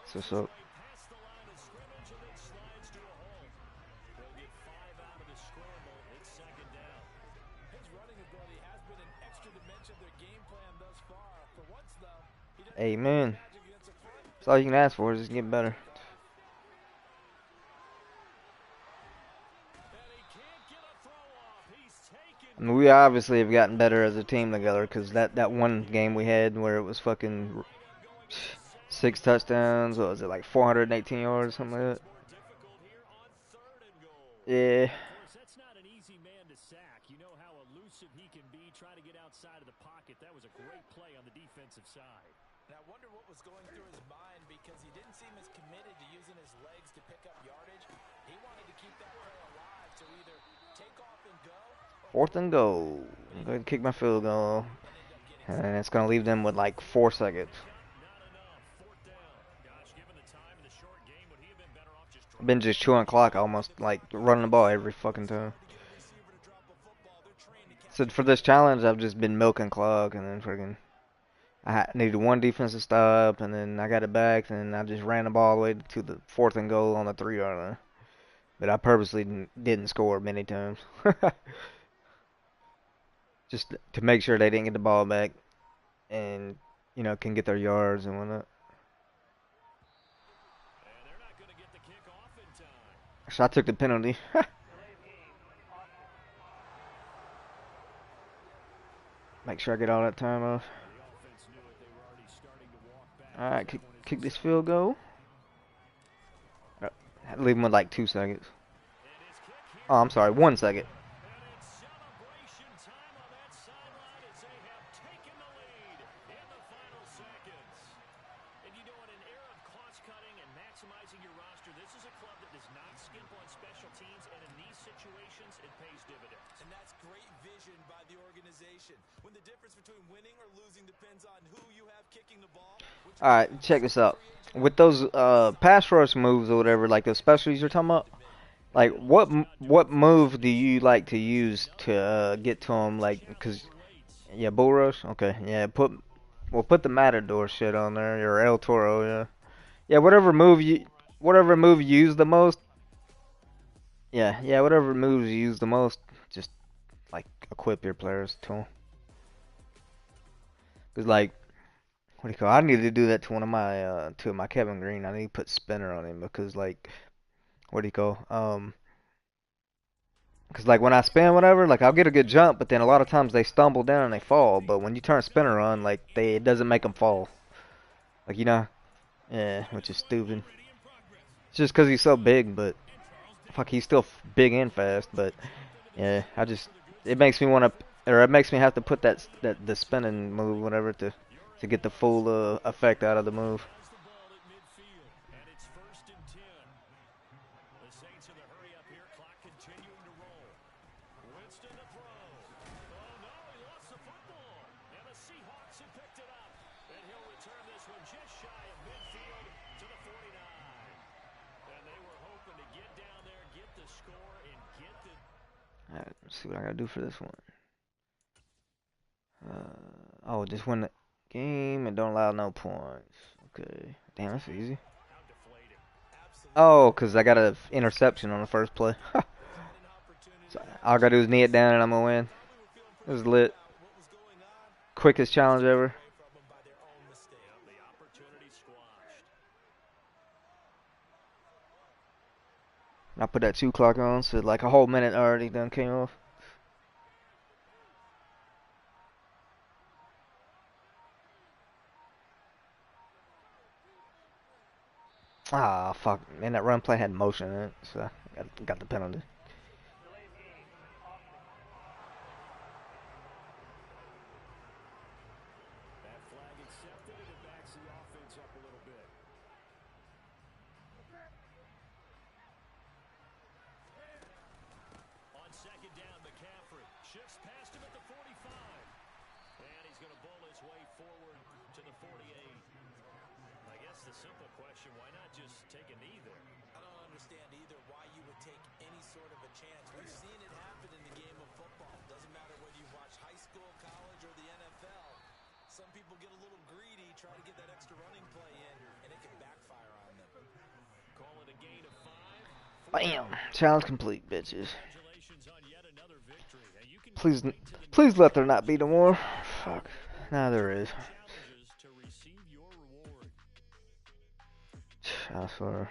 Speaker 6: So. Amen. That's all you can ask for is just get better. I mean, we obviously have gotten better as a team together because that one game we had where it was fucking 6 touchdowns, what was it, like 418 yards, something like that? Yeah.
Speaker 4: Of course, that's not an easy man to sack. You know how elusive he can be trying to get outside of the pocket. That was a great play on the defensive side.
Speaker 2: And I wonder what was going through his mind because he didn't seem as committed to using his legs to pick up yardage. He wanted to keep that play alive to either take off and go.
Speaker 6: 4th and goal. I'm going to kick my field goal. And it's going to leave them with like 4 seconds. I've been just chewing clock almost, like running the ball every fucking time. So for this challenge, I've just been milking clock and then freaking. I needed one defensive stop, and then I got it back, and I just ran the ball all the way to the 4th and goal on the 3-yard line. But I purposely didn't score many times. Just to make sure they didn't get the ball back and, you know, can get their yards and whatnot. So I took the penalty. Make sure I get all that time off. Alright, kick this field goal. Leave him with like 2 seconds. Oh, I'm sorry, 1 second. Alright, check this out. With those pass rush moves or whatever, like those specialties you're talking about, like what move do you like to use to get to them? Like, cause yeah, bull rush. Okay, yeah, put the Matador shit on there, or El Toro. Yeah, yeah, whatever move you use the most. Yeah, whatever moves you use the most, just like equip your players to them. Cause like. What do you call? I need to do that to one of my to my Kevin Green. I need to put spinner on him because like what do you call? Because like when I spin whatever, like I'll get a good jump, but then a lot of times they stumble down and they fall. But when you turn spinner on, like it doesn't make them fall. Like you know, yeah, which is stupid. It's just because he's so big, but fuck, he's still big and fast. But yeah, it makes me want to, or it makes me have to put the spinning move whatever to get the full effect out of the move. Alright, let's see what I gotta do for this one. Oh, just win the game and don't allow no points. Okay. Damn, that's easy. Oh, because I got an interception on the first play. So all I gotta do is knee it down and I'm gonna win. It was lit. Quickest challenge ever. And I put that 2 clock on, so like a whole minute already done came off. Ah, fuck. Man, that run play had motion in it, so I got the penalty.
Speaker 4: That flag accepted, and it backs the offense up a little bit. On second down, McCaffrey shifts past him at the 45. And he's going to bowl his way forward to the 48. I guess the simple question, why not just take a knee there?
Speaker 2: I don't understand either why you would take any sort of a chance. We've seen it happen in the game of football. Doesn't matter whether you watch high school, college, or the NFL. Some people get a little greedy, try to get that extra running play in, and it can backfire on them.
Speaker 4: Call it a gain of 5.
Speaker 6: Bam! Challenge complete, bitches. Please let there not be no more. Fuck. Nah, there is. I swear.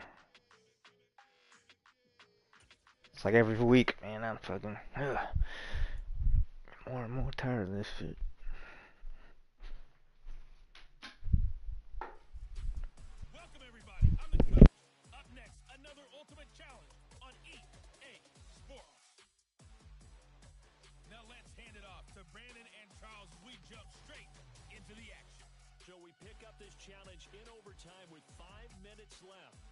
Speaker 6: It's like every week, man. I'm fucking. Ugh. more and more tired of this shit.
Speaker 3: Welcome, everybody. I'm the coach. Up next, another Ultimate Challenge on Itttt Sports. Now let's hand it off to Brandon and Charles as we jump straight into the action.
Speaker 4: So we pick up this challenge in overtime with 5 minutes left.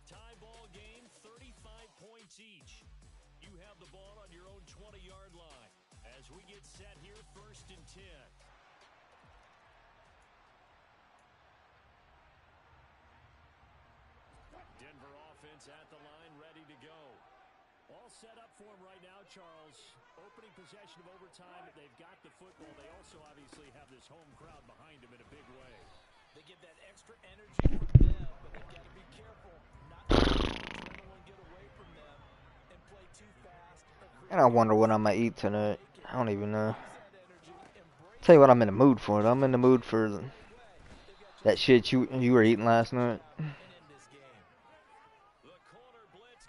Speaker 4: Tie ball game, 35 points each. You have the ball on your own 20-yard line. As we get set here, 1st and 10. Denver offense at the line, ready to go. All set up for him right now, Charles. Opening possession of overtime. They've got the football. They also obviously have this home crowd behind them in a big way.
Speaker 2: They give that extra energy from them, but they've got to be careful not to let adrenaline get away from them and play too fast.
Speaker 6: And I wonder what I'm gonna eat tonight. I don't even know. Tell you what, I'm in the mood for it. I'm in the mood for that shit you were eating last night.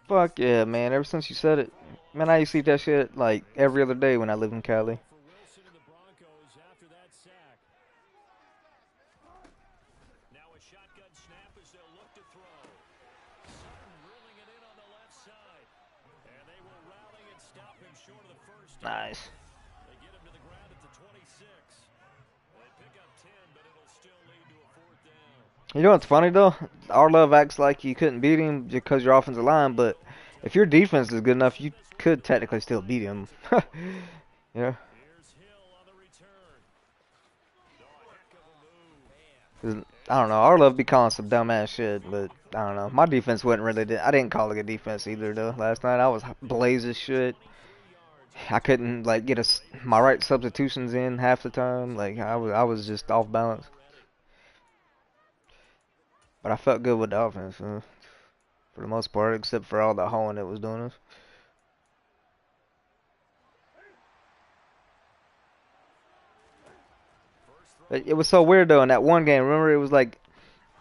Speaker 6: Fuck yeah, man. Ever since you said it, man, I used to eat that shit like every other day when I lived in Cali.
Speaker 4: Now a shotgun snap as they'll look to throw. Sutton reeling it in on the left side. And they will rally and stop him short of the first.
Speaker 6: Nice.
Speaker 4: They get him to the ground at the 26. They pick up 10, but it'll still lead to a 4th down.
Speaker 6: You know what's funny though? Our love acts like you couldn't beat him because your offensive line, but if your defense is good enough, you could technically still beat him. Yeah.
Speaker 4: Here's Hill on the return. Oh, a heck of a move.
Speaker 6: I don't know. Our love be calling some dumbass shit, but I don't know. My defense wasn't really. I didn't call it a defense either though. Last night I was blaze as shit. I couldn't like get my right substitutions in half the time. Like I was just off balance. But I felt good with the offense, for the most part, except for all the hoeing it was doing us. It was so weird though in that one game. Remember, it was like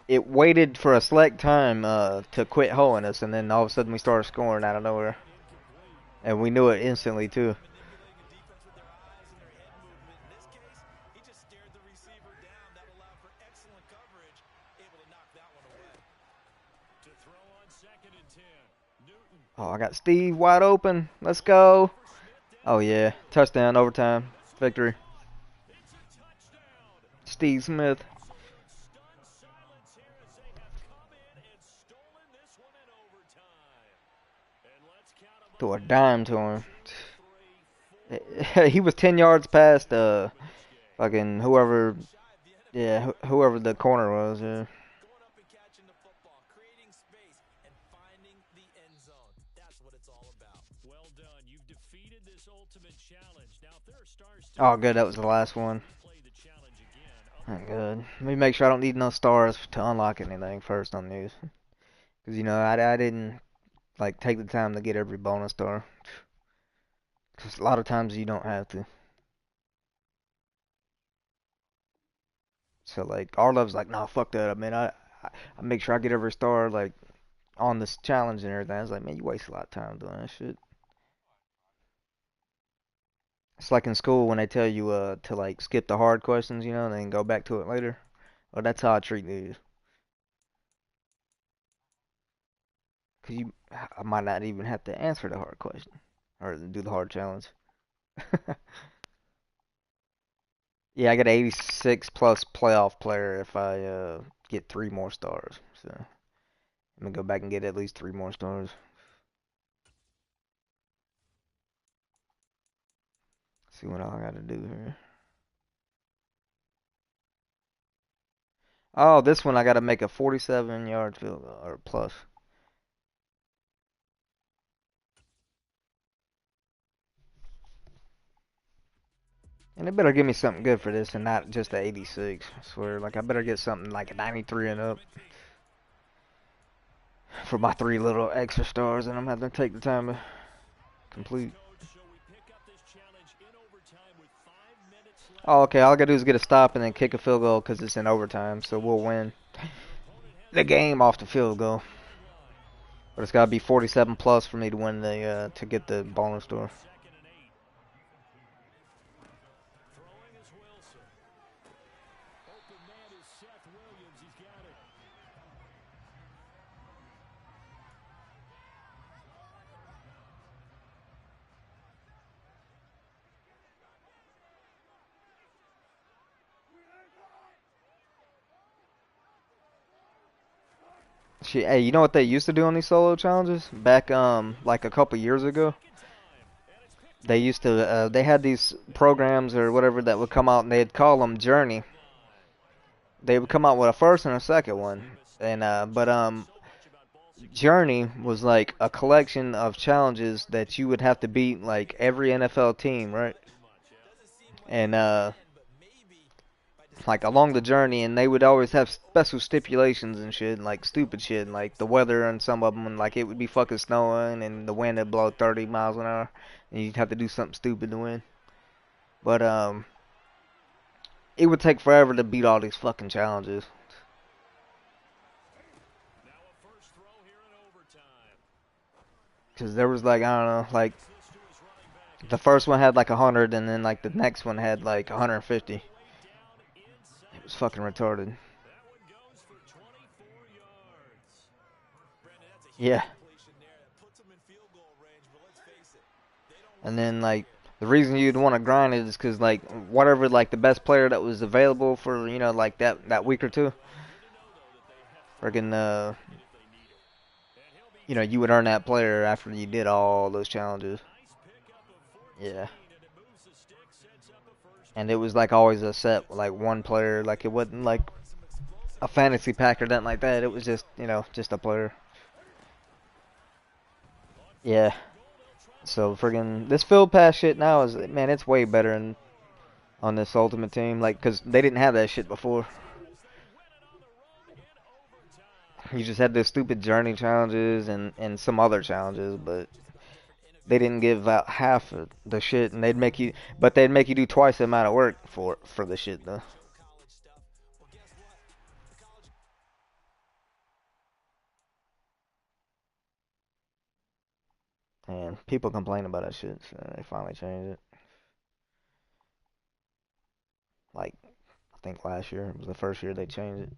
Speaker 6: it waited for a select time to quit hoeing us, and then all of a sudden we started scoring out of nowhere, and we knew it instantly too. Oh, I got Steve wide open. Let's go. Oh, yeah. Touchdown, overtime. Victory. Steve Smith. Threw a dime to him. He was 10 yards past fucking whoever, yeah, whoever the corner was, yeah. Oh, good. That was the last one. Oh, good. Let me make sure I don't need no stars to unlock anything first on these. Because, you know, I didn't, like, take the time to get every bonus star. Because a lot of times you don't have to. So, like, Arlove's like, nah, fuck that. I mean, I make sure I get every star, like, on this challenge and everything. I was like, man, you waste a lot of time doing that shit. It's like in school when they tell you to like skip the hard questions, you know, and then go back to it later. Well, that's how I treat these. Cause I might not even have to answer the hard question or do the hard challenge. Yeah, I get 86 plus playoff player if I get 3 more stars. So I'm gonna go back and get at least 3 more stars. See what all I gotta do here. Oh, this one I gotta make a 47-yard field goal, or plus. And they better give me something good for this and not just a 86. I swear, like I better get something like a 93 and up. For my 3 little extra stars, and I'm gonna have to take the time to complete. Oh, okay, all I gotta do is get a stop and then kick a field goal because it's in overtime, so we'll win the game off the field goal. But it's gotta be 47 plus for me to win the to get the bonus star. Shit, hey, you know what they used to do on these solo challenges? Back, like a couple years ago? They used to, they had these programs or whatever that would come out and they'd call them Journey. They would come out with a first and a second one. And, Journey was like a collection of challenges that you would have to beat like every NFL team, right? And, like along the journey, and they would always have special stipulations and shit, like stupid shit, like the weather and some of them, and like it would be fucking snowing and the wind would blow 30 miles an hour, and you'd have to do something stupid to win. But it would take forever to beat all these fucking challenges. Cause there was like I don't know, like the first one had like 100, and then like the next one had like 150. It was fucking retarded. Yeah. And then like the reason you'd want to grind it is because like whatever like the best player that was available for like that week or two, friggin' you would earn that player after you did all those challenges. Yeah. And it was like always a set like one player, like it wasn't like a fantasy pack or nothing like that. It was just just a player. Yeah. So friggin' this field pass shit now is, man, it's way better on this Ultimate Team, like, cause they didn't have that shit before. You just had those stupid journey challenges and some other challenges, but they didn't give out half of the shit, and they'd make you do twice the amount of work for the shit though. And people complain about that shit, so they finally changed it. Like, I think last year was the first year they changed it.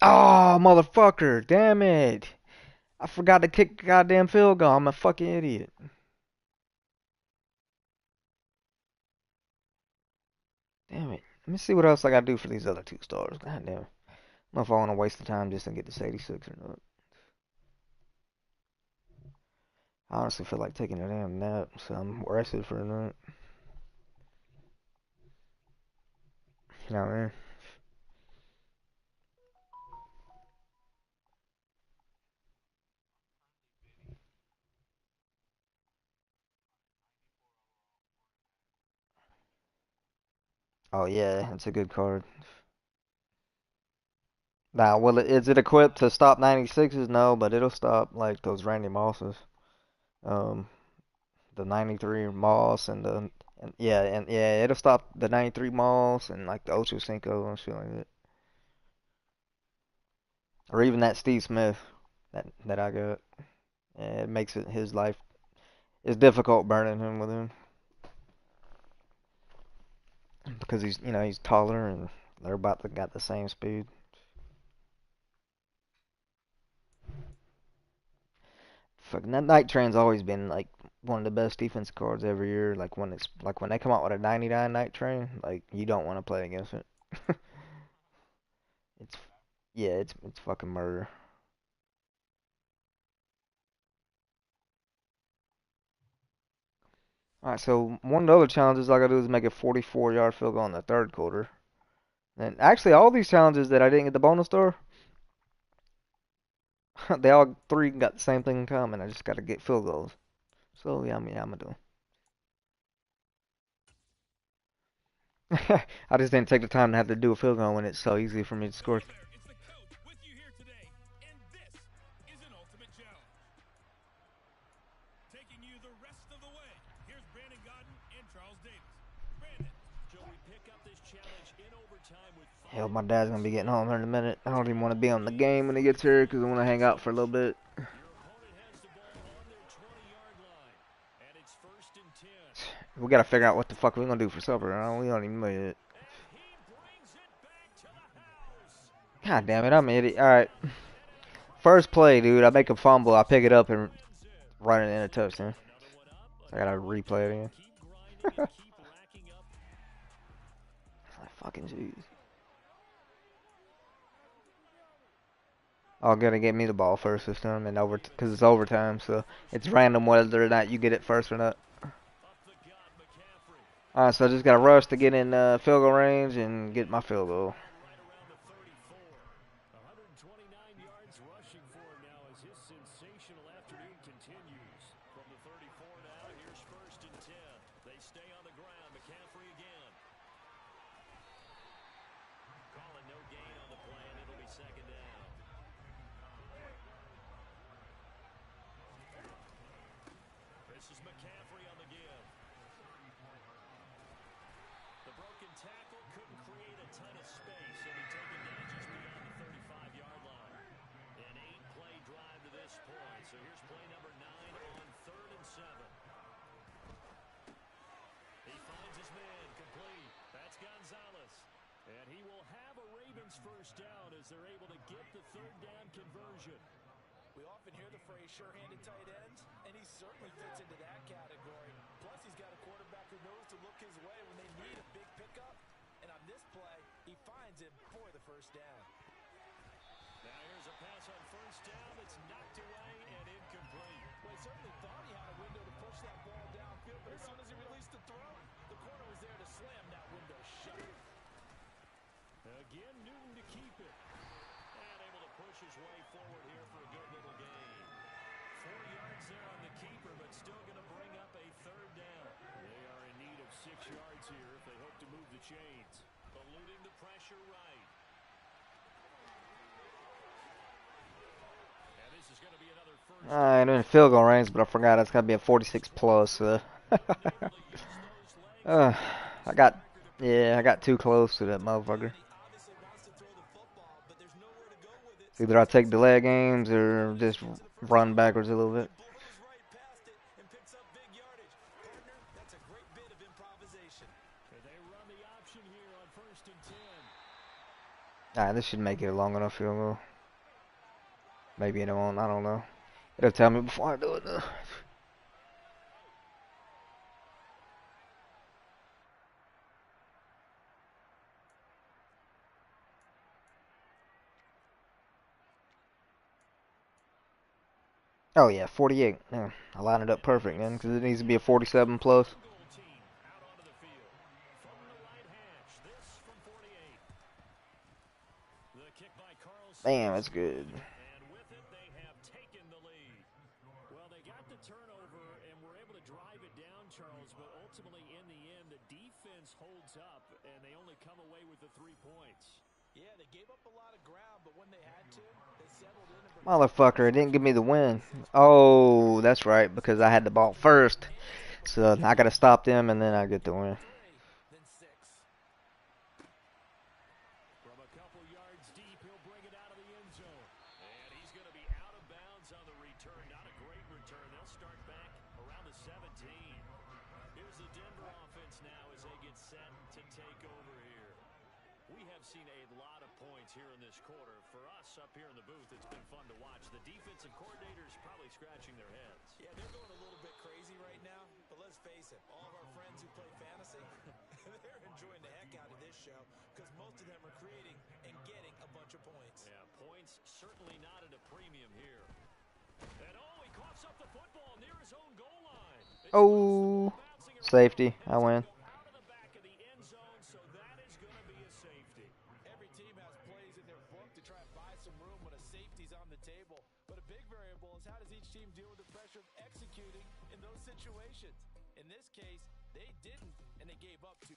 Speaker 6: Oh, motherfucker! Damn it! I forgot to kick the goddamn field goal. I'm a fucking idiot. Damn it. Let me see what else I gotta do for these other 2 stars. God damn it. I don't know if I want to waste the time just to get this 86 or not. I honestly feel like taking a damn nap, so I'm rested for a night. You know what I mean? Oh yeah, it's a good card. Now, is it equipped to stop 96s? No, but it'll stop like those Randy Mosses. Um, the 93 Moss and it'll stop the 93 Moss and like the Ocho Cinco and shit like that. Or even that Steve Smith that I got. Yeah, it makes his life is difficult burning him with him because he's taller and they're about to got the same speed. Fucking that Night Train's always been like one of the best defense cards every year. Like when they come out with a 99 Night Train, like you don't want to play against it. It's yeah, it's fucking murder. Alright, so one of the other challenges I gotta do is make a 44-yard field goal in the third quarter. And actually, all these challenges that I didn't get the bonus star, they all three got the same thing in common. I just gotta get field goals. So yeah, I'm gonna do. I just didn't take the time to have to do a field goal when it's so easy for me to score.
Speaker 3: It's the coach with you here today, and this is an Ultimate Challenge. Taking you the rest of the way, here's Brandon Gaudin and Charles Davis. Brandon.
Speaker 4: Shall we pick up this challenge in overtime with
Speaker 6: Hell, my dad's gonna be getting home here in a minute. I don't even want to be on the game when he gets here because I want to hang out for a little bit. We gotta figure out what the fuck we gonna do for supper. We don't even know yet. God damn it, I'm an idiot. Alright. First play, dude. I make a fumble. I pick it up and run it in a touchdown. I gotta replay it again. Like, fucking jeez. Oh, gonna get me the ball first this time, and because it's overtime, so it's random whether or not you get it first or not. Alright, so I just gotta rush to get in field goal range and get my field goal.
Speaker 4: And he will have a Ravens first down as they're able to get the third down conversion.
Speaker 2: We often hear the phrase sure-handed tight ends, and he certainly fits into that category. Plus, he's got a quarterback who knows to look his way when they need a big pickup. And on this play, he finds him for the first down.
Speaker 4: Now here's a pass on first down. It's knocked away and incomplete.
Speaker 2: Well, he certainly thought he had a window to push that ball downfield, but as soon as he released the throw, the corner was there to slam that window shut.
Speaker 4: Again, Newton to keep it. And able to push his way forward here for a good little gain. 4 yards there on the keeper, but still going to bring up a third down. They are in need of 6 yards here if they hope to move the chains. Eluding the pressure right. And this is going to be another first.
Speaker 6: I'm in field goal range, but I forgot it's gotta be a 46 plus. I got too close to that motherfucker. Either I take delay games or just run backwards a little bit. This should make it a long enough field goal. Maybe it won't, I don't know. It'll tell me before I do it though. Oh yeah, 48. Yeah, I lined it up perfect then, because it needs to be a 47 plus. Damn, that's good.
Speaker 4: And with it, they have taken the lead. Well, they got the turnover and were able to drive it down, Charles, but ultimately in the end, the defense holds up and they only come away with the 3 points.
Speaker 2: Yeah, they gave up a lot of ground, but when they had to, they settled in.
Speaker 6: Motherfucker, it didn't give me the win. Oh, that's right, because I had the ball first. So I gotta stop them and then I get the win.
Speaker 4: From a couple yards deep, he'll bring it out of the end zone. And he's going to be out of bounds on the return. Not a great return. They'll start back around the 17. Here's the Denver offense now as they get set to take over here. We have seen a lot of points here in this quarter. For us up here in the booth, it's been fun to watch. The defensive coordinators probably scratching their heads.
Speaker 2: Yeah, they're going a little bit crazy right now. But let's face it, all of our friends who play fantasy, they're enjoying the heck out of this show because most of them are creating and getting a bunch of points.
Speaker 4: Yeah, points certainly not at a premium here. And he coughs up the football near his own goal line.
Speaker 6: Oh, safety. I win.
Speaker 4: Out of the back of the end zone, so that is going to be a safety.
Speaker 2: Every team has plays in their book to try and buy some room when a safety's on the table. But a big variable is how does each team deal with the pressure of executing in those situations. In this case, they didn't, and they gave up 2.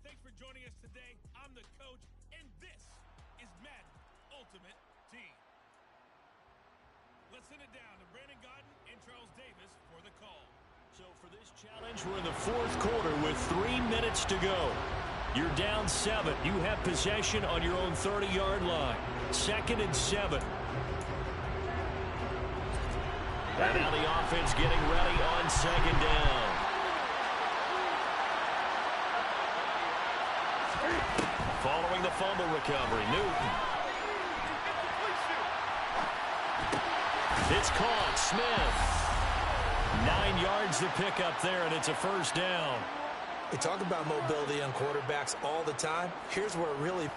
Speaker 3: thanks for joining us today. I'm the coach, and this is Madden Ultimate Team. Let's send it down to Brandon Gaudin and Charles Davis for the call.
Speaker 4: So for this challenge, we're in the fourth quarter with 3 minutes to go. You're down 7. You have possession on your own 30-yard line. 2nd and 7. And now the offense getting ready on 2nd down. Following the fumble recovery, Newton. It's caught. Smith. 9 yards to pick up there, and it's a first down.
Speaker 5: We talk about mobility on quarterbacks all the time. Here's where it really...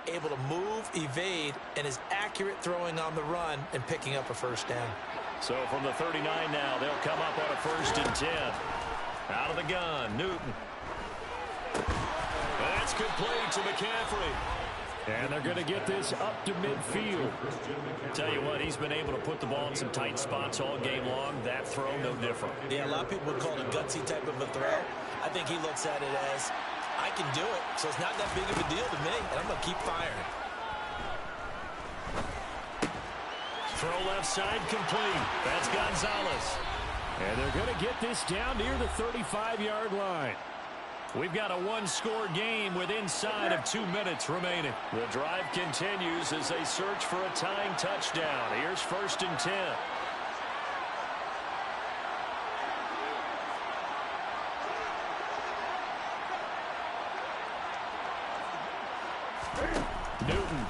Speaker 2: able to move, evade, and is accurate throwing on the run and picking up a first down.
Speaker 1: So from the 39 now, they'll come up on a 1st and 10. Out of the gun, Newton. That's complete to McCaffrey. And they're going to get this up to midfield. Tell you what, he's been able to put the ball in some tight spots all game long. That throw, no different.
Speaker 5: Yeah, a lot of people would call it a gutsy type of a throw. I think he looks at it as, I can do it, so it's not that big of a deal to me, and I'm going to keep firing.
Speaker 1: Throw left side complete. That's Gonzalez. And they're going to get this down near the 35-yard line. We've got a one-score game with inside of 2 minutes remaining. The drive continues as they search for a tying touchdown. Here's 1st and 10. Newton.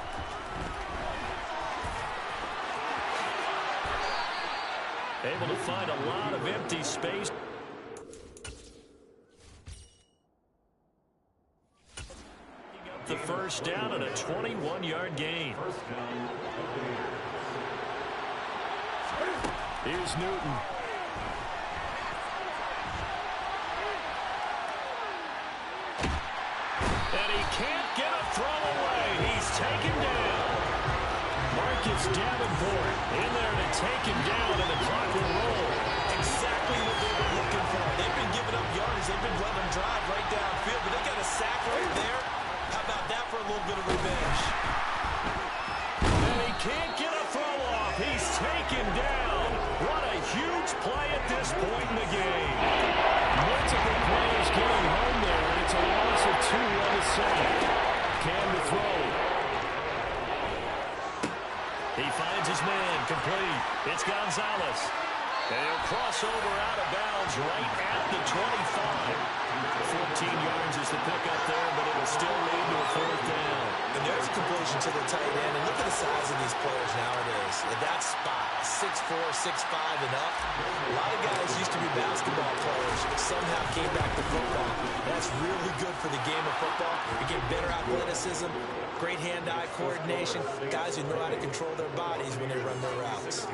Speaker 1: Able to find a lot of empty space. The first down and a 21-yard gain. Here's Newton. And he can't get a throw away. He's taken down. Marcus Davenport in there to take him down, and the clock will roll.
Speaker 5: Exactly what they were looking for. They've been giving up yards. They've been letting them drive right downfield, but they got a sack right there. How about that for a little bit of revenge?
Speaker 1: And he can't get a throw off. He's taken down. What a huge play at this point in the game. Multiple players getting home there, and it's a loss of 2 on the second. Cam to throw. He finds his man, complete. It's Gonzalez. They'll cross over out of bounds right at the 25. 14 yards is the pickup there, but it will still lead to a 4th down.
Speaker 5: And there's a completion to the tight end. And look at the size of these players nowadays. At that spot, 6'4", 6'5", and up. A lot of guys used to be basketball players, but somehow came back to football. That's really good for the game of football. You get better athleticism, great hand-eye coordination, guys who know how to control their bodies when they run their routes.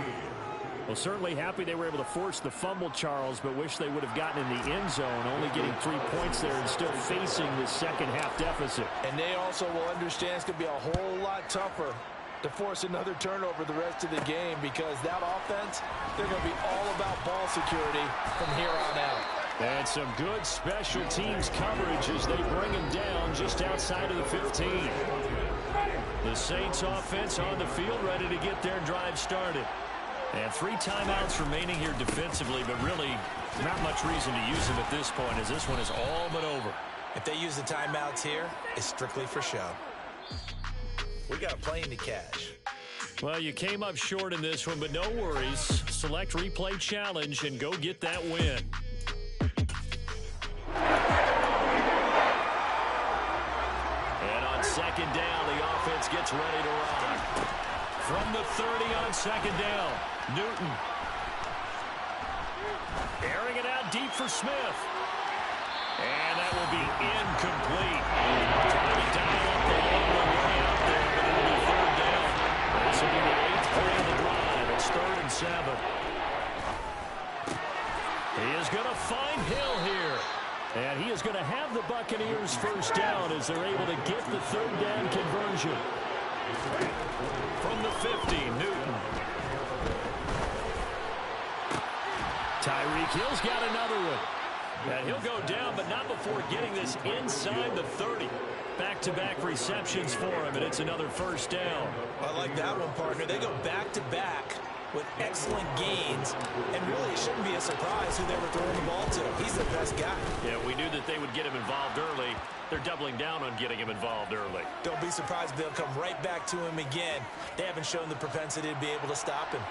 Speaker 4: Well, certainly happy they were able to force the fumble, Charles, but wish they would have gotten in the end zone, only getting 3 points there and still facing the second-half deficit.
Speaker 2: And they also will understand it's going to be a whole lot tougher to force another turnover the rest of the game, because that offense, they're going to be all about ball security from here on out.
Speaker 4: And some good special teams coverage as they bring him down just outside of the 15.
Speaker 1: The Saints offense on the field, ready to get their drive started. And 3 timeouts remaining here defensively, but really not much reason to use them at this point, as this one is all but over.
Speaker 5: If they use the timeouts here, it's strictly for show. We got a plane to catch.
Speaker 1: Well, you came up short in this one, but no worries. Select replay challenge and go get that win. And on 2nd down, the offense gets ready to run. From the 30 on 2nd down, Newton. Airing it out deep for Smith. And that will be incomplete. Trying to dial up the long way out there, but it'll be 3rd down. This will be the 8th play of the drive. It's 3rd and 7. He is going to find Hill here. And he is going to have the Buccaneers 1st down as they're able to get the 3rd down conversion. From the 50, Newton. Tyreek Hill's got another one. And he'll go down, but not before getting this inside the 30. Back-to-back receptions for him, and it's another 1st down.
Speaker 5: I like that one, partner. They go back-to-back with excellent gains, and really it shouldn't be a surprise who they were throwing the ball to. He's the best guy.
Speaker 1: Yeah, we knew that they would get him involved early. They're doubling down on getting him involved early.
Speaker 5: Don't be surprised if they'll come right back to him again. They haven't shown the propensity to be able to stop him.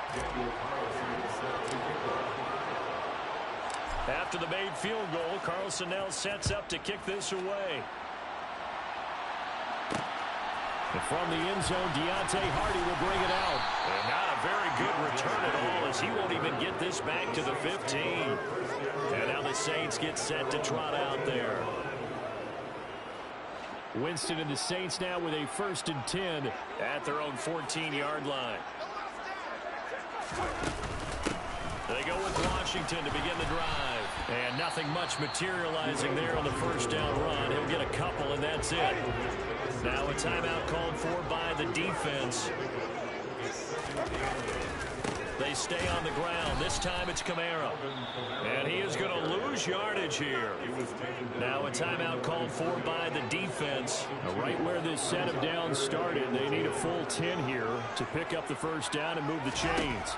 Speaker 1: After the made field goal, Carlson now sets up to kick this away. And from the end zone, Deontay Hardy will bring it out. And not a very good return at all, as he won't even get this back to the 15. And now the Saints get set to trot out there.
Speaker 4: Winston and the Saints now with a 1st and 10 at their own 14-yard line. They go with Washington to begin the drive. And nothing much materializing there on the 1st down run. He'll get a couple, and that's it. Now a timeout called for by the defense. They stay on the ground. This time it's Kamara. And he is going to lose yardage here. Now a timeout called for by the defense. Right where this set of downs started, they need a full 10 here to pick up the 1st down and move the chains.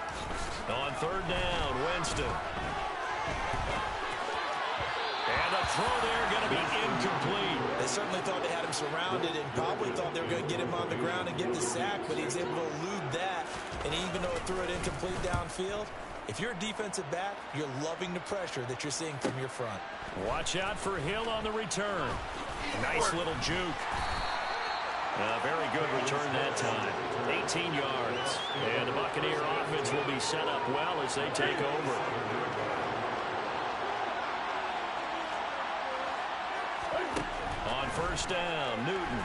Speaker 1: On 3rd down, Winston. And the throw there going to be incomplete.
Speaker 5: They certainly thought they had him surrounded and probably thought they were going to get him on the ground and get the sack, but he was able to elude that. And even though it threw it incomplete downfield, if you're a defensive back, you're loving the pressure that you're seeing from your front.
Speaker 4: Watch out for Hill on the return. Nice little juke. Very good return that time. 18 yards. And the Buccaneer offense will be set up well as they take over. On 1st down, Newton.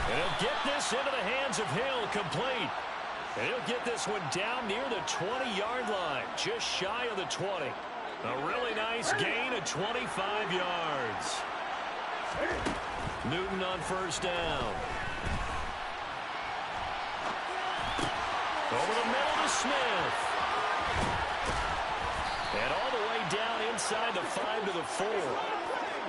Speaker 4: And he'll get this into the hands of Hill, complete. And he'll get this one down near the 20-yard line, just shy of the 20. A really nice gain of 25 yards. Newton on 1st down. Over the middle to Smith. And all the way down inside the 5 to the 4.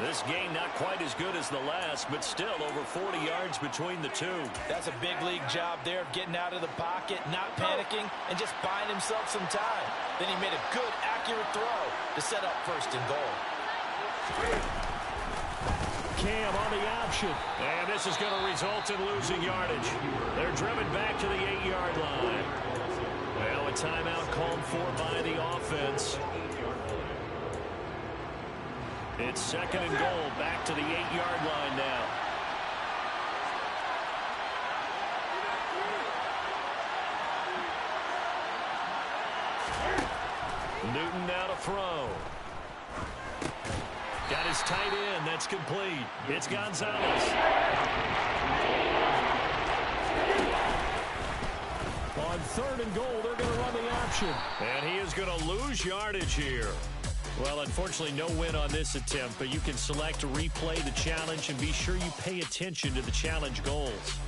Speaker 4: This game not quite as good as the last, but still over 40 yards between the two.
Speaker 2: That's a big league job there of getting out of the pocket, not panicking, and just buying himself some time. Then he made a good, accurate throw to set up 1st and goal.
Speaker 4: Cam on the option. And this is going to result in losing yardage. They're driven back to the 8-yard line. Well, a timeout called for by the offense. It's 2nd and goal, back to the 8-yard line now. Newton now to throw. Got his tight end. That's complete. It's Gonzalez. On 3rd and goal, they're going to run the option. And he is going to lose yardage here. Well, unfortunately, no win on this attempt, but you can select to replay the challenge and be sure you pay attention to the challenge goals.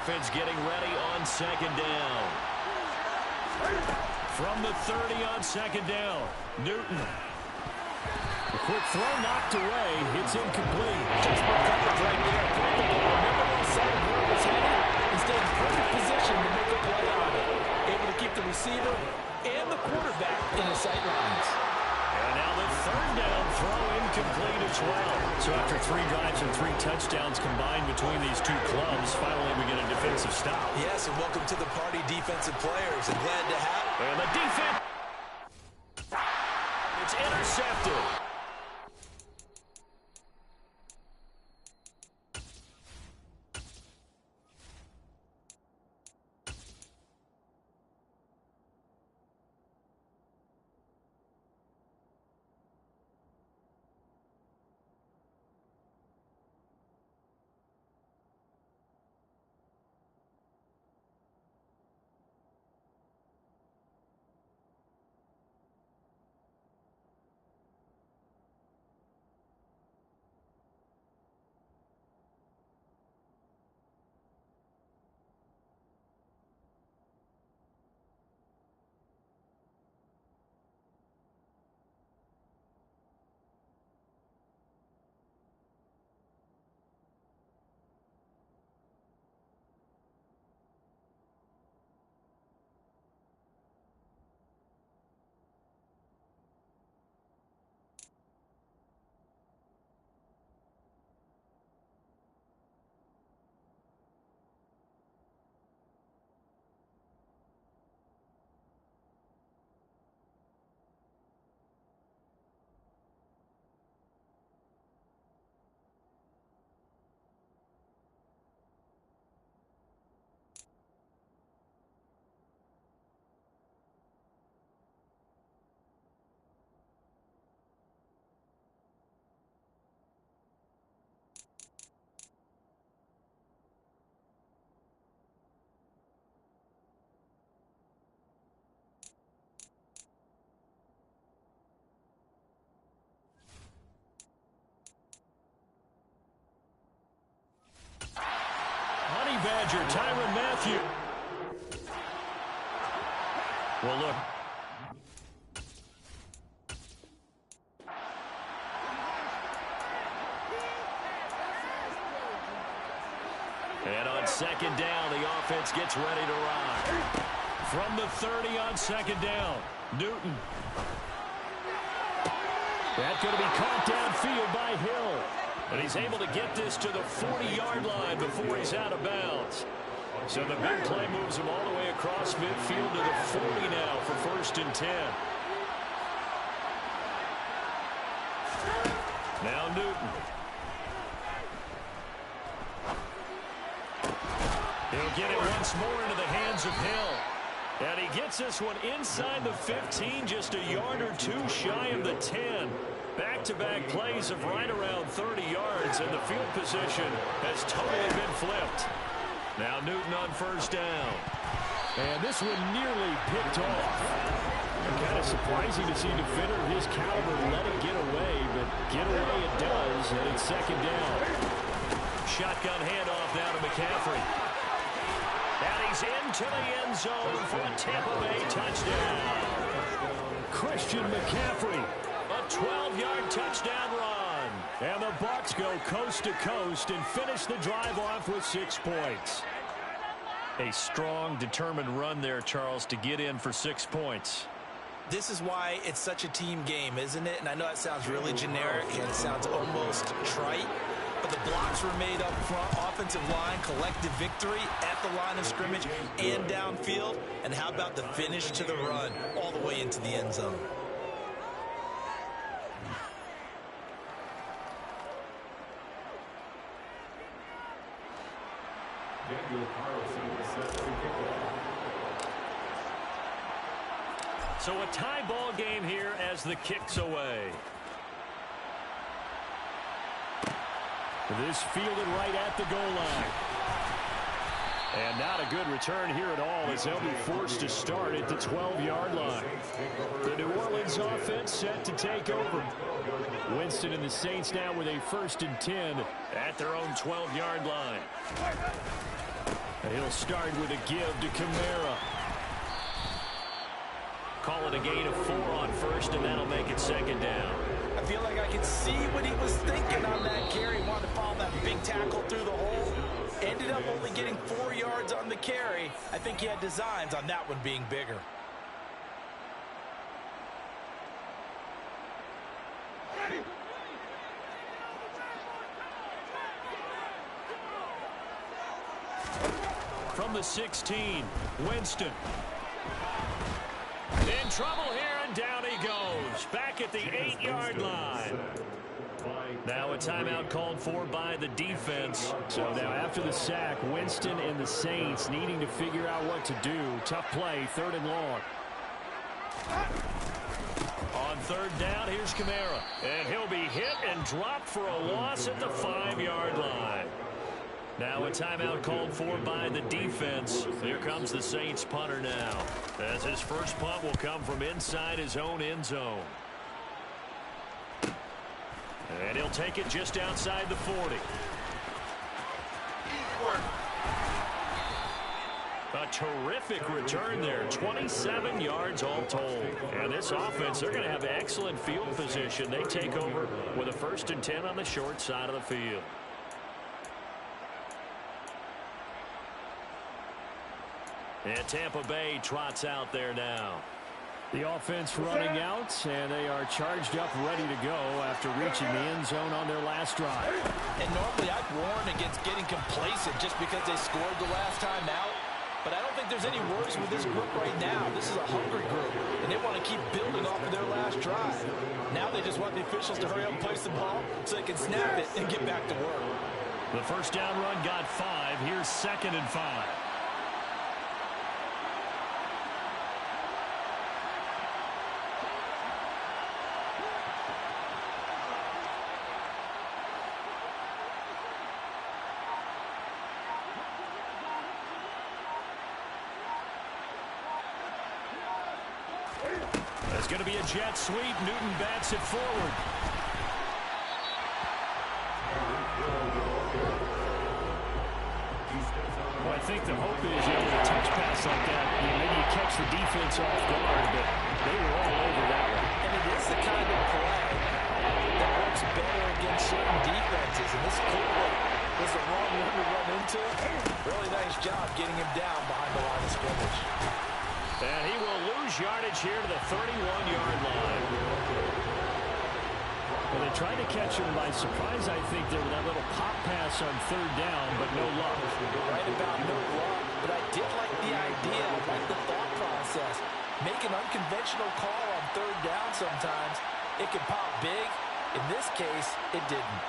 Speaker 4: offense getting ready on second down. From the 30 on second down, Newton. A quick throw knocked away. It's incomplete.
Speaker 2: Textbook coverage right there. Remember what side of where it was headed? He stayed in perfect position to make a play on it. Able to keep the receiver and the quarterback in his sight lines.
Speaker 4: And now the third down throw incomplete as well. So after 3 drives and 3 touchdowns combined between these two clubs, finally we get a defensive stop.
Speaker 5: Yes, and welcome to the party, defensive players. And glad to have.
Speaker 4: And the defense. It's intercepted. Badger, Tyrann Mathieu. Well, look. And on second down, the offense gets ready to ride. From the 30 on second down, Newton. That's going to be caught downfield by Hill. And he's able to get this to the 40-yard line before he's out of bounds. So the big play moves him all the way across midfield to the 40 now for 1st and 10. Now Newton. He'll get it once more into the hands of Hill. And he gets this one inside the 15, just a yard or 2 shy of the 10. Back-to-back plays of right around 30 yards, and the field position has totally been flipped. Now Newton on 1st down. And this one nearly picked off. Kind of surprising to see a defender of his caliber let it get away, but get away it does, and it's 2nd down. Shotgun handoff now to McCaffrey. And he's into the end zone for a Tampa Bay touchdown. Christian McCaffrey. A 12-yard touchdown run. And the Bucs go coast to coast and finish the drive off with 6 points. A strong, determined run there, Charles, to get in for 6 points.
Speaker 5: This is why it's such a team game, isn't it? And I know it sounds really generic and it sounds almost trite, but the blocks were made up front, offensive line, collective victory at the line of scrimmage and downfield. And how about the finish to the run all the way into the end zone?
Speaker 4: So a tie ball game here as the kick's away. This fielded right at the goal line. And not a good return here at all as they'll be forced to start at the 12-yard line. The New Orleans offense set to take over. Winston and the Saints now with a 1st and 10 at their own 12-yard line. He'll start with a give to Kamara. Call it a gain of 4 on first, and that'll make it second down.
Speaker 2: I feel like I can see what he was thinking on that carry. Wanted to follow that big tackle through the hole. Ended up only getting 4 yards on the carry. I think he had designs on that one being bigger.
Speaker 4: From the 16, Winston. In trouble here, and down he goes. Back at the 8-yard line. Now a timeout called for by the defense. So now after the sack, Winston and the Saints needing to figure out what to do. Tough play, 3rd and long. On 3rd down, here's Kamara. And he'll be hit and dropped for a loss at the 5-yard line. Now a timeout called for by the defense. Here comes the Saints punter now, as his first punt will come from inside his own end zone. And he'll take it just outside the 40. A terrific return there. 27 yards all told. And this offense, they're going to have excellent field position. They take over with a 1st and 10 on the short side of the field. And Tampa Bay trots out there now. The offense running out, and they are charged up, ready to go after reaching the end zone on their last drive.
Speaker 2: And normally I'd warn against getting complacent just because they scored the last time out. But I don't think there's any worries with this group right now. This is a hungry group, and they want to keep building off of their last drive. Now they just want the officials to hurry up and place the ball so they can snap it and get back to work.
Speaker 4: The first down run got 5. Here's 2nd and 5. It's going to be a jet sweep. Newton bats it forward. Well, I think the hope is, with a touch pass like that, maybe you catch the defense off guard, but they were all over that one.
Speaker 2: And it is the kind of play that works better against certain defenses. And this clearly was the wrong one to run into. Really nice job getting him down behind the line of scrimmage.
Speaker 4: And he will lose yardage here to the 31-yard line. Well, they tried to catch him by surprise, I think, there with that little pop pass on 3rd down, but no luck.
Speaker 2: Right about no luck, but I did like the idea. I like the thought process. Make an unconventional call on 3rd down sometimes. It can pop big. In this case, it didn't.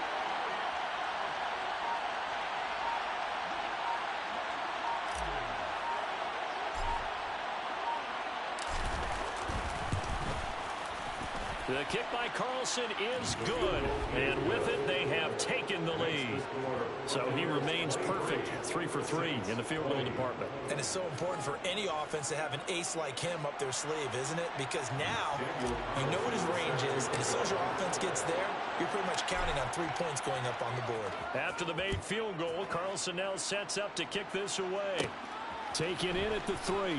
Speaker 4: The kick by Carlson is good, and with it, they have taken the lead. So he remains perfect, 3 for 3 in the field goal department.
Speaker 5: And it's so important for any offense to have an ace like him up their sleeve, isn't it? Because now you know what his range is, and as soon as your offense gets there, you're pretty much counting on 3 points going up on the board.
Speaker 4: After the made field goal, Carlson now sets up to kick this away. Taken in at the 3.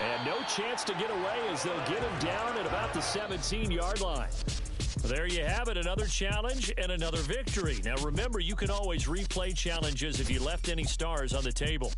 Speaker 4: And no chance to get away as they'll get him down at about the 17-yard line. There you have it, another challenge and another victory. Now remember, you can always replay challenges if you left any stars on the table.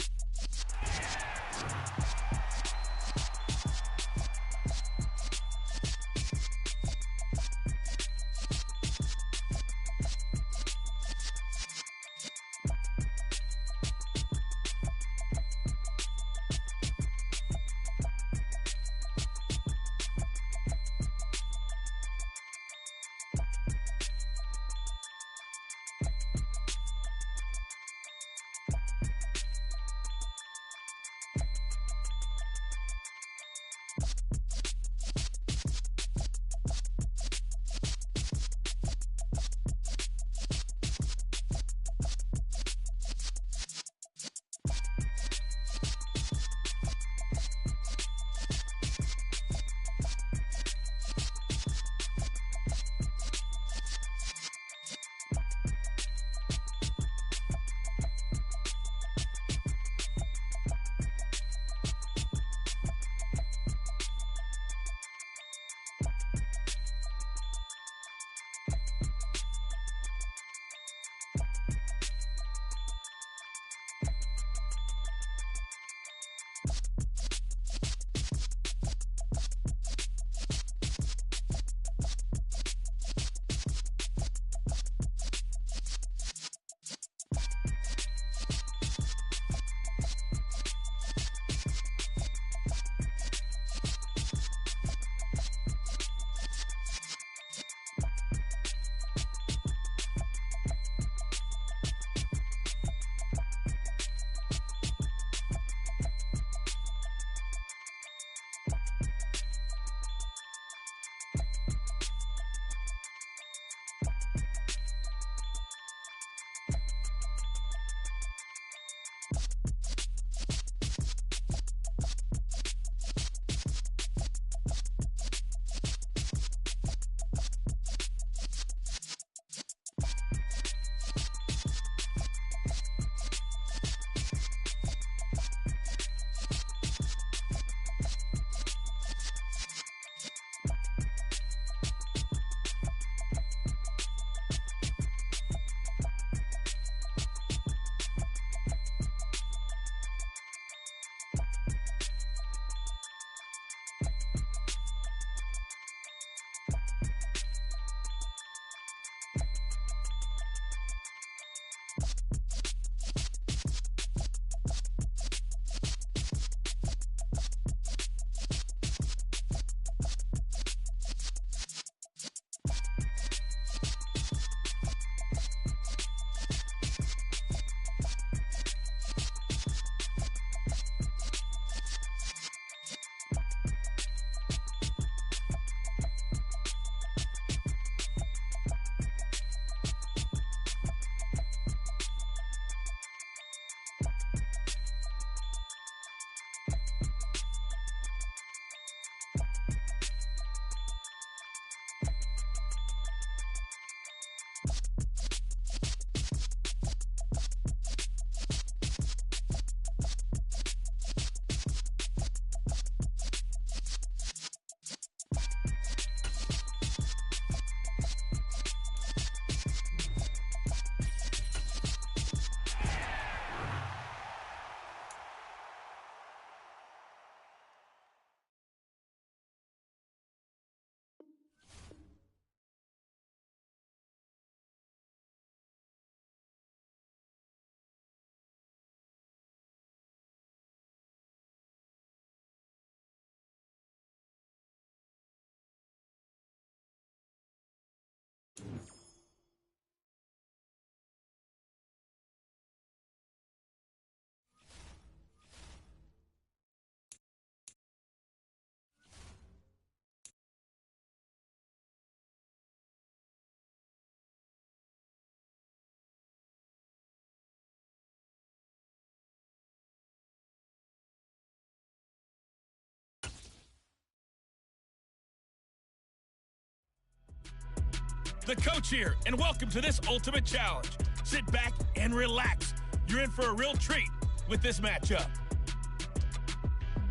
Speaker 3: The coach here, and welcome to this Ultimate Challenge. Sit back and relax. You're in for a real treat with this matchup.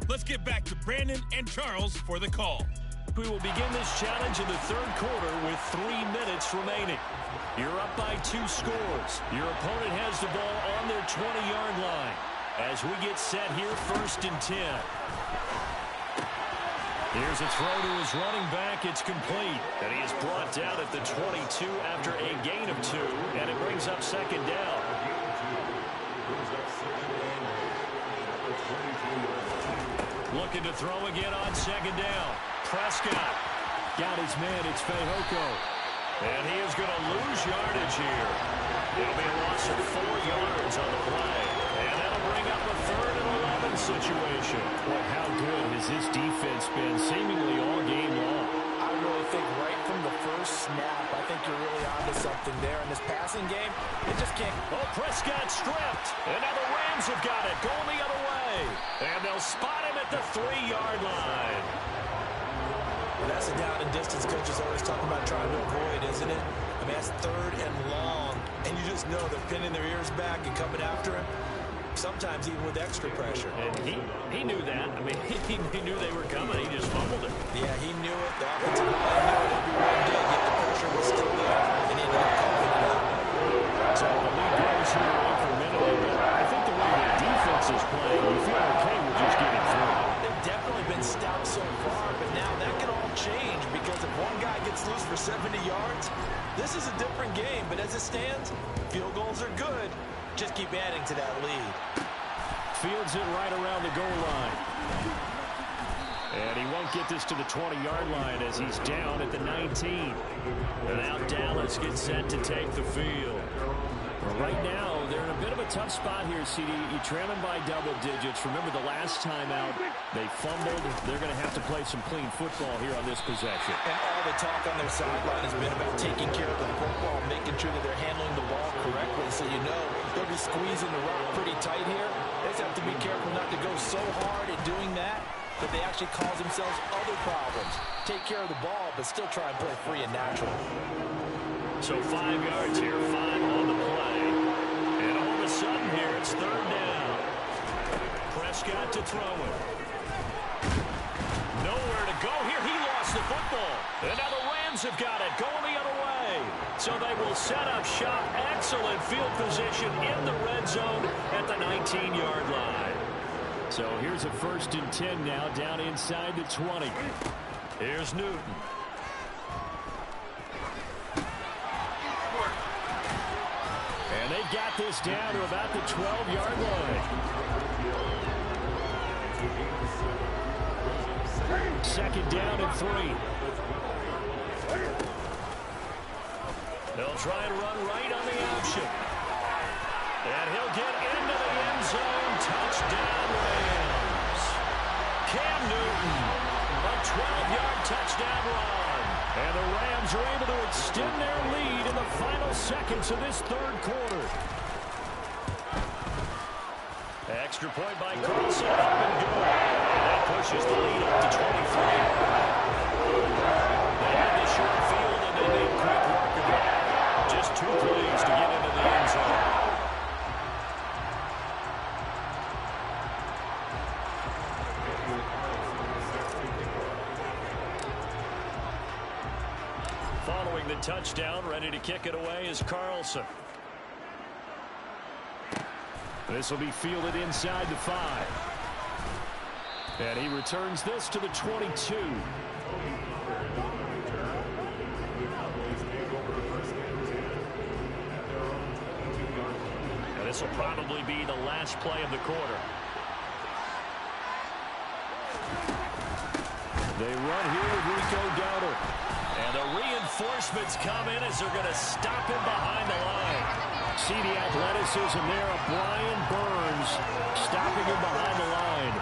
Speaker 3: Let's get back to Brandon and Charles for the call.
Speaker 4: We will begin this challenge in the third quarter with 3 minutes remaining. You're up by 2 scores. Your opponent has the ball on their 20-yard line. As we get set here, 1st and 10. Here's a throw to his running back. It's complete. And he is brought down at the 22 after a gain of 2. And it brings up 2nd down. Looking to throw again on 2nd down. Prescott got his man. It's Fehoko. And he is going to lose yardage here. It'll be a loss of 4 yards on the play. And that'll bring up a 3rd and 11 situation. Well, how good has this defense been seemingly all game long?
Speaker 2: I really think right from the first snap, I think you're really onto something there in this passing game. It just can't.
Speaker 4: Oh, Prescott stripped. And now the Rams have got it. Going the other way. And they'll spot him at the 3-yard line.
Speaker 5: That's a down and distance coaches always talk about trying to avoid, isn't it? I mean, that's 3rd and long, and you just know they're pinning their ears back and coming after him, sometimes even with extra pressure.
Speaker 4: And he knew that. I mean, he knew they were coming. He just fumbled it.
Speaker 5: Yeah, he knew it. The offensive line knew it. Everyone did, yet the pressure was still there, and he ended up coughing it out.
Speaker 4: So the lead grows here incrementally, but I think the way the defense is playing, you feel okay with just getting through.
Speaker 2: They've definitely been stout so far, but now that can all change because if one guy gets loose for 70 yards, this is a different game. But as it stands, field goals are good. Just keep adding to that lead.
Speaker 4: Fields it right around the goal line. And he won't get this to the 20-yard line as he's down at the 19. And now Dallas gets set to take the field. Right now, they're in a bit of a tough spot here, CD. You trail them by double digits. Remember the last time out, they fumbled. They're going to have to play some clean football here on this possession.
Speaker 2: And all the talk on their sideline has been about taking care of the football, making sure that they're handling the ball correctly. So you know they'll be squeezing the rock pretty tight here. They just have to be careful not to go so hard at doing that they actually cause themselves other problems. Take care of the ball, but still try and play free and natural.
Speaker 4: So 5 yards here, 5 on the play. And all of a sudden here, it's 3rd down. Prescott to throw it. Nowhere to go here. He lost the football. And now the Rams have got it, going the other way. So they will set up shop. Excellent field position in the red zone at the 19-yard line. So here's a 1st and 10 now, down inside the 20. Here's Newton. And they got this down to about the 12-yard line. 2nd down and 3. They'll try and run right on the option. And he'll get into the end zone. Touchdown, Rams. Cam Newton, a 12-yard touchdown run. And the Rams are able to extend their lead in the final seconds of this 3rd quarter. Extra point by Carlson, up and good. And that pushes the lead up to 23. They had the short field, and they made quick work of it. Just 2 plays to get into the end zone. Following the touchdown, ready to kick it away is Carlson. This will be fielded inside the 5. And he returns this to the 22. And this will probably be the last play of the quarter. They run here with Rico Dowdle. And the reinforcements come in as they're going to stop him behind the line. See the athleticism there of Brian Burns stopping him behind the line.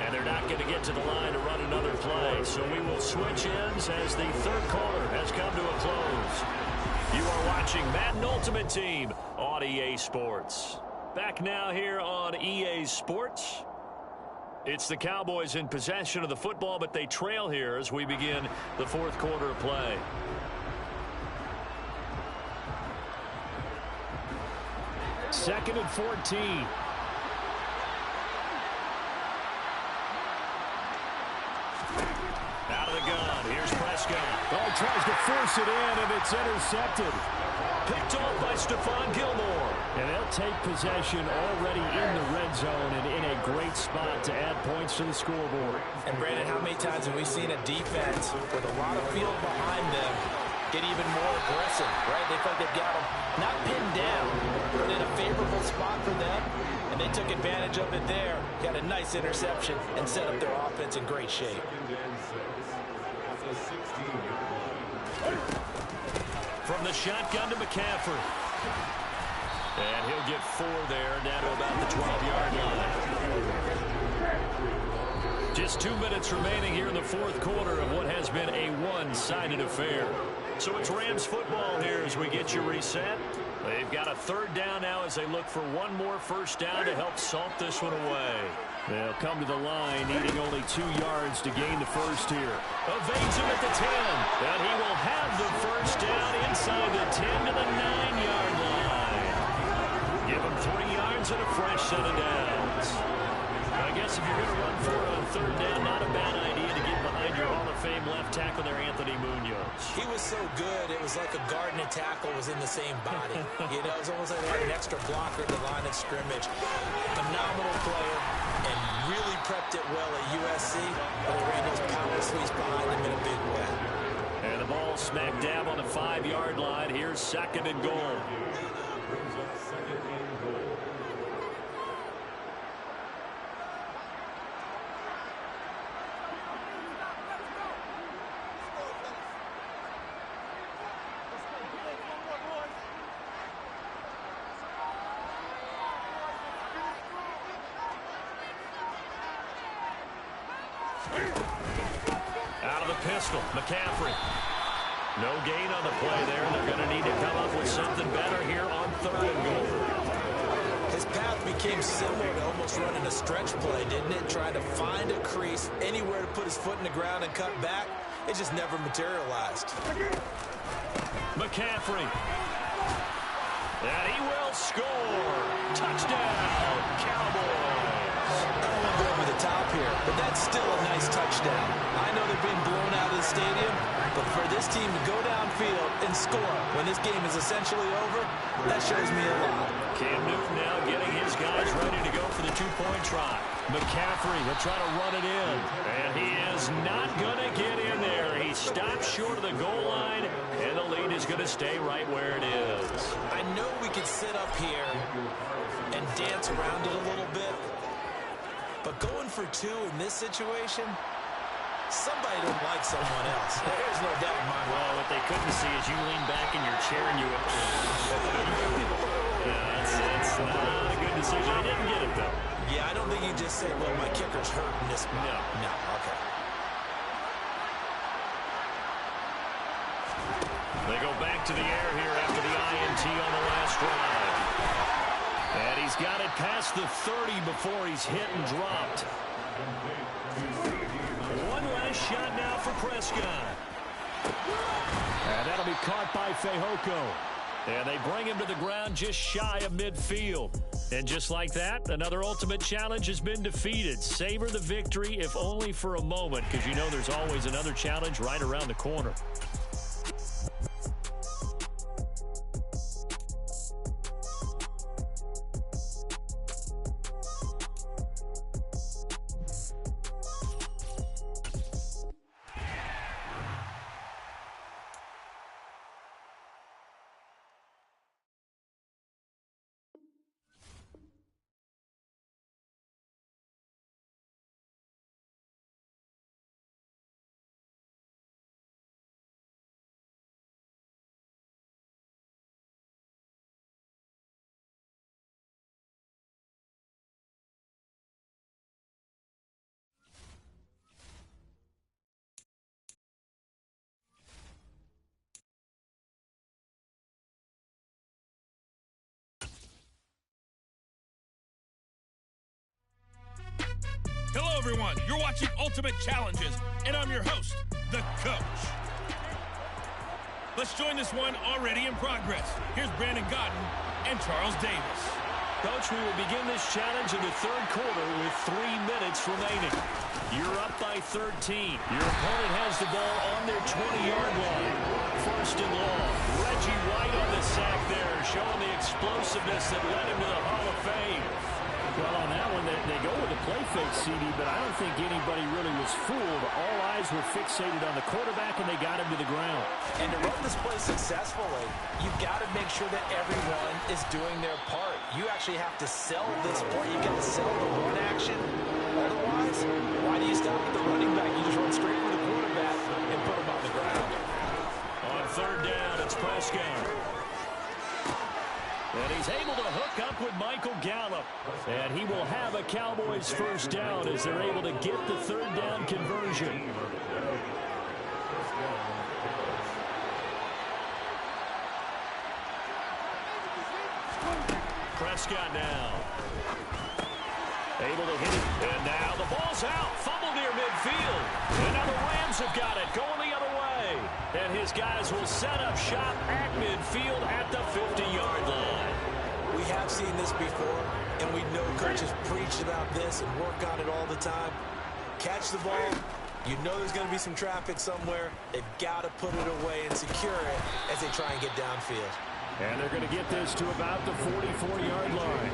Speaker 4: And they're not going to get head to the line to run another play. So we will switch ends as the third quarter has come to a close. You are watching Madden Ultimate Team on EA Sports. Back now here on EA Sports. It's the Cowboys in possession of the football, but they trail here as we begin the fourth quarter of play. Second and 14. Out of the gun. Here's Prescott.
Speaker 1: Oh, tries to force it in, and it's intercepted.
Speaker 4: Picked off by Stephon Gilmore.
Speaker 1: And they'll take possession already in the red zone and in a great spot to add points to the scoreboard.
Speaker 2: And, Brandon, how many times have we seen a defense with a lot of field behind them get even more aggressive, right? They feel like they've got them not pinned down, but in a favorable spot for them, and they took advantage of it there. Got a nice interception and set up their offense in great shape.
Speaker 4: From the shotgun to McCaffrey. And he'll get 4 there, down to about the 12-yard line. Just 2 minutes remaining here in the fourth quarter of what has been a one-sided affair. So it's Rams football here as we get you reset. They've got a third down now as they look for one more first down to help salt this one away.
Speaker 1: They'll come to the line, needing only 2 yards to gain the first here.
Speaker 4: Evades him at the 10, and he will have the first down inside the 10 to the 9-yard line. Give him 3 yards and a fresh set of downs. I guess if you're going to run for it on third down, not a bad idea to get behind your Hall of Fame left tackle there, Anthony Munoz.
Speaker 5: He was so good, it was like a guard and a tackle was in the same body. You know, it was almost like they had an extra blocker at the line of scrimmage. Phenomenal player, and really prepped it well at USC, but he ran those power sweeps behind him in a big way.
Speaker 4: And the ball smack dab on the 5-yard line. Here's second and goal. Out of the pistol, McCaffrey. No gain on the play there. They're going to need to come up with something better here on third and goal.
Speaker 5: His path became similar to almost running a stretch play, didn't it? Trying to find a crease, anywhere to put his foot in the ground and cut back. It just never materialized.
Speaker 4: McCaffrey. And he will score. Touchdown, Cowboys.
Speaker 5: I don't want to go over the top here, but that's still a nice touchdown. I know they're being blown out of the stadium, but for this team to go downfield and score when this game is essentially over, that shows me a lot.
Speaker 4: Cam Newton now getting his guys ready to go for the two-point try. McCaffrey will try to run it in, and he is not going to get in there. He stops short of the goal line, and the lead is going to stay right where it is.
Speaker 5: I know we could sit up here and dance around it a little bit, but going for 2 in this situation, somebody don't like someone else. There's no doubt in my mind.
Speaker 4: Well, what they couldn't see is you lean back in your chair and you went, yeah, that's not a good decision. I didn't get it, though.
Speaker 5: Yeah, I don't think you just say, well, my kicker's hurt in this spot. No, okay.
Speaker 4: They go back to the air here after the INT on the last drive. And he's got it past the 30 before he's hit and dropped. One last shot now for Prescott.
Speaker 1: And that'll be caught by Fehoko.
Speaker 4: And they bring him to the ground just shy of midfield. And just like that, another ultimate challenge has been defeated. Savor the victory, if only for a moment, because you know there's always another challenge right around the corner.
Speaker 3: Hello, everyone. You're watching Ultimate Challenges, and I'm your host, the Coach. Let's join this one already in progress. Here's Brandon Godden and Charles Davis.
Speaker 4: Coach, we will begin this challenge in the third quarter with 3 minutes remaining. You're up by 13. Your opponent has the ball on their 20-yard line. First and long. Reggie White on the sack there, showing the explosiveness that led him to the Hall of Fame. Well, on that one, they go with a play fake, CD, but I don't think anybody really was fooled. All eyes were fixated on the quarterback, and they got him to the ground.
Speaker 2: And to run this play successfully, you've got to make sure that everyone is doing their part. You actually have to sell this play. You've got to sell the run action. Otherwise, why do you stop at the running back? You just run straight for the quarterback and put him on the ground.
Speaker 4: On third down, it's Prescott. And he's able to hook up with Michael Gallup. And he will have a Cowboys first down as they're able to get the third down conversion. Prescott now. Able to hit it. And now the ball's out. Fumble near midfield. And now the Rams have got it. Going the other way. And his guys will set up shop at midfield at the 50-yard line.
Speaker 2: We have seen this before, and we know coaches preach about this and work on it all the time. Catch the ball. You know there's going to be some traffic somewhere. They've got to put it away and secure it as they try and get downfield.
Speaker 4: And they're going to get this to about the 44-yard line.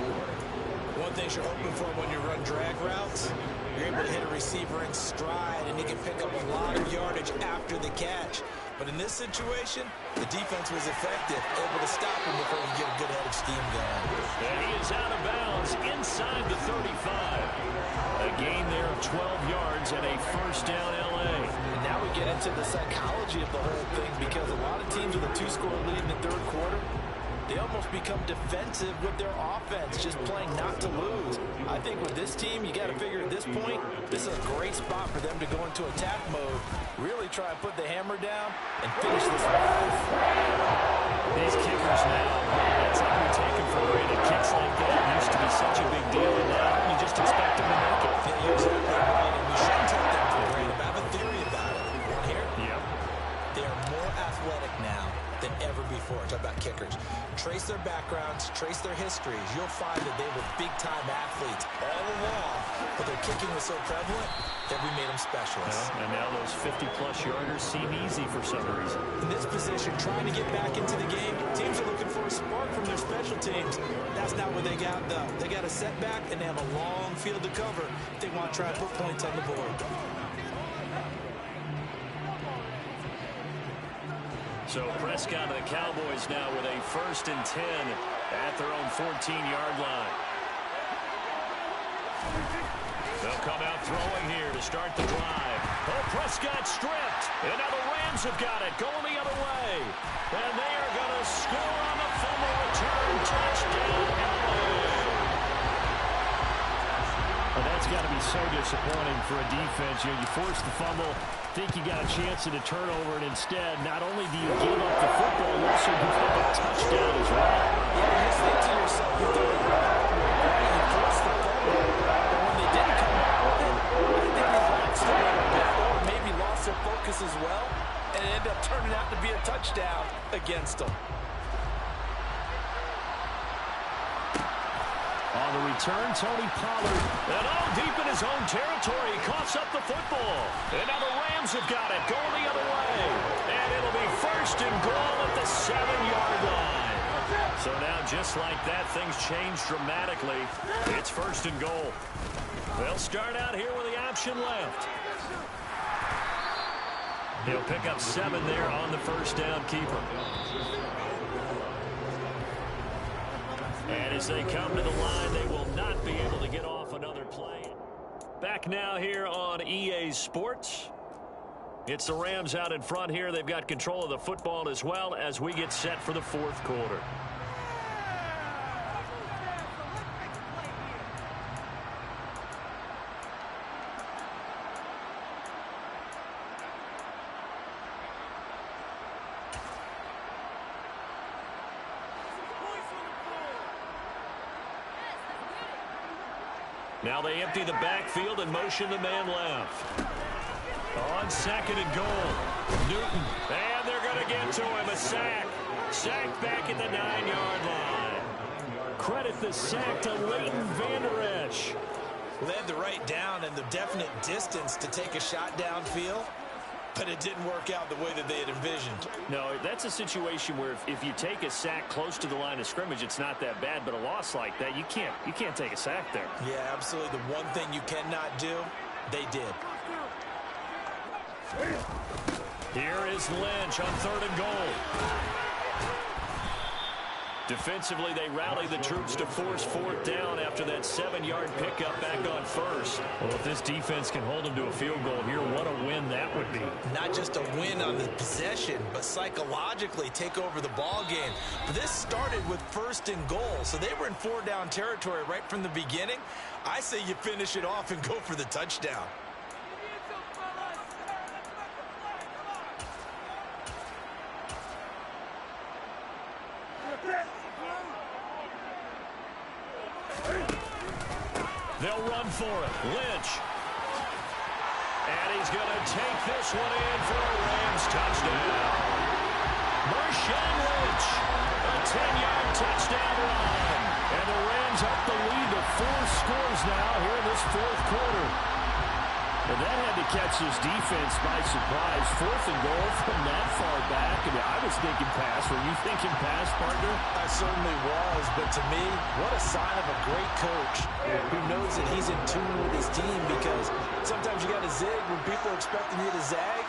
Speaker 2: One thing you're hoping for when you run drag routes, you're able to hit a receiver in stride, and he can pick up a lot of yardage after the catch. But in this situation, the defense was effective, able to stop him before he get a good head of steam going.
Speaker 4: And he is out of bounds inside the 35. A gain there of 12 yards and a first down L.A.
Speaker 2: And now we get into the psychology of the whole thing, because a lot of teams with a 2-score lead in the third quarter, they almost become defensive with their offense, just playing not to lose. I think with this team, you got to figure at this point, this is a great spot for them to go into attack mode, really try and put the hammer down and finish this one.
Speaker 4: These kickers now, it's like we take them for granted. Kicks like that used to be such a big deal, and now you just expect them to make it.
Speaker 2: Yeah, you're exactly right, and we shouldn't take them for granted. I have a theory about it. Want to hear?
Speaker 4: Yep.
Speaker 2: They are more athletic now than ever before. Talk about kickers. Trace their backgrounds, trace their histories. You'll find that they were big-time athletes all along, but their kicking was so prevalent that we made them specialists.
Speaker 4: And now those 50-plus yarders seem easy for some reason.
Speaker 2: In this position, trying to get back into the game, teams are looking for a spark from their special teams. That's not what they got, though. They got a setback, and they have a long field to cover if they want to try and put points on the board.
Speaker 4: So Prescott and the Cowboys now with a 1st and 10 at their own 14-yard line. They'll come out throwing here to start the drive. Oh, Prescott stripped. And now the Rams have got it, going the other way. And they are going to score on the fumble return. Touchdown, LA. Well, that's got to be so disappointing for a defense. You force the fumble, think you got a chance at a turnover, and instead, not only do you give up the football, you also give up a touchdown as well.
Speaker 2: Yeah, you just think to yourself, you forced the fumble, but when they didn't come out with it, I think they relaxed a little bit, or maybe lost their focus as well, and it ended up turning out to be a touchdown against them.
Speaker 4: On the return, Tony Pollard, and all deep in his own territory, he coughs up the football. And now the Rams have got it, going the other way. And it'll be 1st and goal at the 7-yard line. So now, just like that, things change dramatically. It's 1st and goal. They'll start out here with the option left. He'll pick up 7 there on the first down keeper. And as they come to the line, they will not be able to get off another play. Back now here on EA Sports. It's the Rams out in front here. They've got control of the football as well as we get set for the 4th quarter.
Speaker 1: Now they empty the backfield and motion the man left. On 2nd and goal, Newton. And they're going to get to him. A sack. Sack back at the 9-yard line. Credit the sack to Leighton Vander Esch.
Speaker 5: Well, they had the right down and the definite distance to take a shot downfield, but it didn't work out the way that they had envisioned.
Speaker 1: No, that's a situation where if you take a sack close to the line of scrimmage, it's not that bad, but a loss like that, you can't take a sack there.
Speaker 5: Yeah, absolutely. The one thing you cannot do, they did.
Speaker 1: Here is Lynch on 3rd and goal. Defensively, they rally the troops to force 4th down after that 7-yard pickup back on 1st. Well, if this defense can hold them to a field goal here, what a win that would be.
Speaker 5: Not just a win on the possession, but psychologically take over the ball game. But this started with 1st and goal, so they were in 4-down territory right from the beginning. I say you finish it off and go for the touchdown.
Speaker 1: They'll run for it. Lynch. And he's going to take this one in for a Rams touchdown. Marshawn Lynch. A 10-yard touchdown run. And the Rams up the lead to 4 scores now here in this 4th quarter. And that had to catch this defense by surprise. 4th and goal from that far back. And I was thinking pass. Were you thinking pass, partner?
Speaker 5: I certainly was, but to me, what a sign of a great coach who knows that he's in tune with his team, because sometimes you got to zig when people are expecting you to zag.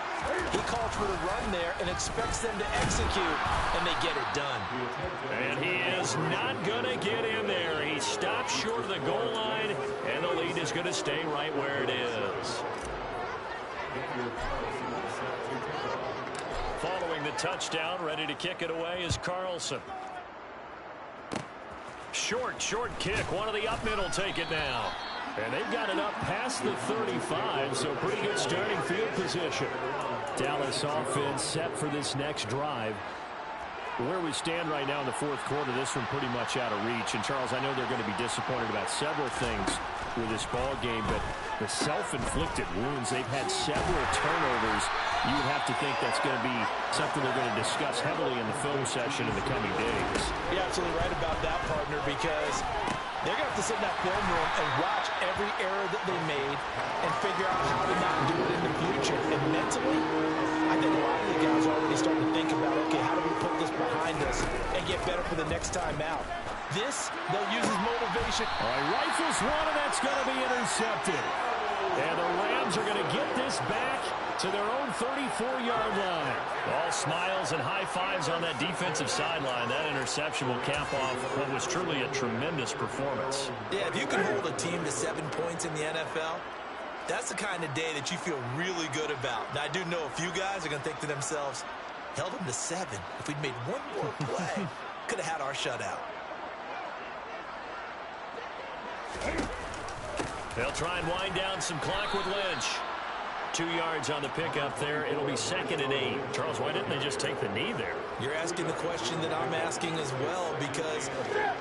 Speaker 5: He calls for the run there and expects them to execute, and they get it done.
Speaker 1: And he is not going to get in there. He stops short of the goal line, and the lead is going to stay right where it is. Following the touchdown, ready to kick it away is Carlson. Short kick. One of the up mid will take it now. And they've got it up past the 35, so pretty good starting field position. Dallas offense set for this next drive. Where we stand right now in the 4th quarter, this one pretty much out of reach. And, Charles, I know they're going to be disappointed about several things with this ball game, but the self-inflicted wounds, they've had several turnovers. You would have to think that's going to be something they're going to discuss heavily in the film session in the coming days.
Speaker 5: You're absolutely right about that, partner, because they're going to have to sit in that film room and watch every error that they made and figure out how to not do it in the future. And mentally, I think a lot of the guys are already starting to think about, okay, how do we put this behind us and get better for the next time out? This, they'll use as motivation.
Speaker 1: All right, rifles one, and that's going to be intercepted. And the Rams are going to get this back to their own 34-yard line. All smiles and high fives on that defensive sideline. That interception will cap off what was truly a tremendous performance.
Speaker 5: Yeah, if you can hold a team to 7 points in the NFL, that's the kind of day that you feel really good about. Now, I do know a few guys are going to think to themselves, held them to 7. If we'd made one more play, could have had our shutout.
Speaker 1: They'll try and wind down some clock with Lynch. 2 yards on the pickup there. It'll be 2nd and 8. Charles, why didn't they just take the knee there?
Speaker 5: You're asking the question that I'm asking as well, because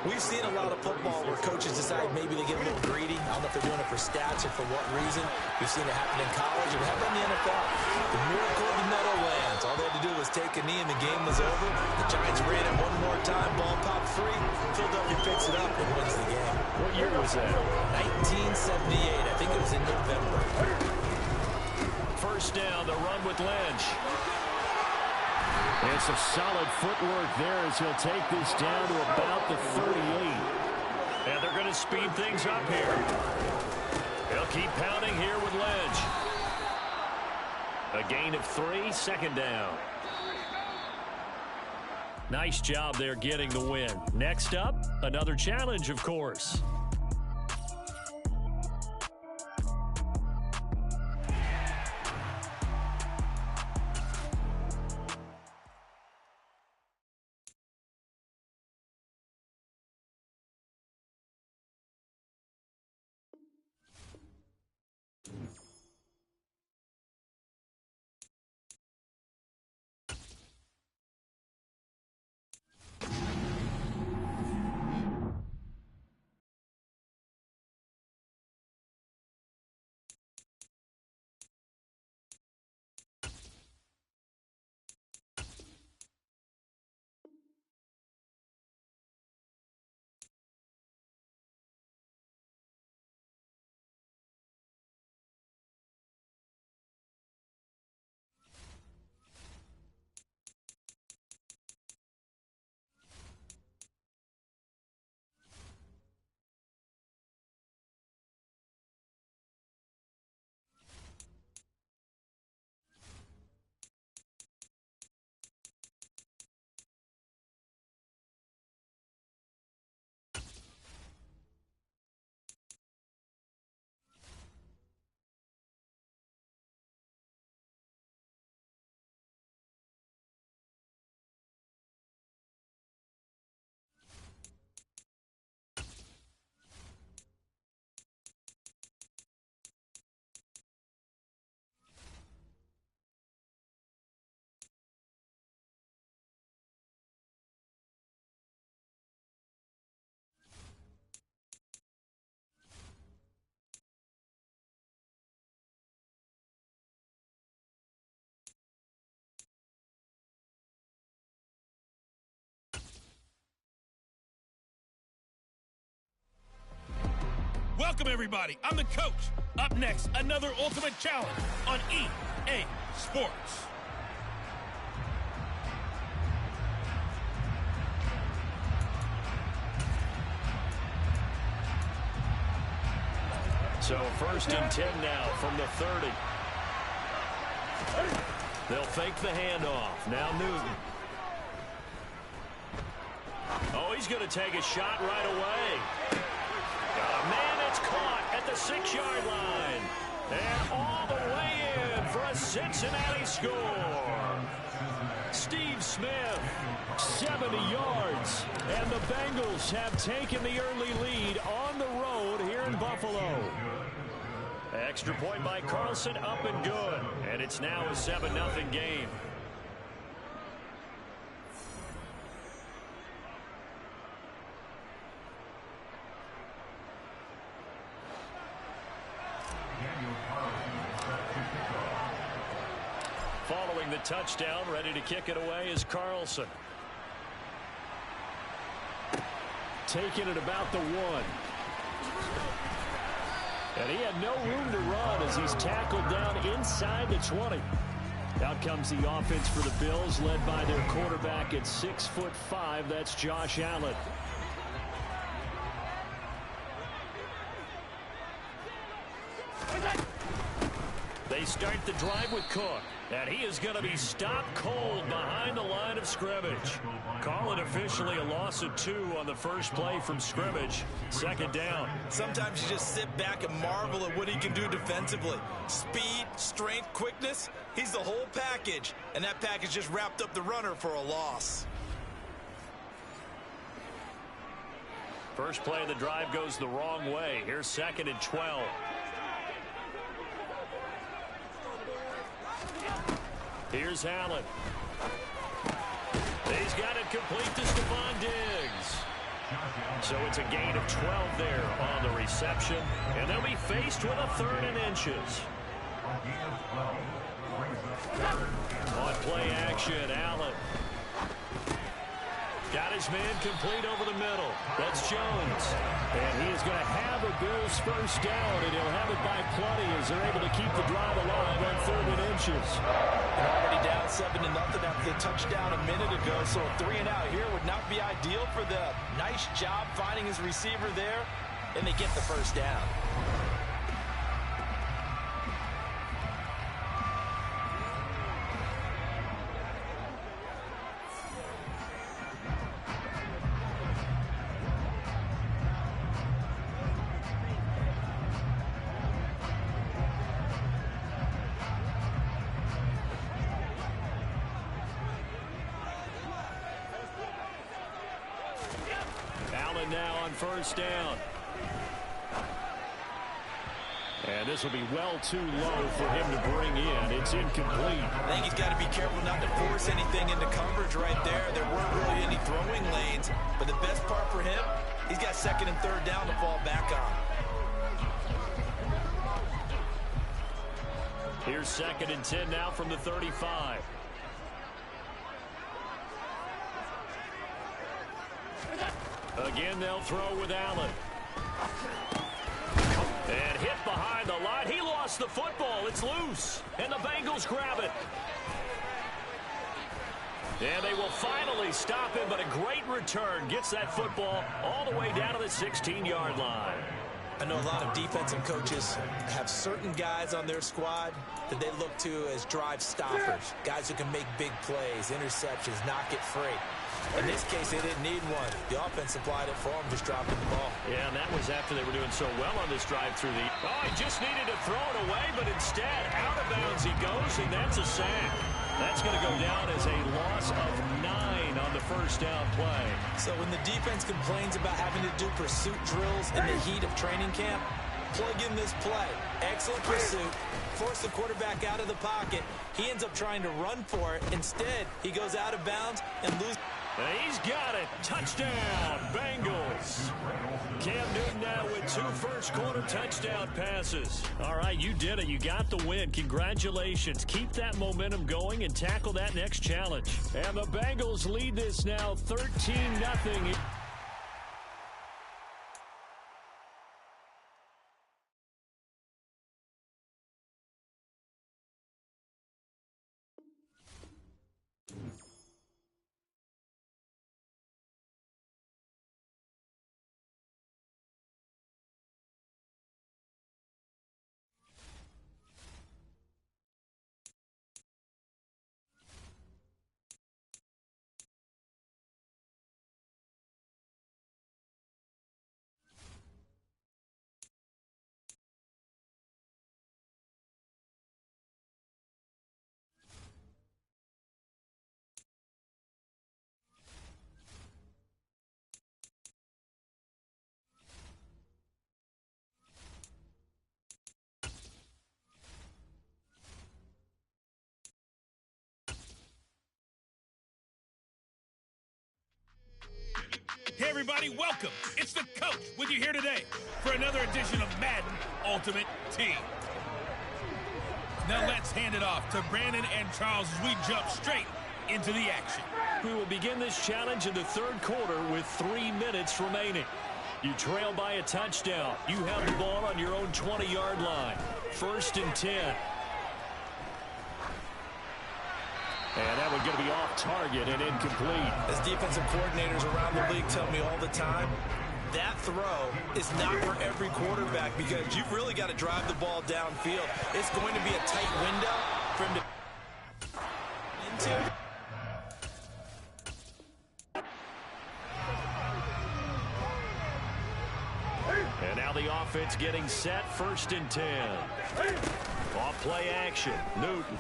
Speaker 5: we've seen a lot of football where coaches decide maybe they get a little greedy. I don't know if they're doing it for stats or for what reason. We've seen it happen in college, and it happened in the NFL. The miracle of the Meadowlands. All they had to do was take a knee, and the game was over. The Giants ran it one more time. Ball popped free. Philadelphia picks it up and wins the game.
Speaker 1: What year was that?
Speaker 5: 1978. I think it was in November.
Speaker 1: First down, the run with Lynch. And some solid footwork there as he'll take this down to about the 38. And they're going to speed things up here. They'll keep pounding here with Lynch. A gain of 3, 2nd down. Nice job there getting the win. Next up, another challenge, of course.
Speaker 3: Welcome, everybody. I'm the coach. Up next, another Ultimate Challenge on EA Sports.
Speaker 4: So 1st and 10 now from the 30. They'll fake the handoff. Now Newton. Oh, he's going to take a shot right away. Man, it's caught at the 6-yard line. And all the way in for a Cincinnati score. Steve Smith, 70 yards. And the Bengals have taken the early lead on the road here in Buffalo. Extra point by Carlson, up and good. And it's now a 7-0 game. Following the touchdown, ready to kick it away is Carlson. Taking it about the 1. And he had no room to run as he's tackled down inside the 20. Out comes the offense for the Bills, led by their quarterback at 6'5". That's Josh Allen. They start the drive with Cook, and he is going to be stopped cold behind the line of scrimmage. Call it officially a loss of 2 on the first play from scrimmage. 2nd down.
Speaker 5: Sometimes you just sit back and marvel at what he can do defensively. Speed, strength, quickness, he's the whole package, and that package just wrapped up the runner for a loss.
Speaker 4: First play of the drive goes the wrong way. Here's 2nd and 12. Here's Allen. He's got it complete to Stephon Diggs. So it's a gain of 12 there on the reception. And they'll be faced with a 3rd and inches. On play action, Allen. Got his man complete over the middle. That's Jones. And he is going to have a Bills first down, and he'll have it by plenty as they're able to keep the drive alive on 3rd and inches.
Speaker 2: And already down 7-0 after the touchdown a minute ago, so a 3 and out here would not be ideal for them. Nice job finding his receiver there, and they get the first down.
Speaker 4: Now on first down. And this will be well too low for him to bring in. It's incomplete.
Speaker 5: I think he's got to be careful not to force anything into coverage right there. There weren't really any throwing lanes. But the best part for him, he's got 2nd and 3rd down to fall back on.
Speaker 4: Here's 2nd and 10 now from the 35. Again, they'll throw with Allen. And hit behind the line. He lost the football. It's loose. And the Bengals grab it. And they will finally stop him, but a great return. Gets that football all the way down to the 16-yard line.
Speaker 5: I know a lot of defensive coaches have certain guys on their squad that they look to as drive stoppers. Guys who can make big plays, interceptions, knock it free. In this case, they didn't need one. The offense supplied it for them, just dropping the ball.
Speaker 4: Yeah, and that was after they were doing so well on this drive through the... Oh, he just needed to throw it away, but instead, out of bounds he goes, and that's a sack. That's going to go down as a loss of 9 on the first down play.
Speaker 5: So when the defense complains about having to do pursuit drills in the heat of training camp, plug in this play. Excellent pursuit. Force the quarterback out of the pocket. He ends up trying to run for it. Instead, he goes out of bounds and loses.
Speaker 4: He's got it. Touchdown, Bengals. Cam Newton now with 2 first-quarter touchdown passes. All right, you did it. You got the win. Congratulations. Keep that momentum going and tackle that next challenge. And the Bengals lead this now 13-0.
Speaker 3: Hey everybody, welcome. It's the coach with you here today for another edition of Madden Ultimate Team. Now let's hand it off to Brandon and Charles as we jump straight into the action.
Speaker 4: We will begin this challenge in the third quarter with 3 minutes remaining. You trail by a touchdown. You have the ball on your own 20-yard line. 1st and 10. And that one going to be off target and incomplete.
Speaker 2: As defensive coordinators around the league tell me all the time, that throw is not for every quarterback because you've really got to drive the ball downfield. It's going to be a tight window for him to into.
Speaker 4: And now the offense getting set. 1st and 10. Off play action. Newton.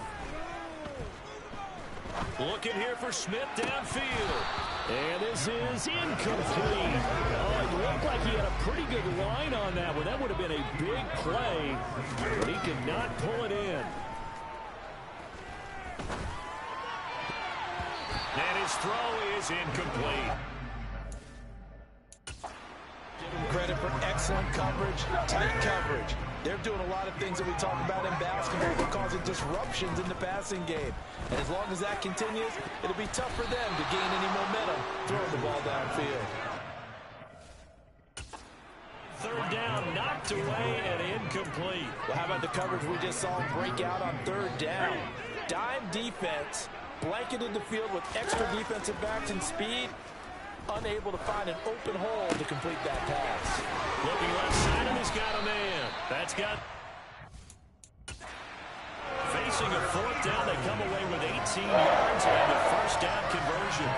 Speaker 4: Looking here for Smith downfield. And this is incomplete. Oh, it looked like he had a pretty good line on that one. That would have been a big play, but he could not pull it in. And his throw is incomplete.
Speaker 2: Give them credit for excellent coverage, tight coverage. They're doing a lot of things that we talk about in basketball that causing disruptions in the passing game. And as long as that continues, it'll be tough for them to gain any momentum throwing the ball downfield.
Speaker 4: 3rd down, knocked away and incomplete.
Speaker 2: Well, how about the coverage we just saw him break out on 3rd down? Dime defense, blanketed the field with extra defensive backs and speed, unable to find an open hole to complete that pass.
Speaker 4: Looking left side, and he's got a man. That's got... Facing a 4th down, they come away with 18 yards and the 1st down conversion.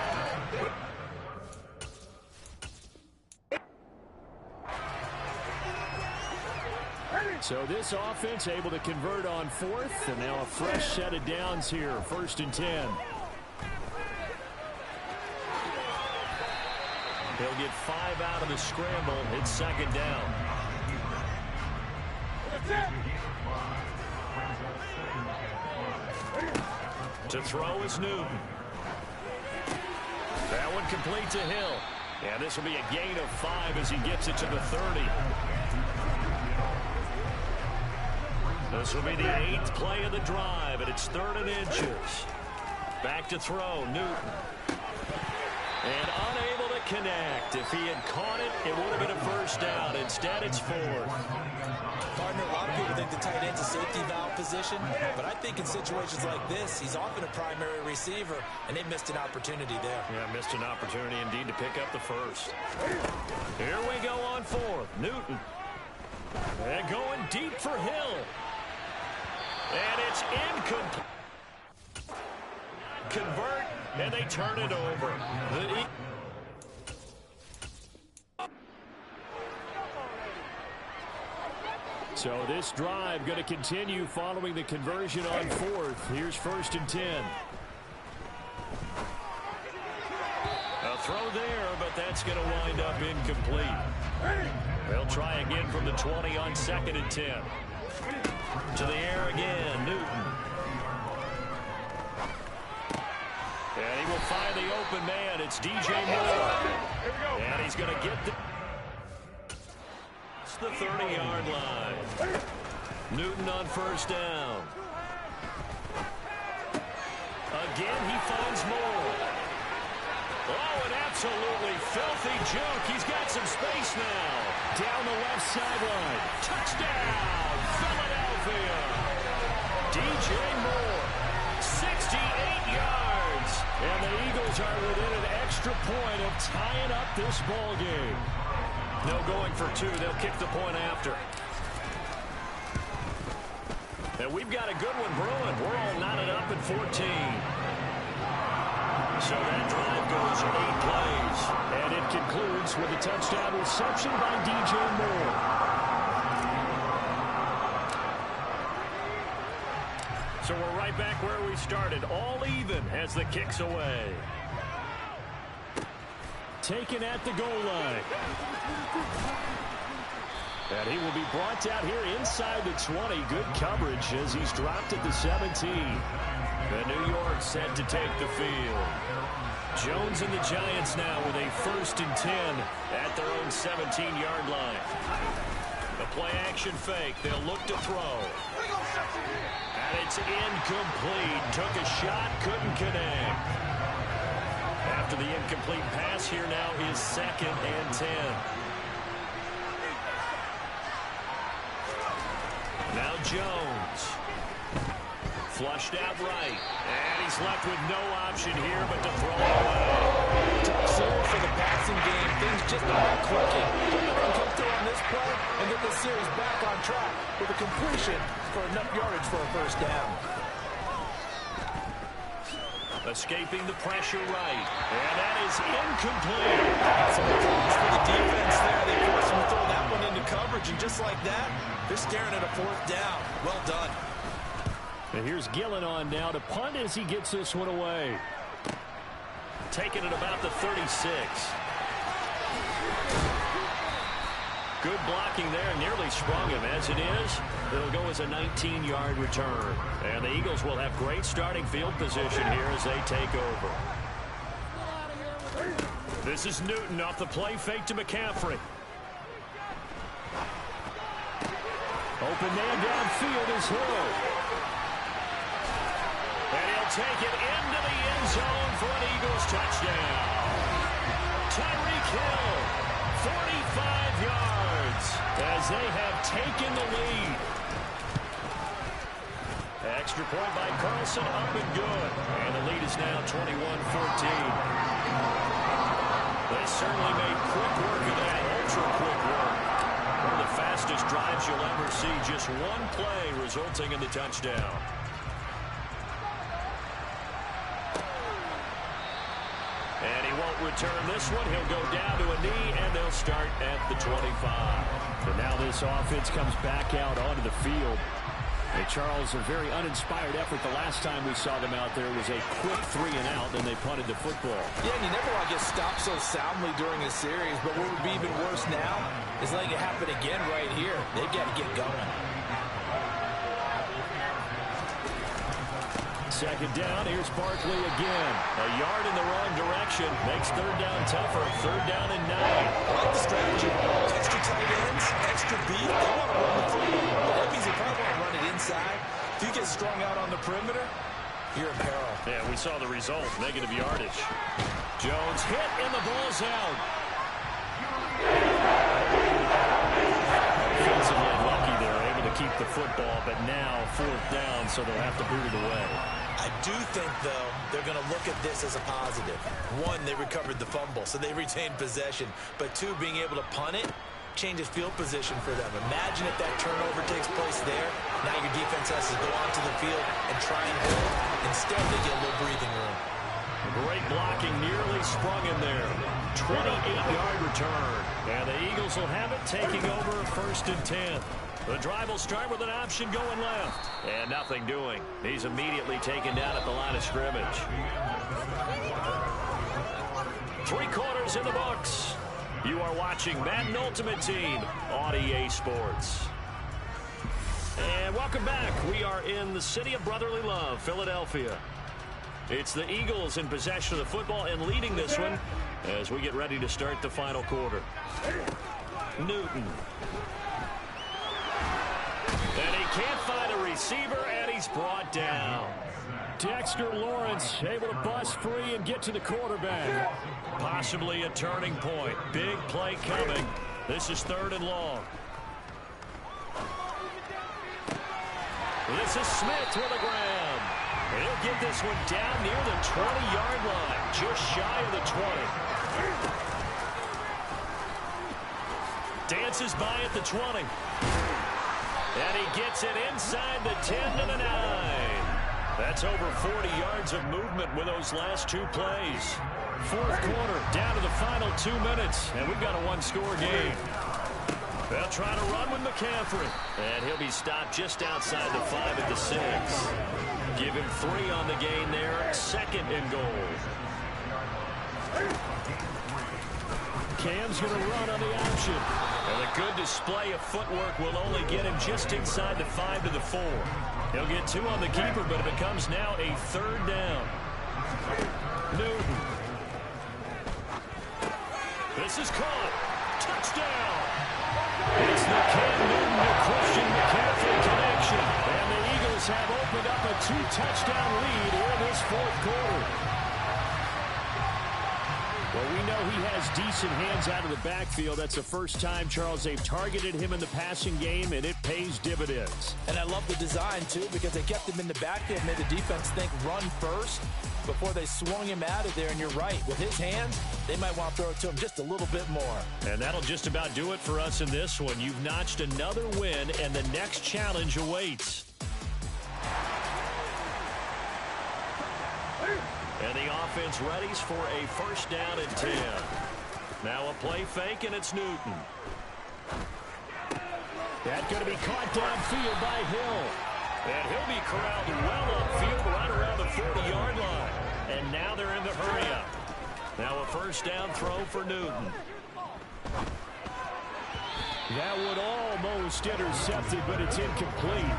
Speaker 4: So this offense able to convert on 4th, and now a fresh set of downs here. 1st and 10. He'll get 5 out of the scramble. It's 2nd down. To throw is Newton. That one complete to Hill. And this will be a gain of 5 as he gets it to the 30. This will be the 8th play of the drive, and it's 3rd and inches. Back to throw, Newton. And unable to connect. If he had caught it, it would have been a 1st down. Instead, it's 4th.
Speaker 2: Partner, a lot of people think the tight end's a safety valve position, but I think in situations like this, he's often a primary receiver, and they missed an opportunity there.
Speaker 4: Yeah, missed an opportunity indeed to pick up the 1st. Here we go on 4th. Newton. And going deep for Hill. And it's incomplete. Convert, and they turn it over. So this drive going to continue following the conversion on 4th. Here's 1st and 10. A throw there, but that's going to wind up incomplete. They'll try again from the 20 on 2nd and 10. To the air again, Newton. And he will find the open man. It's DJ Moore. And he's going to get the 30-yard line. Newton on 1st down. Again, he finds Moore. Oh, an absolutely filthy juke. He's got some space now. Down the left sideline. Touchdown, Philadelphia. DJ Moore, 68 yards. And the Eagles are within an extra point of tying up this ball game. No going for 2. They'll kick the point after. And we've got a good one brewing. We're all knotted up at 14. So that drive goes 8 plays. And it concludes with a touchdown reception by DJ Moore. So we're right back where we started. All even as the kick's away. Taken at the goal line. And he will be brought down here inside the 20. Good coverage as he's dropped at the 17. The New York set to take the field. Jones and the Giants now with a 1st and 10 at their own 17-yard line. The play action fake. They'll look to throw. And it's incomplete. Took a shot, couldn't connect. After the incomplete pass, here now is 2nd and 10. Now Jones. Flushed out right. And he's left with no option here but to throw away.
Speaker 2: Tough series for the passing game. Things just aren't clicking. But nothing come through on this play and get the series back on track with a completion for enough yardage for a 1st down.
Speaker 4: Escaping the pressure right. And that is incomplete.
Speaker 2: Some applause for the defense there. They forced him to throw that one into coverage. And just like that, they're staring at a 4th down. Well done.
Speaker 4: And here's Gillen on now to punt as he gets this one away. Taking it about the 36. Good blocking there. Nearly sprung him. As it is, it'll go as a 19-yard return. And the Eagles will have great starting field position here as they take over. This is Newton off the play fake to McCaffrey. Open man downfield is Hill. And he'll take it into the end zone for an Eagles touchdown. Tyreek Hill, 45 yards as they have taken the lead. Extra point by Carlson, up and good. And the lead is now 21-14. They certainly made quick work of that, ultra quick work. One of the fastest drives you'll ever see. Just one play resulting in the touchdown. And he won't return this one. He'll go down to a knee, and they'll start at the 25. And now this offense comes back out onto the field. And Charles, a very uninspired effort. The last time we saw them out there was a quick 3 and out, and they punted the football.
Speaker 2: Yeah, and you never want to get stopped so soundly during a series, but what would be even worse now is letting it happen again right here. They've got to get going.
Speaker 4: 2nd down, here's Barkley again. A yard in the wrong direction. Makes 3rd down tougher. 3rd down and 9.
Speaker 5: I like the strategy. Extra tight ends, extra beat. They want to run the football. But that means they probably want to run it inside. If you get strung out on the perimeter, you're in peril.
Speaker 4: Yeah, we saw the result. Negative yardage. Jones hit, and the ball's out. Offensively lucky they're able to keep the football, but now 4th down, so they'll have to boot it away.
Speaker 5: I do think, though, they're going to look at this as a positive. 1, they recovered the fumble, so they retained possession. But 2, being able to punt it changes field position for them. Imagine if that turnover takes place there. Now your defense has to go onto the field and try and hold. Instead, they get a little breathing room.
Speaker 4: Great blocking, nearly sprung in there. 28-yard return. And the Eagles will have it, taking over 1st and 10. The drive will start with an option going left. And nothing doing. He's immediately taken down at the line of scrimmage. 3 quarters in the books. You are watching Madden Ultimate Team on EA Sports. And welcome back. We are in the city of brotherly love, Philadelphia. It's the Eagles in possession of the football and leading this one as we get ready to start the final quarter. Newton. And he can't find a receiver, and he's brought down. Dexter Lawrence able to bust free and get to the quarterback. Possibly a turning point. Big play coming. This is 3rd and long. This is Smith with a grab. He'll get this one down near the 20-yard line, just shy of the 20. Dances by at the 20. And he gets it inside the 10 to the 9. That's over 40 yards of movement with those last 2 plays. 4th quarter, down to the final 2 minutes, and we've got a 1-score game. They'll try to run with McCaffrey, and he'll be stopped just outside the 5 at the 6. Give him 3 on the gain there, 2nd and goal. Cam's going to run on the option. And a good display of footwork will only get him just inside the 5 to the 4. He'll get 2 on the keeper, but it becomes now a 3rd down. Newton.
Speaker 1: This is caught. Touchdown. It's the Cam Newton to Christian McCaffrey connection. And the Eagles have opened up a 2-touchdown lead here in this fourth quarter. Well, we know he has decent hands out of the backfield. That's the first time, Charles, they've targeted him in the passing game, and it pays dividends.
Speaker 2: And I love the design, too, because they kept him in the backfield, made the defense think run first before they swung him out of there. And you're right, with his hands, they might want to throw it to him just a little bit more. And
Speaker 1: that'll just about do it for us in this one. You've notched another win, and the next challenge awaits. And the offense readies for a first down and 10. Now a play fake, and it's Newton.
Speaker 4: That's going to be caught downfield by Hill.
Speaker 1: And he'll be corralled well upfield right around the 40-yard line. And now they're in the hurry-up. Now a first down throw for Newton.
Speaker 4: That would almost intercept it, but it's incomplete.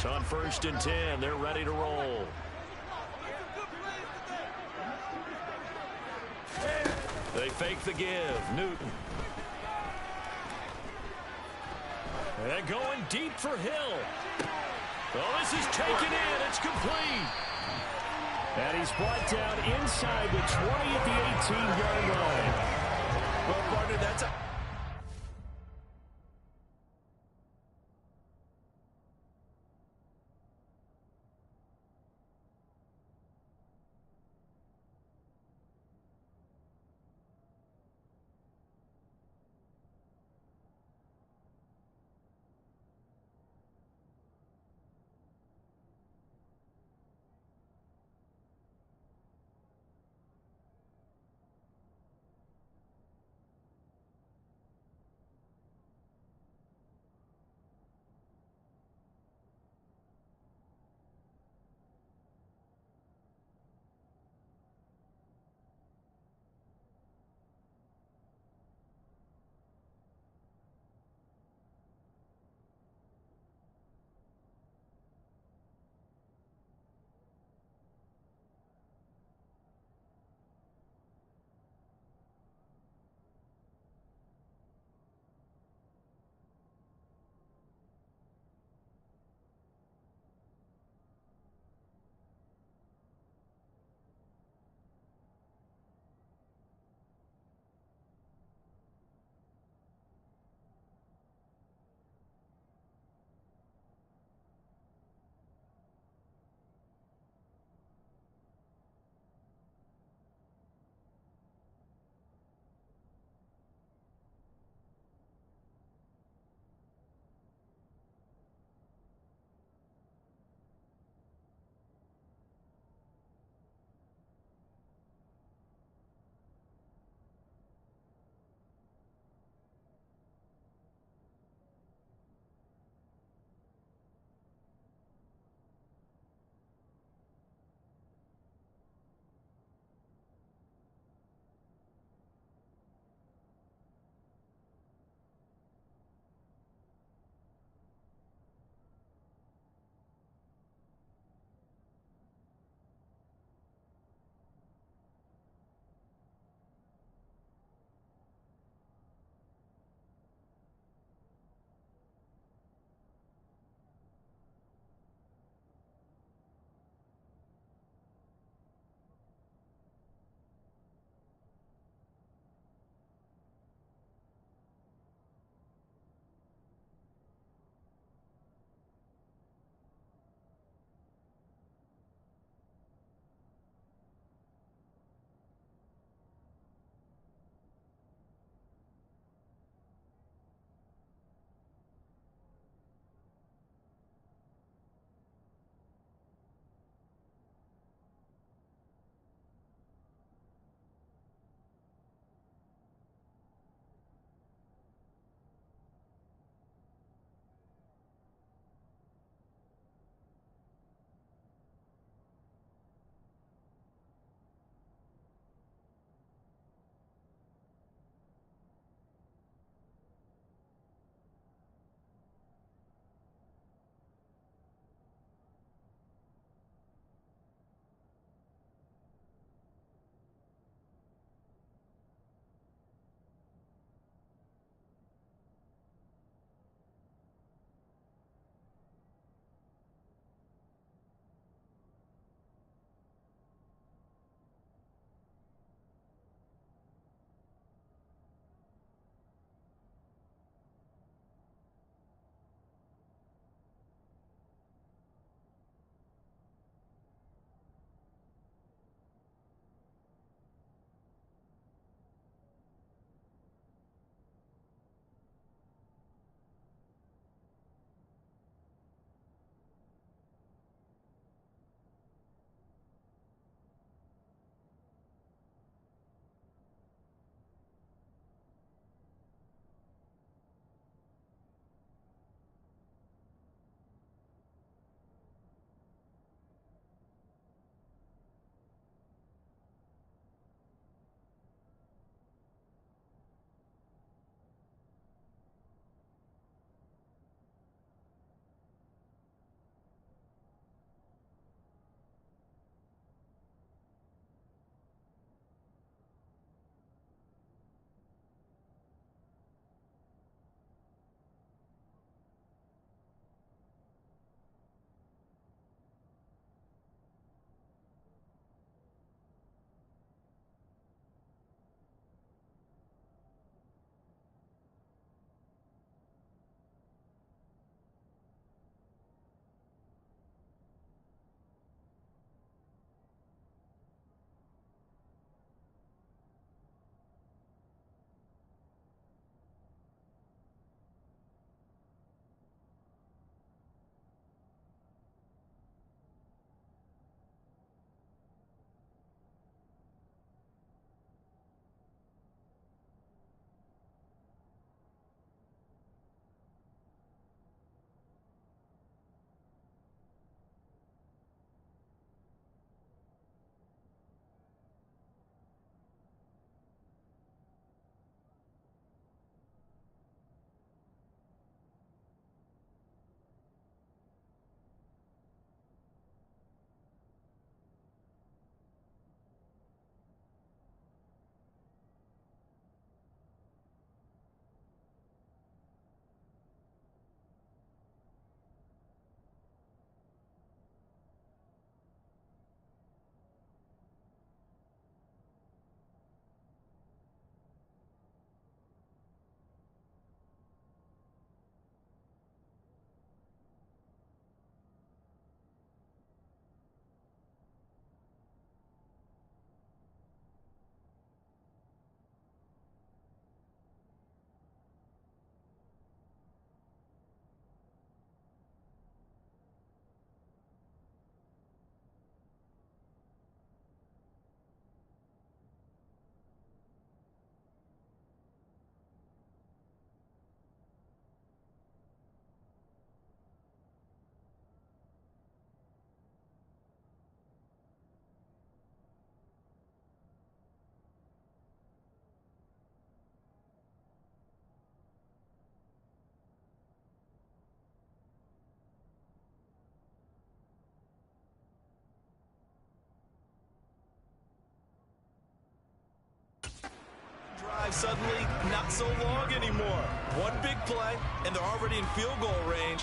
Speaker 1: On first and 10, they're ready to roll. They fake the give. Newton. And going deep for Hill. Oh, this is taken in. It's complete.
Speaker 4: And he's brought down inside the 20 at the 18-yard line.
Speaker 2: Well, partner, that's a... suddenly not so long anymore. One big play, and they're already in field goal range.